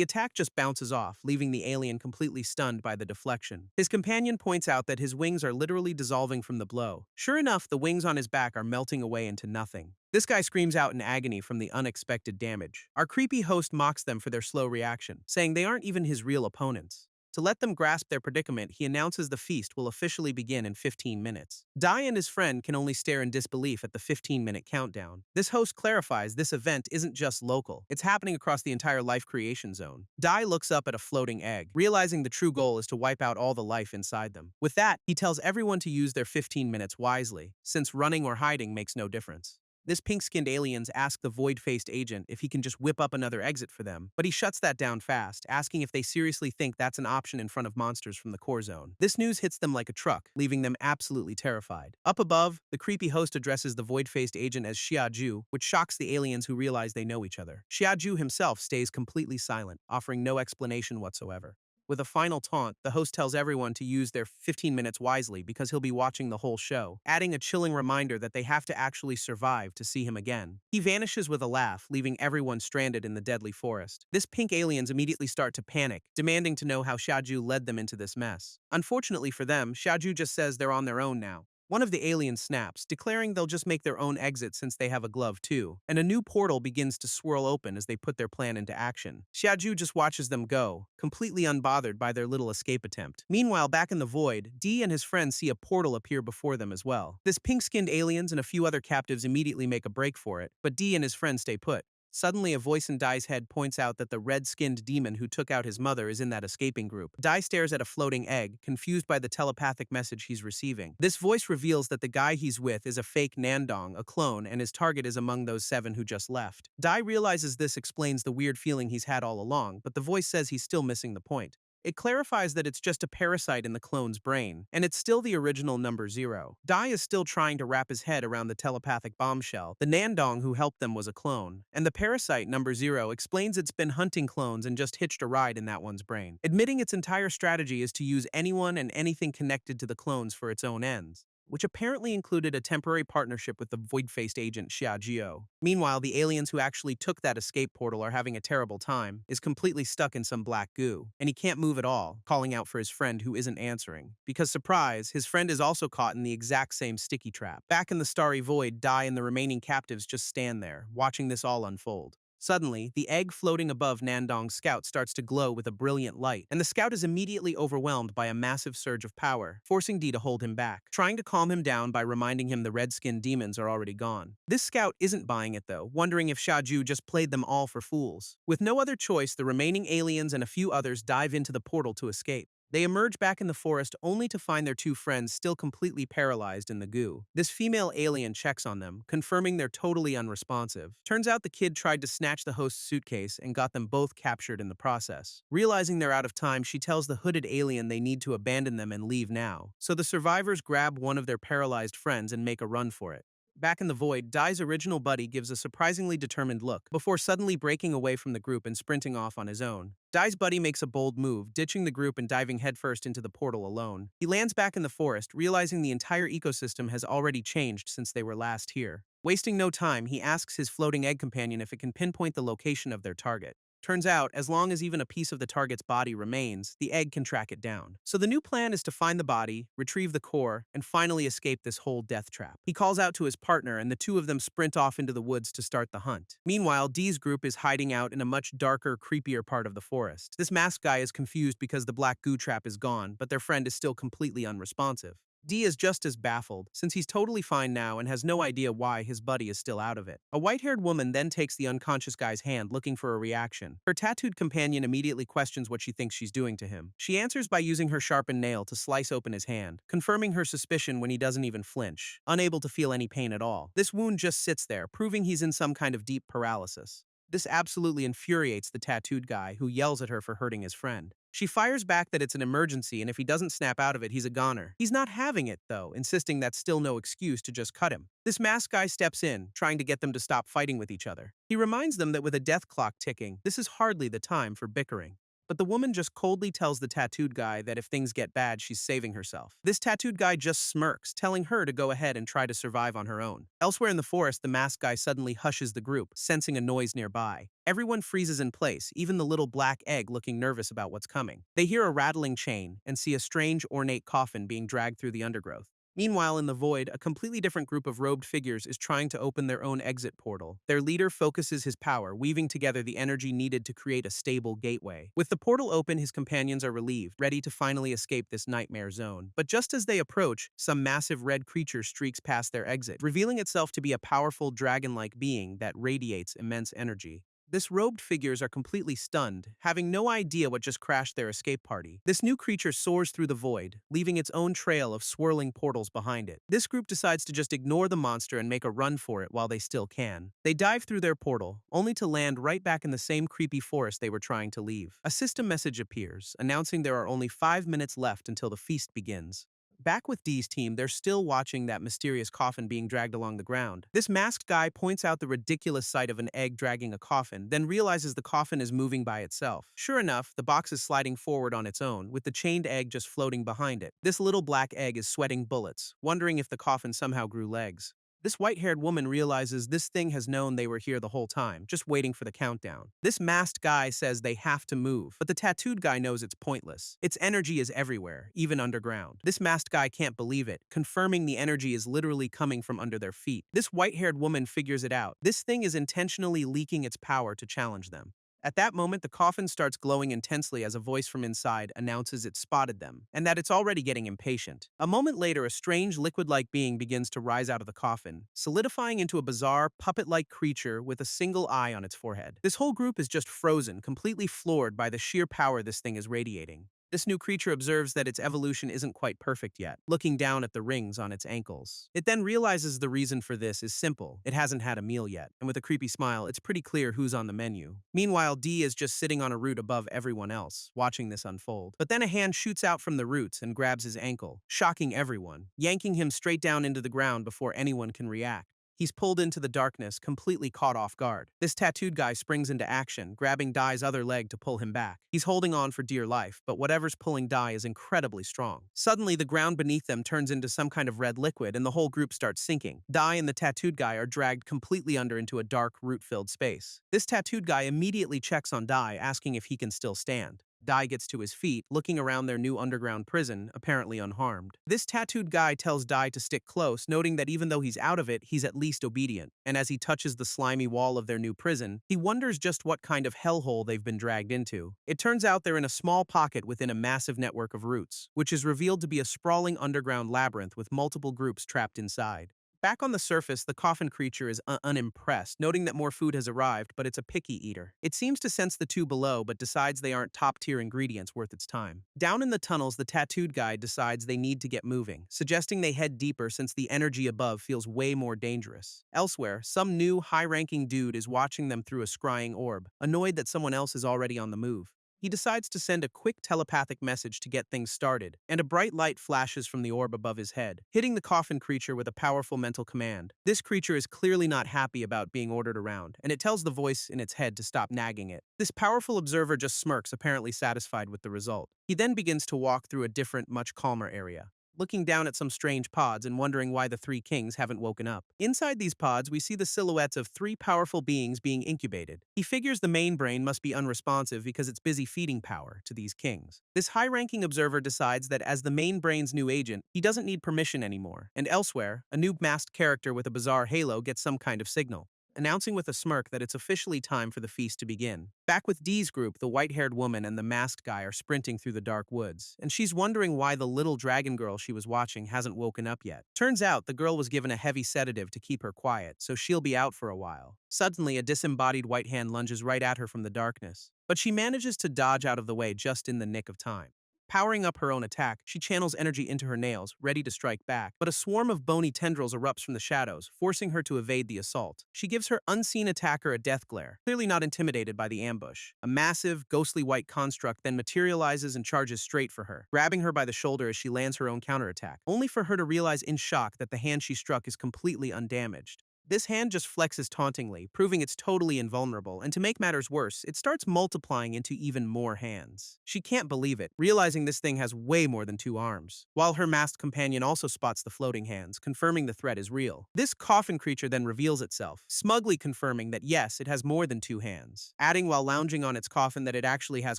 attack just bounces off, leaving the alien completely stunned by the deflection. His companion points out that his wings are literally dissolving from the blow. Sure enough, the wings on his back are melting away into nothing. This guy screams out in agony from the unexpected damage. Our creepy host mocks them for their slow reaction, saying they aren't even his real opponents. To let them grasp their predicament, he announces the feast will officially begin in 15 minutes. Dai and his friend can only stare in disbelief at the 15-minute countdown. This host clarifies this event isn't just local. It's happening across the entire life creation zone. Dai looks up at a floating egg, realizing the true goal is to wipe out all the life inside them. With that, he tells everyone to use their 15 minutes wisely, since running or hiding makes no difference. This pink-skinned aliens ask the void-faced agent if he can just whip up another exit for them, but he shuts that down fast, asking if they seriously think that's an option in front of monsters from the core zone. This news hits them like a truck, leaving them absolutely terrified. Up above, the creepy host addresses the void-faced agent as Xiaju, which shocks the aliens who realize they know each other. Xiaju himself stays completely silent, offering no explanation whatsoever. With a final taunt, the host tells everyone to use their 15 minutes wisely because he'll be watching the whole show, adding a chilling reminder that they have to actually survive to see him again. He vanishes with a laugh, leaving everyone stranded in the deadly forest. This pink aliens immediately start to panic, demanding to know how Xiaju led them into this mess. Unfortunately for them, Xiaju just says they're on their own now. One of the aliens snaps, declaring they'll just make their own exit since they have a glove too, and a new portal begins to swirl open as they put their plan into action. Xiaju just watches them go, completely unbothered by their little escape attempt. Meanwhile, back in the void, Dee and his friends see a portal appear before them as well. This pink-skinned aliens and a few other captives immediately make a break for it, but Dee and his friends stay put. Suddenly, a voice in Dai's head points out that the red-skinned demon who took out his mother is in that escaping group. Dai stares at a floating egg, confused by the telepathic message he's receiving. This voice reveals that the guy he's with is a fake Nandong, a clone, and his target is among those 7 who just left. Dai realizes this explains the weird feeling he's had all along, but the voice says he's still missing the point. It clarifies that it's just a parasite in the clone's brain, and it's still the original number 0. Dai is still trying to wrap his head around the telepathic bombshell. The Nandong who helped them was a clone, and the parasite number 0 explains it's been hunting clones and just hitched a ride in that one's brain, admitting its entire strategy is to use anyone and anything connected to the clones for its own ends, which apparently included a temporary partnership with the void-faced agent Xiaojio. Meanwhile, the aliens who actually took that escape portal are having a terrible time, is completely stuck in some black goo, and he can't move at all, calling out for his friend who isn't answering. Because surprise, his friend is also caught in the exact same sticky trap. Back in the starry void, Dai and the remaining captives just stand there, watching this all unfold. Suddenly, the egg floating above Nandong's scout starts to glow with a brilliant light, and the scout is immediately overwhelmed by a massive surge of power, forcing Dee to hold him back, trying to calm him down by reminding him the red-skinned demons are already gone. This scout isn't buying it though, wondering if Xiaoju just played them all for fools. With no other choice, the remaining aliens and a few others dive into the portal to escape. They emerge back in the forest only to find their two friends still completely paralyzed in the goo. This female alien checks on them, confirming they're totally unresponsive. Turns out the kid tried to snatch the host's suitcase and got them both captured in the process. Realizing they're out of time, she tells the hooded alien they need to abandon them and leave now. So the survivors grab one of their paralyzed friends and make a run for it. Back in the void, Dai's original buddy gives a surprisingly determined look, before suddenly breaking away from the group and sprinting off on his own. Dai's buddy makes a bold move, ditching the group and diving headfirst into the portal alone. He lands back in the forest, realizing the entire ecosystem has already changed since they were last here. Wasting no time, he asks his floating egg companion if it can pinpoint the location of their target. Turns out, as long as even a piece of the target's body remains, the egg can track it down. So the new plan is to find the body, retrieve the core, and finally escape this whole death trap. He calls out to his partner, and the two of them sprint off into the woods to start the hunt. Meanwhile, Dee's group is hiding out in a much darker, creepier part of the forest. This masked guy is confused because the black goo trap is gone, but their friend is still completely unresponsive. Dee is just as baffled, since he's totally fine now and has no idea why his buddy is still out of it. A white-haired woman then takes the unconscious guy's hand, looking for a reaction. Her tattooed companion immediately questions what she thinks she's doing to him. She answers by using her sharpened nail to slice open his hand, confirming her suspicion when he doesn't even flinch, unable to feel any pain at all. This wound just sits there, proving he's in some kind of deep paralysis. This absolutely infuriates the tattooed guy, who yells at her for hurting his friend. She fires back that it's an emergency and if he doesn't snap out of it, he's a goner. He's not having it, though, insisting that's still no excuse to just cut him. This masked guy steps in, trying to get them to stop fighting with each other. He reminds them that with a death clock ticking, this is hardly the time for bickering. But the woman just coldly tells the tattooed guy that if things get bad, she's saving herself. This tattooed guy just smirks, telling her to go ahead and try to survive on her own. Elsewhere in the forest, the masked guy suddenly hushes the group, sensing a noise nearby. Everyone freezes in place, even the little black egg looking nervous about what's coming. They hear a rattling chain and see a strange, ornate coffin being dragged through the undergrowth. Meanwhile, in the void, a completely different group of robed figures is trying to open their own exit portal. Their leader focuses his power, weaving together the energy needed to create a stable gateway. With the portal open, his companions are relieved, ready to finally escape this nightmare zone. But just as they approach, some massive red creature streaks past their exit, revealing itself to be a powerful dragon-like being that radiates immense energy. This robed figures are completely stunned, having no idea what just crashed their escape party. This new creature soars through the void, leaving its own trail of swirling portals behind it. This group decides to just ignore the monster and make a run for it while they still can. They dive through their portal, only to land right back in the same creepy forest they were trying to leave. A system message appears, announcing there are only 5 minutes left until the feast begins. Back with Dee's team, they're still watching that mysterious coffin being dragged along the ground. This masked guy points out the ridiculous sight of an egg dragging a coffin, then realizes the coffin is moving by itself. Sure enough, the box is sliding forward on its own, with the chained egg just floating behind it. This little black egg is sweating bullets, wondering if the coffin somehow grew legs. This white-haired woman realizes this thing has known they were here the whole time, just waiting for the countdown. This masked guy says they have to move, but the tattooed guy knows it's pointless. Its energy is everywhere, even underground. This masked guy can't believe it, confirming the energy is literally coming from under their feet. This white-haired woman figures it out. This thing is intentionally leaking its power to challenge them. At that moment, the coffin starts glowing intensely as a voice from inside announces it spotted them, and that it's already getting impatient. A moment later, a strange liquid-like being begins to rise out of the coffin, solidifying into a bizarre, puppet-like creature with a single eye on its forehead. This whole group is just frozen, completely floored by the sheer power this thing is radiating. This new creature observes that its evolution isn't quite perfect yet, looking down at the rings on its ankles. It then realizes the reason for this is simple. It hasn't had a meal yet, and with a creepy smile, it's pretty clear who's on the menu. Meanwhile, D is just sitting on a root above everyone else, watching this unfold. But then a hand shoots out from the roots and grabs his ankle, shocking everyone, yanking him straight down into the ground before anyone can react. He's pulled into the darkness, completely caught off guard. This tattooed guy springs into action, grabbing Dai's other leg to pull him back. He's holding on for dear life, but whatever's pulling Dai is incredibly strong. Suddenly, the ground beneath them turns into some kind of red liquid, and the whole group starts sinking. Dai and the tattooed guy are dragged completely under into a dark, root-filled space. This tattooed guy immediately checks on Dai, asking if he can still stand. Dai gets to his feet, looking around their new underground prison, apparently unharmed. This tattooed guy tells Dai to stick close, noting that even though he's out of it, he's at least obedient. And as he touches the slimy wall of their new prison, he wonders just what kind of hellhole they've been dragged into. It turns out they're in a small pocket within a massive network of roots, which is revealed to be a sprawling underground labyrinth with multiple groups trapped inside. Back on the surface, the coffin creature is unimpressed, noting that more food has arrived, but it's a picky eater. It seems to sense the two below, but decides they aren't top-tier ingredients worth its time. Down in the tunnels, the tattooed guy decides they need to get moving, suggesting they head deeper since the energy above feels way more dangerous. Elsewhere, some new, high-ranking dude is watching them through a scrying orb, annoyed that someone else is already on the move. He decides to send a quick telepathic message to get things started, and a bright light flashes from the orb above his head, hitting the coffin creature with a powerful mental command. This creature is clearly not happy about being ordered around, and it tells the voice in its head to stop nagging it. This powerful observer just smirks, apparently satisfied with the result. He then begins to walk through a different, much calmer area, looking down at some strange pods and wondering why the three kings haven't woken up. Inside these pods, we see the silhouettes of three powerful beings being incubated. He figures the main brain must be unresponsive because it's busy feeding power to these kings. This high-ranking observer decides that as the main brain's new agent, he doesn't need permission anymore, and elsewhere, a new masked character with a bizarre halo gets some kind of signal, announcing with a smirk that it's officially time for the feast to begin. Back with Dee's group, the white-haired woman and the masked guy are sprinting through the dark woods, and she's wondering why the little dragon girl she was watching hasn't woken up yet. Turns out the girl was given a heavy sedative to keep her quiet, so she'll be out for a while. Suddenly, a disembodied white hand lunges right at her from the darkness, but she manages to dodge out of the way just in the nick of time. Powering up her own attack, she channels energy into her nails, ready to strike back, but a swarm of bony tendrils erupts from the shadows, forcing her to evade the assault. She gives her unseen attacker a death glare, clearly not intimidated by the ambush. A massive, ghostly white construct then materializes and charges straight for her, grabbing her by the shoulder as she lands her own counterattack, only for her to realize in shock that the hand she struck is completely undamaged. This hand just flexes tauntingly, proving it's totally invulnerable, and to make matters worse, it starts multiplying into even more hands. She can't believe it, realizing this thing has way more than two arms, while her masked companion also spots the floating hands, confirming the threat is real. This coffin creature then reveals itself, smugly confirming that yes, it has more than two hands, adding while lounging on its coffin that it actually has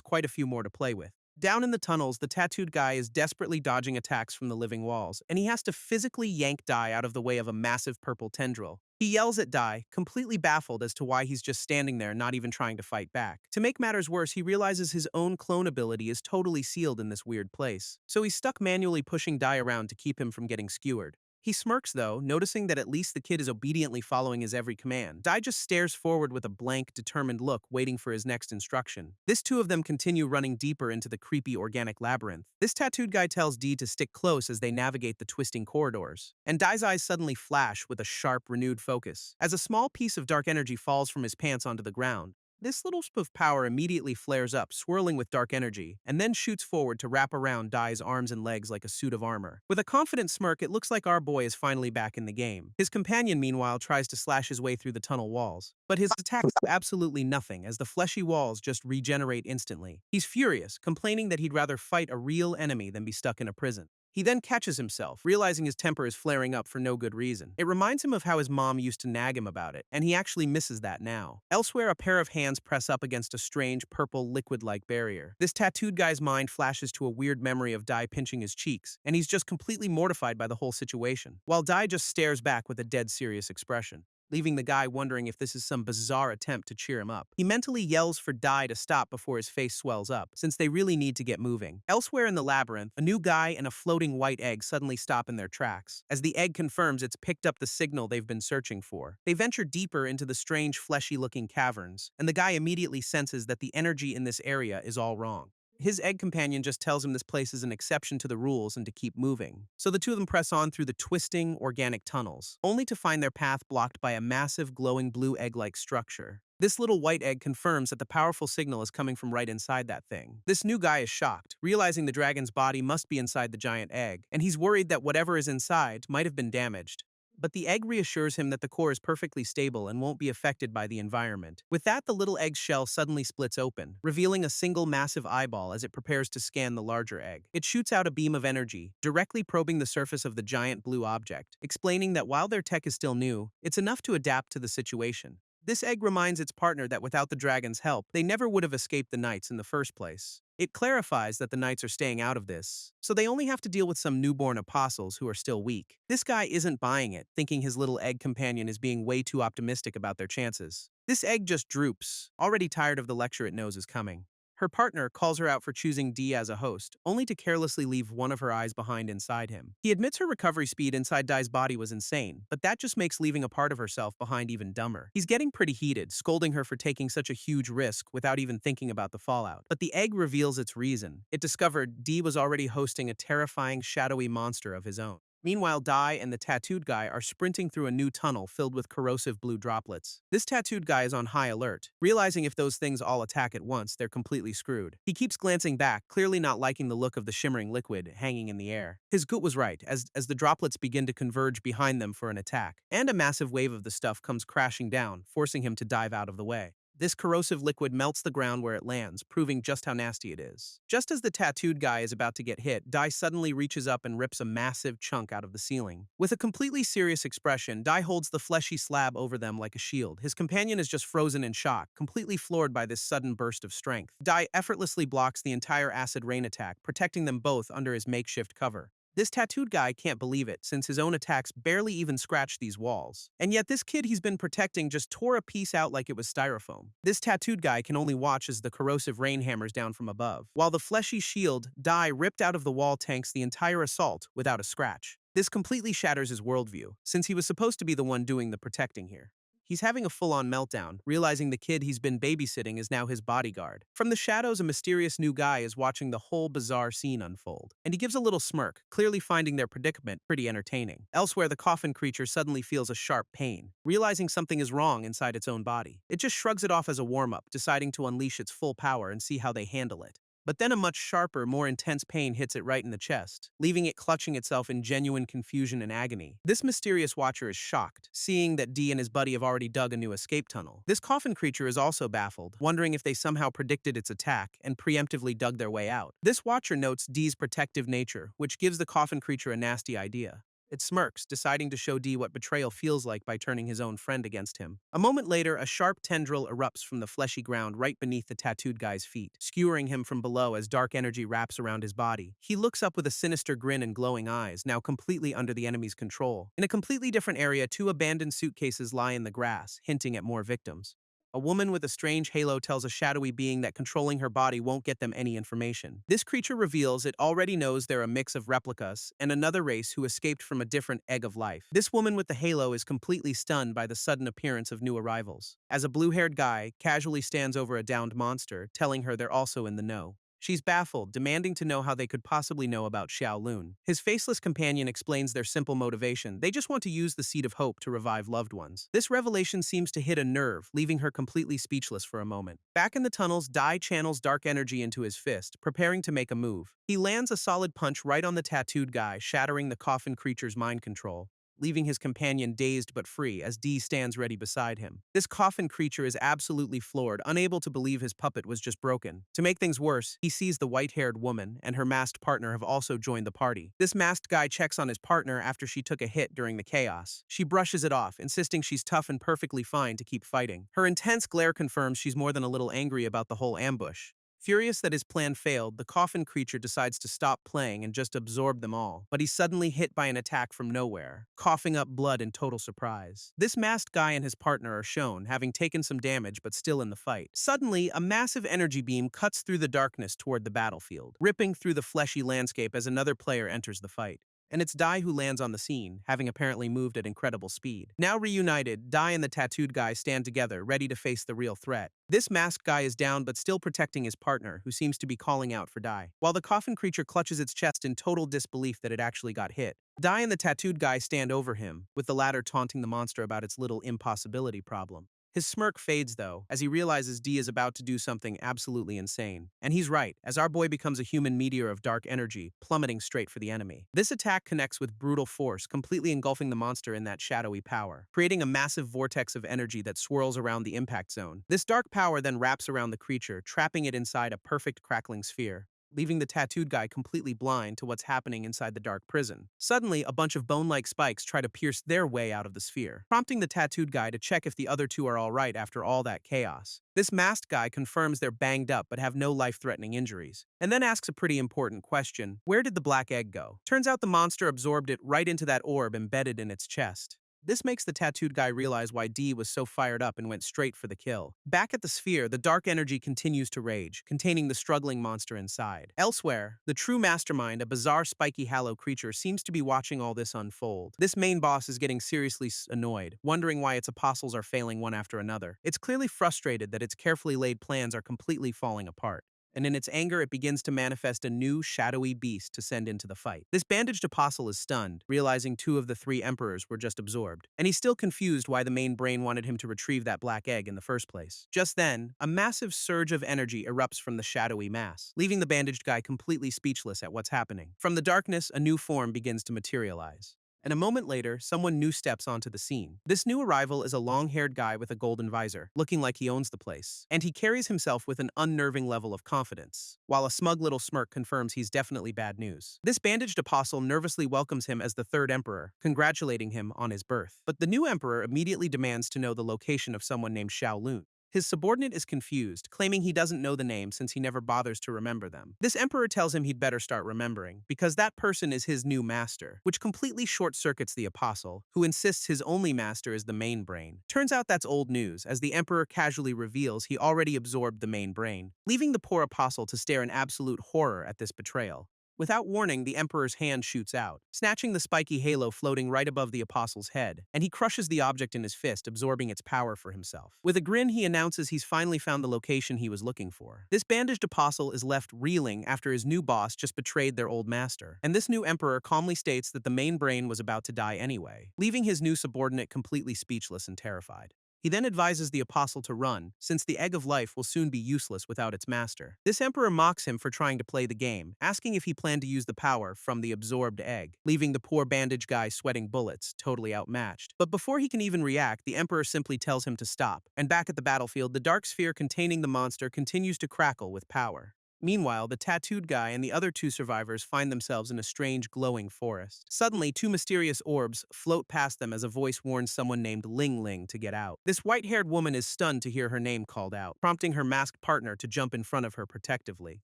quite a few more to play with. Down in the tunnels, the tattooed guy is desperately dodging attacks from the living walls, and he has to physically yank Dai out of the way of a massive purple tendril. He yells at Dai, completely baffled as to why he's just standing there, not even trying to fight back. To make matters worse, he realizes his own clone ability is totally sealed in this weird place, so he's stuck manually pushing Dai around to keep him from getting skewered. He smirks, though, noticing that at least the kid is obediently following his every command. Dai just stares forward with a blank, determined look, waiting for his next instruction. This two of them continue running deeper into the creepy organic labyrinth. This tattooed guy tells Dee to stick close as they navigate the twisting corridors. And Dai's eyes suddenly flash with a sharp, renewed focus, as a small piece of dark energy falls from his pants onto the ground. This little sp of power immediately flares up, swirling with dark energy, and then shoots forward to wrap around Dai's arms and legs like a suit of armor. With a confident smirk, it looks like our boy is finally back in the game. His companion, meanwhile, tries to slash his way through the tunnel walls, but his attacks do absolutely nothing as the fleshy walls just regenerate instantly. He's furious, complaining that he'd rather fight a real enemy than be stuck in a prison. He then catches himself, realizing his temper is flaring up for no good reason. It reminds him of how his mom used to nag him about it, and he actually misses that now. Elsewhere, a pair of hands press up against a strange, purple, liquid-like barrier. This tattooed guy's mind flashes to a weird memory of Dai pinching his cheeks, and he's just completely mortified by the whole situation, while Dai just stares back with a dead serious expression, leaving the guy wondering if this is some bizarre attempt to cheer him up. He mentally yells for Dai to stop before his face swells up, since they really need to get moving. Elsewhere in the labyrinth, a new guy and a floating white egg suddenly stop in their tracks. As the egg confirms it's picked up the signal they've been searching for, they venture deeper into the strange, fleshy-looking caverns, and the guy immediately senses that the energy in this area is all wrong. His egg companion just tells him this place is an exception to the rules and to keep moving. So the two of them press on through the twisting, organic tunnels, only to find their path blocked by a massive, glowing blue egg-like structure. This little white egg confirms that the powerful signal is coming from right inside that thing. This new guy is shocked, realizing the dragon's body must be inside the giant egg, and he's worried that whatever is inside might have been damaged. But the egg reassures him that the core is perfectly stable and won't be affected by the environment. With that, the little egg's shell suddenly splits open, revealing a single massive eyeball as it prepares to scan the larger egg. It shoots out a beam of energy, directly probing the surface of the giant blue object, explaining that while their tech is still new, it's enough to adapt to the situation. This egg reminds its partner that without the dragon's help, they never would have escaped the knights in the first place. It clarifies that the knights are staying out of this, so they only have to deal with some newborn apostles who are still weak. This guy isn't buying it, thinking his little egg companion is being way too optimistic about their chances. This egg just droops, already tired of the lecture it knows is coming. Her partner calls her out for choosing D as a host, only to carelessly leave one of her eyes behind inside him. He admits her recovery speed inside Dai's body was insane, but that just makes leaving a part of herself behind even dumber. He's getting pretty heated, scolding her for taking such a huge risk without even thinking about the fallout. But the egg reveals its reason. It discovered D was already hosting a terrifying, shadowy monster of his own. Meanwhile, Dai and the tattooed guy are sprinting through a new tunnel filled with corrosive blue droplets. This tattooed guy is on high alert, realizing if those things all attack at once, they're completely screwed. He keeps glancing back, clearly not liking the look of the shimmering liquid hanging in the air. His gut was right, as the droplets begin to converge behind them for an attack, and a massive wave of the stuff comes crashing down, forcing him to dive out of the way. This corrosive liquid melts the ground where it lands, proving just how nasty it is. Just as the tattooed guy is about to get hit, Dai suddenly reaches up and rips a massive chunk out of the ceiling. With a completely serious expression, Dai holds the fleshy slab over them like a shield. His companion is just frozen in shock, completely floored by this sudden burst of strength. Dai effortlessly blocks the entire acid rain attack, protecting them both under his makeshift cover. This tattooed guy can't believe it, since his own attacks barely even scratched these walls. And yet this kid he's been protecting just tore a piece out like it was styrofoam. This tattooed guy can only watch as the corrosive rain hammers down from above, while the fleshy shield, Dai, ripped out of the wall tanks the entire assault without a scratch. This completely shatters his worldview, since he was supposed to be the one doing the protecting here. He's having a full-on meltdown, realizing the kid he's been babysitting is now his bodyguard. From the shadows, a mysterious new guy is watching the whole bizarre scene unfold, and he gives a little smirk, clearly finding their predicament pretty entertaining. Elsewhere, the coffin creature suddenly feels a sharp pain, realizing something is wrong inside its own body. It just shrugs it off as a warm-up, deciding to unleash its full power and see how they handle it. But then a much sharper, more intense pain hits it right in the chest, leaving it clutching itself in genuine confusion and agony. This mysterious watcher is shocked, seeing that D and his buddy have already dug a new escape tunnel. This coffin creature is also baffled, wondering if they somehow predicted its attack and preemptively dug their way out. This watcher notes D's protective nature, which gives the coffin creature a nasty idea. It smirks, deciding to show D what betrayal feels like by turning his own friend against him. A moment later, a sharp tendril erupts from the fleshy ground right beneath the tattooed guy's feet, skewering him from below as dark energy wraps around his body. He looks up with a sinister grin and glowing eyes, now completely under the enemy's control. In a completely different area, two abandoned suitcases lie in the grass, hinting at more victims. A woman with a strange halo tells a shadowy being that controlling her body won't get them any information. This creature reveals it already knows they're a mix of replicas and another race who escaped from a different egg of life. This woman with the halo is completely stunned by the sudden appearance of new arrivals, as a blue-haired guy casually stands over a downed monster, telling her they're also in the know. She's baffled, demanding to know how they could possibly know about Xiaolun. His faceless companion explains their simple motivation. They just want to use the seed of hope to revive loved ones. This revelation seems to hit a nerve, leaving her completely speechless for a moment. Back in the tunnels, Dai channels dark energy into his fist, preparing to make a move. He lands a solid punch right on the tattooed guy, shattering the coffin creature's mind control, leaving his companion dazed but free as D stands ready beside him. This coffin creature is absolutely floored, unable to believe his puppet was just broken. To make things worse, he sees the white-haired woman and her masked partner have also joined the party. This masked guy checks on his partner after she took a hit during the chaos. She brushes it off, insisting she's tough and perfectly fine to keep fighting. Her intense glare confirms she's more than a little angry about the whole ambush. Furious that his plan failed, the coffin creature decides to stop playing and just absorb them all. But he's suddenly hit by an attack from nowhere, coughing up blood in total surprise. This masked guy and his partner are shown, having taken some damage but still in the fight. Suddenly, a massive energy beam cuts through the darkness toward the battlefield, ripping through the fleshy landscape as another player enters the fight. And it's Dai who lands on the scene, having apparently moved at incredible speed. Now reunited, Dai and the tattooed guy stand together, ready to face the real threat. This masked guy is down but still protecting his partner, who seems to be calling out for Dai. While the coffin creature clutches its chest in total disbelief that it actually got hit, Dai and the tattooed guy stand over him, with the latter taunting the monster about its little impossibility problem. His smirk fades, though, as he realizes D is about to do something absolutely insane. And he's right, as our boy becomes a human meteor of dark energy, plummeting straight for the enemy. This attack connects with brutal force, completely engulfing the monster in that shadowy power, creating a massive vortex of energy that swirls around the impact zone. This dark power then wraps around the creature, trapping it inside a perfect crackling sphere, leaving the tattooed guy completely blind to what's happening inside the dark prison. Suddenly, a bunch of bone-like spikes try to pierce their way out of the sphere, prompting the tattooed guy to check if the other two are alright after all that chaos. This masked guy confirms they're banged up but have no life-threatening injuries, and then asks a pretty important question: where did the black egg go? Turns out the monster absorbed it right into that orb embedded in its chest. This makes the tattooed guy realize why D was so fired up and went straight for the kill. Back at the sphere, the dark energy continues to rage, containing the struggling monster inside. Elsewhere, the true mastermind, a bizarre spiky hollow creature, seems to be watching all this unfold. This main boss is getting seriously annoyed, wondering why its apostles are failing one after another. It's clearly frustrated that its carefully laid plans are completely falling apart, and in its anger it begins to manifest a new, shadowy beast to send into the fight. This bandaged apostle is stunned, realizing two of the three emperors were just absorbed, and he's still confused why the main brain wanted him to retrieve that black egg in the first place. Just then, a massive surge of energy erupts from the shadowy mass, leaving the bandaged guy completely speechless at what's happening. From the darkness, a new form begins to materialize. And a moment later, someone new steps onto the scene. This new arrival is a long-haired guy with a golden visor, looking like he owns the place. And he carries himself with an unnerving level of confidence, while a smug little smirk confirms he's definitely bad news. This bandaged apostle nervously welcomes him as the third emperor, congratulating him on his birth. But the new emperor immediately demands to know the location of someone named Shaolun. His subordinate is confused, claiming he doesn't know the name since he never bothers to remember them. This emperor tells him he'd better start remembering, because that person is his new master, which completely short-circuits the apostle, who insists his only master is the main brain. Turns out that's old news, as the emperor casually reveals he already absorbed the main brain, leaving the poor apostle to stare in absolute horror at this betrayal. Without warning, the Emperor's hand shoots out, snatching the spiky halo floating right above the Apostle's head, and he crushes the object in his fist, absorbing its power for himself. With a grin, he announces he's finally found the location he was looking for. This bandaged Apostle is left reeling after his new boss just betrayed their old master, and this new Emperor calmly states that the main brain was about to die anyway, leaving his new subordinate completely speechless and terrified. He then advises the apostle to run, since the Egg of Life will soon be useless without its master. This emperor mocks him for trying to play the game, asking if he planned to use the power from the absorbed egg, leaving the poor bandage guy sweating bullets, totally outmatched. But before he can even react, the emperor simply tells him to stop, and back at the battlefield, the dark sphere containing the monster continues to crackle with power. Meanwhile, the tattooed guy and the other two survivors find themselves in a strange, glowing forest. Suddenly, two mysterious orbs float past them as a voice warns someone named Ling Ling to get out. This white-haired woman is stunned to hear her name called out, prompting her masked partner to jump in front of her protectively.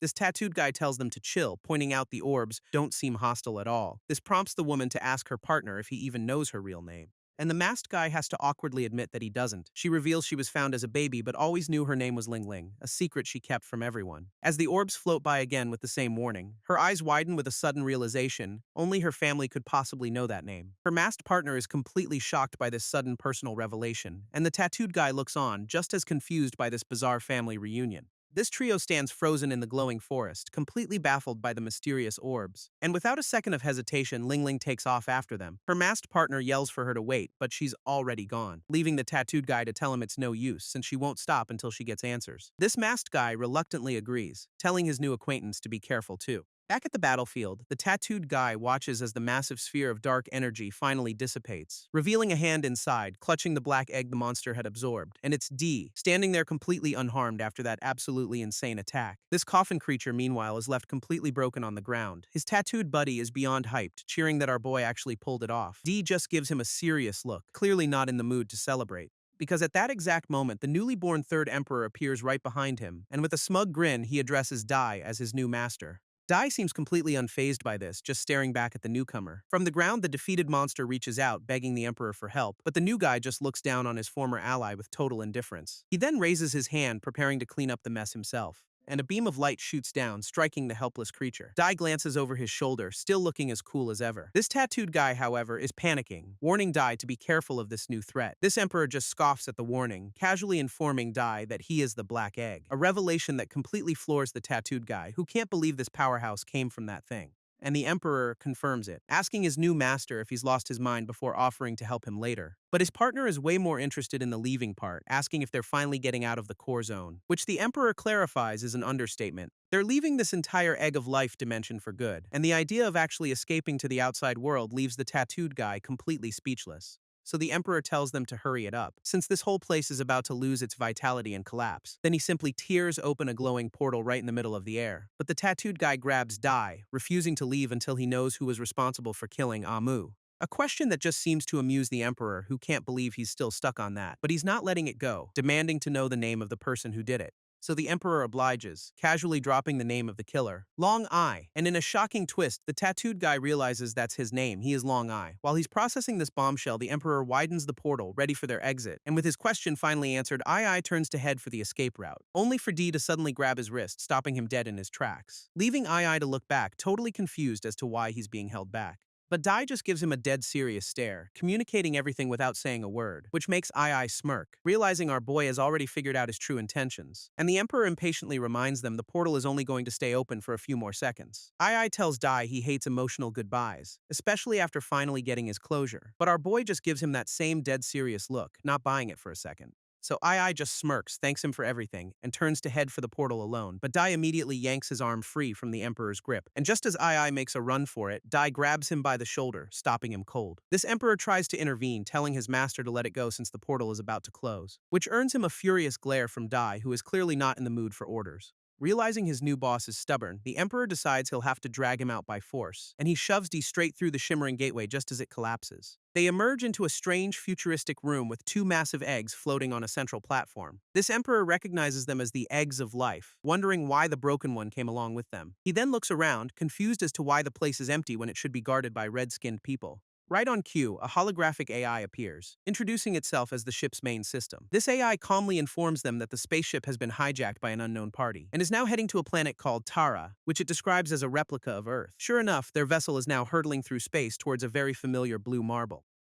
This tattooed guy tells them to chill, pointing out the orbs don't seem hostile at all. This prompts the woman to ask her partner if he even knows her real name, and the masked guy has to awkwardly admit that he doesn't. She reveals she was found as a baby but always knew her name was Ling Ling, a secret she kept from everyone. As the orbs float by again with the same warning, her eyes widen with a sudden realization only her family could possibly know that name. Her masked partner is completely shocked by this sudden personal revelation, and the tattooed guy looks on, just as confused by this bizarre family reunion. This trio stands frozen in the glowing forest, completely baffled by the mysterious orbs. And without a second of hesitation, Ling Ling takes off after them. Her masked partner yells for her to wait, but she's already gone, leaving the tattooed guy to tell him it's no use, since she won't stop until she gets answers. This masked guy reluctantly agrees, telling his new acquaintance to be careful too. Back at the battlefield, the tattooed guy watches as the massive sphere of dark energy finally dissipates, revealing a hand inside, clutching the black egg the monster had absorbed, and it's D, standing there completely unharmed after that absolutely insane attack. This coffin creature, meanwhile, is left completely broken on the ground. His tattooed buddy is beyond hyped, cheering that our boy actually pulled it off. D just gives him a serious look, clearly not in the mood to celebrate, because at that exact moment, the newly born third emperor appears right behind him, and with a smug grin, he addresses Dai as his new master. Dai seems completely unfazed by this, just staring back at the newcomer. From the ground, the defeated monster reaches out, begging the emperor for help, but the new guy just looks down on his former ally with total indifference. He then raises his hand, preparing to clean up the mess himself. and a beam of light shoots down, striking the helpless creature. Dai glances over his shoulder, still looking as cool as ever. This tattooed guy, however, is panicking, warning Dai to be careful of this new threat. This emperor just scoffs at the warning, casually informing Dai that he is the Black Egg, a revelation that completely floors the tattooed guy, who can't believe this powerhouse came from that thing. And the Emperor confirms it, asking his new master if he's lost his mind before offering to help him later. But his partner is way more interested in the leaving part, asking if they're finally getting out of the core zone, which the Emperor clarifies is an understatement. They're leaving this entire Egg of Life dimension for good, and the idea of actually escaping to the outside world leaves the tattooed guy completely speechless. So the Emperor tells them to hurry it up, since this whole place is about to lose its vitality and collapse. Then he simply tears open a glowing portal right in the middle of the air. But the tattooed guy grabs Dai, refusing to leave until he knows who was responsible for killing Amu. A question that just seems to amuse the Emperor, who can't believe he's still stuck on that. But he's not letting it go, demanding to know the name of the person who did it. So the Emperor obliges, casually dropping the name of the killer, Long Eye. And in a shocking twist, the tattooed guy realizes that's his name. He is Long Eye. While he's processing this bombshell, the Emperor widens the portal, ready for their exit. And with his question finally answered, Ai turns to head for the escape route, only for D to suddenly grab his wrist, stopping him dead in his tracks, leaving Ai to look back, totally confused as to why he's being held back. But Dai just gives him a dead serious stare, communicating everything without saying a word, which makes Ai smirk, realizing our boy has already figured out his true intentions. And the Emperor impatiently reminds them the portal is only going to stay open for a few more seconds. Ai tells Dai he hates emotional goodbyes, especially after finally getting his closure. But our boy just gives him that same dead serious look, not buying it for a second. So Ai just smirks, thanks him for everything, and turns to head for the portal alone. But Dai immediately yanks his arm free from the Emperor's grip. And just as Ai makes a run for it, Dai grabs him by the shoulder, stopping him cold. This Emperor tries to intervene, telling his master to let it go since the portal is about to close, which earns him a furious glare from Dai, who is clearly not in the mood for orders. Realizing his new boss is stubborn, the Emperor decides he'll have to drag him out by force, and he shoves D straight through the shimmering gateway just as it collapses. They emerge into a strange, futuristic room with two massive eggs floating on a central platform. This Emperor recognizes them as the Eggs of Life, wondering why the broken one came along with them. He then looks around, confused as to why the place is empty when it should be guarded by red-skinned people. Right on cue, a holographic AI appears, introducing itself as the ship's main system. This AI calmly informs them that the spaceship has been hijacked by an unknown party, and is now heading to a planet called Tara, which it describes as a replica of Earth. Sure enough, their vessel is now hurtling through space towards a very familiar blue marble.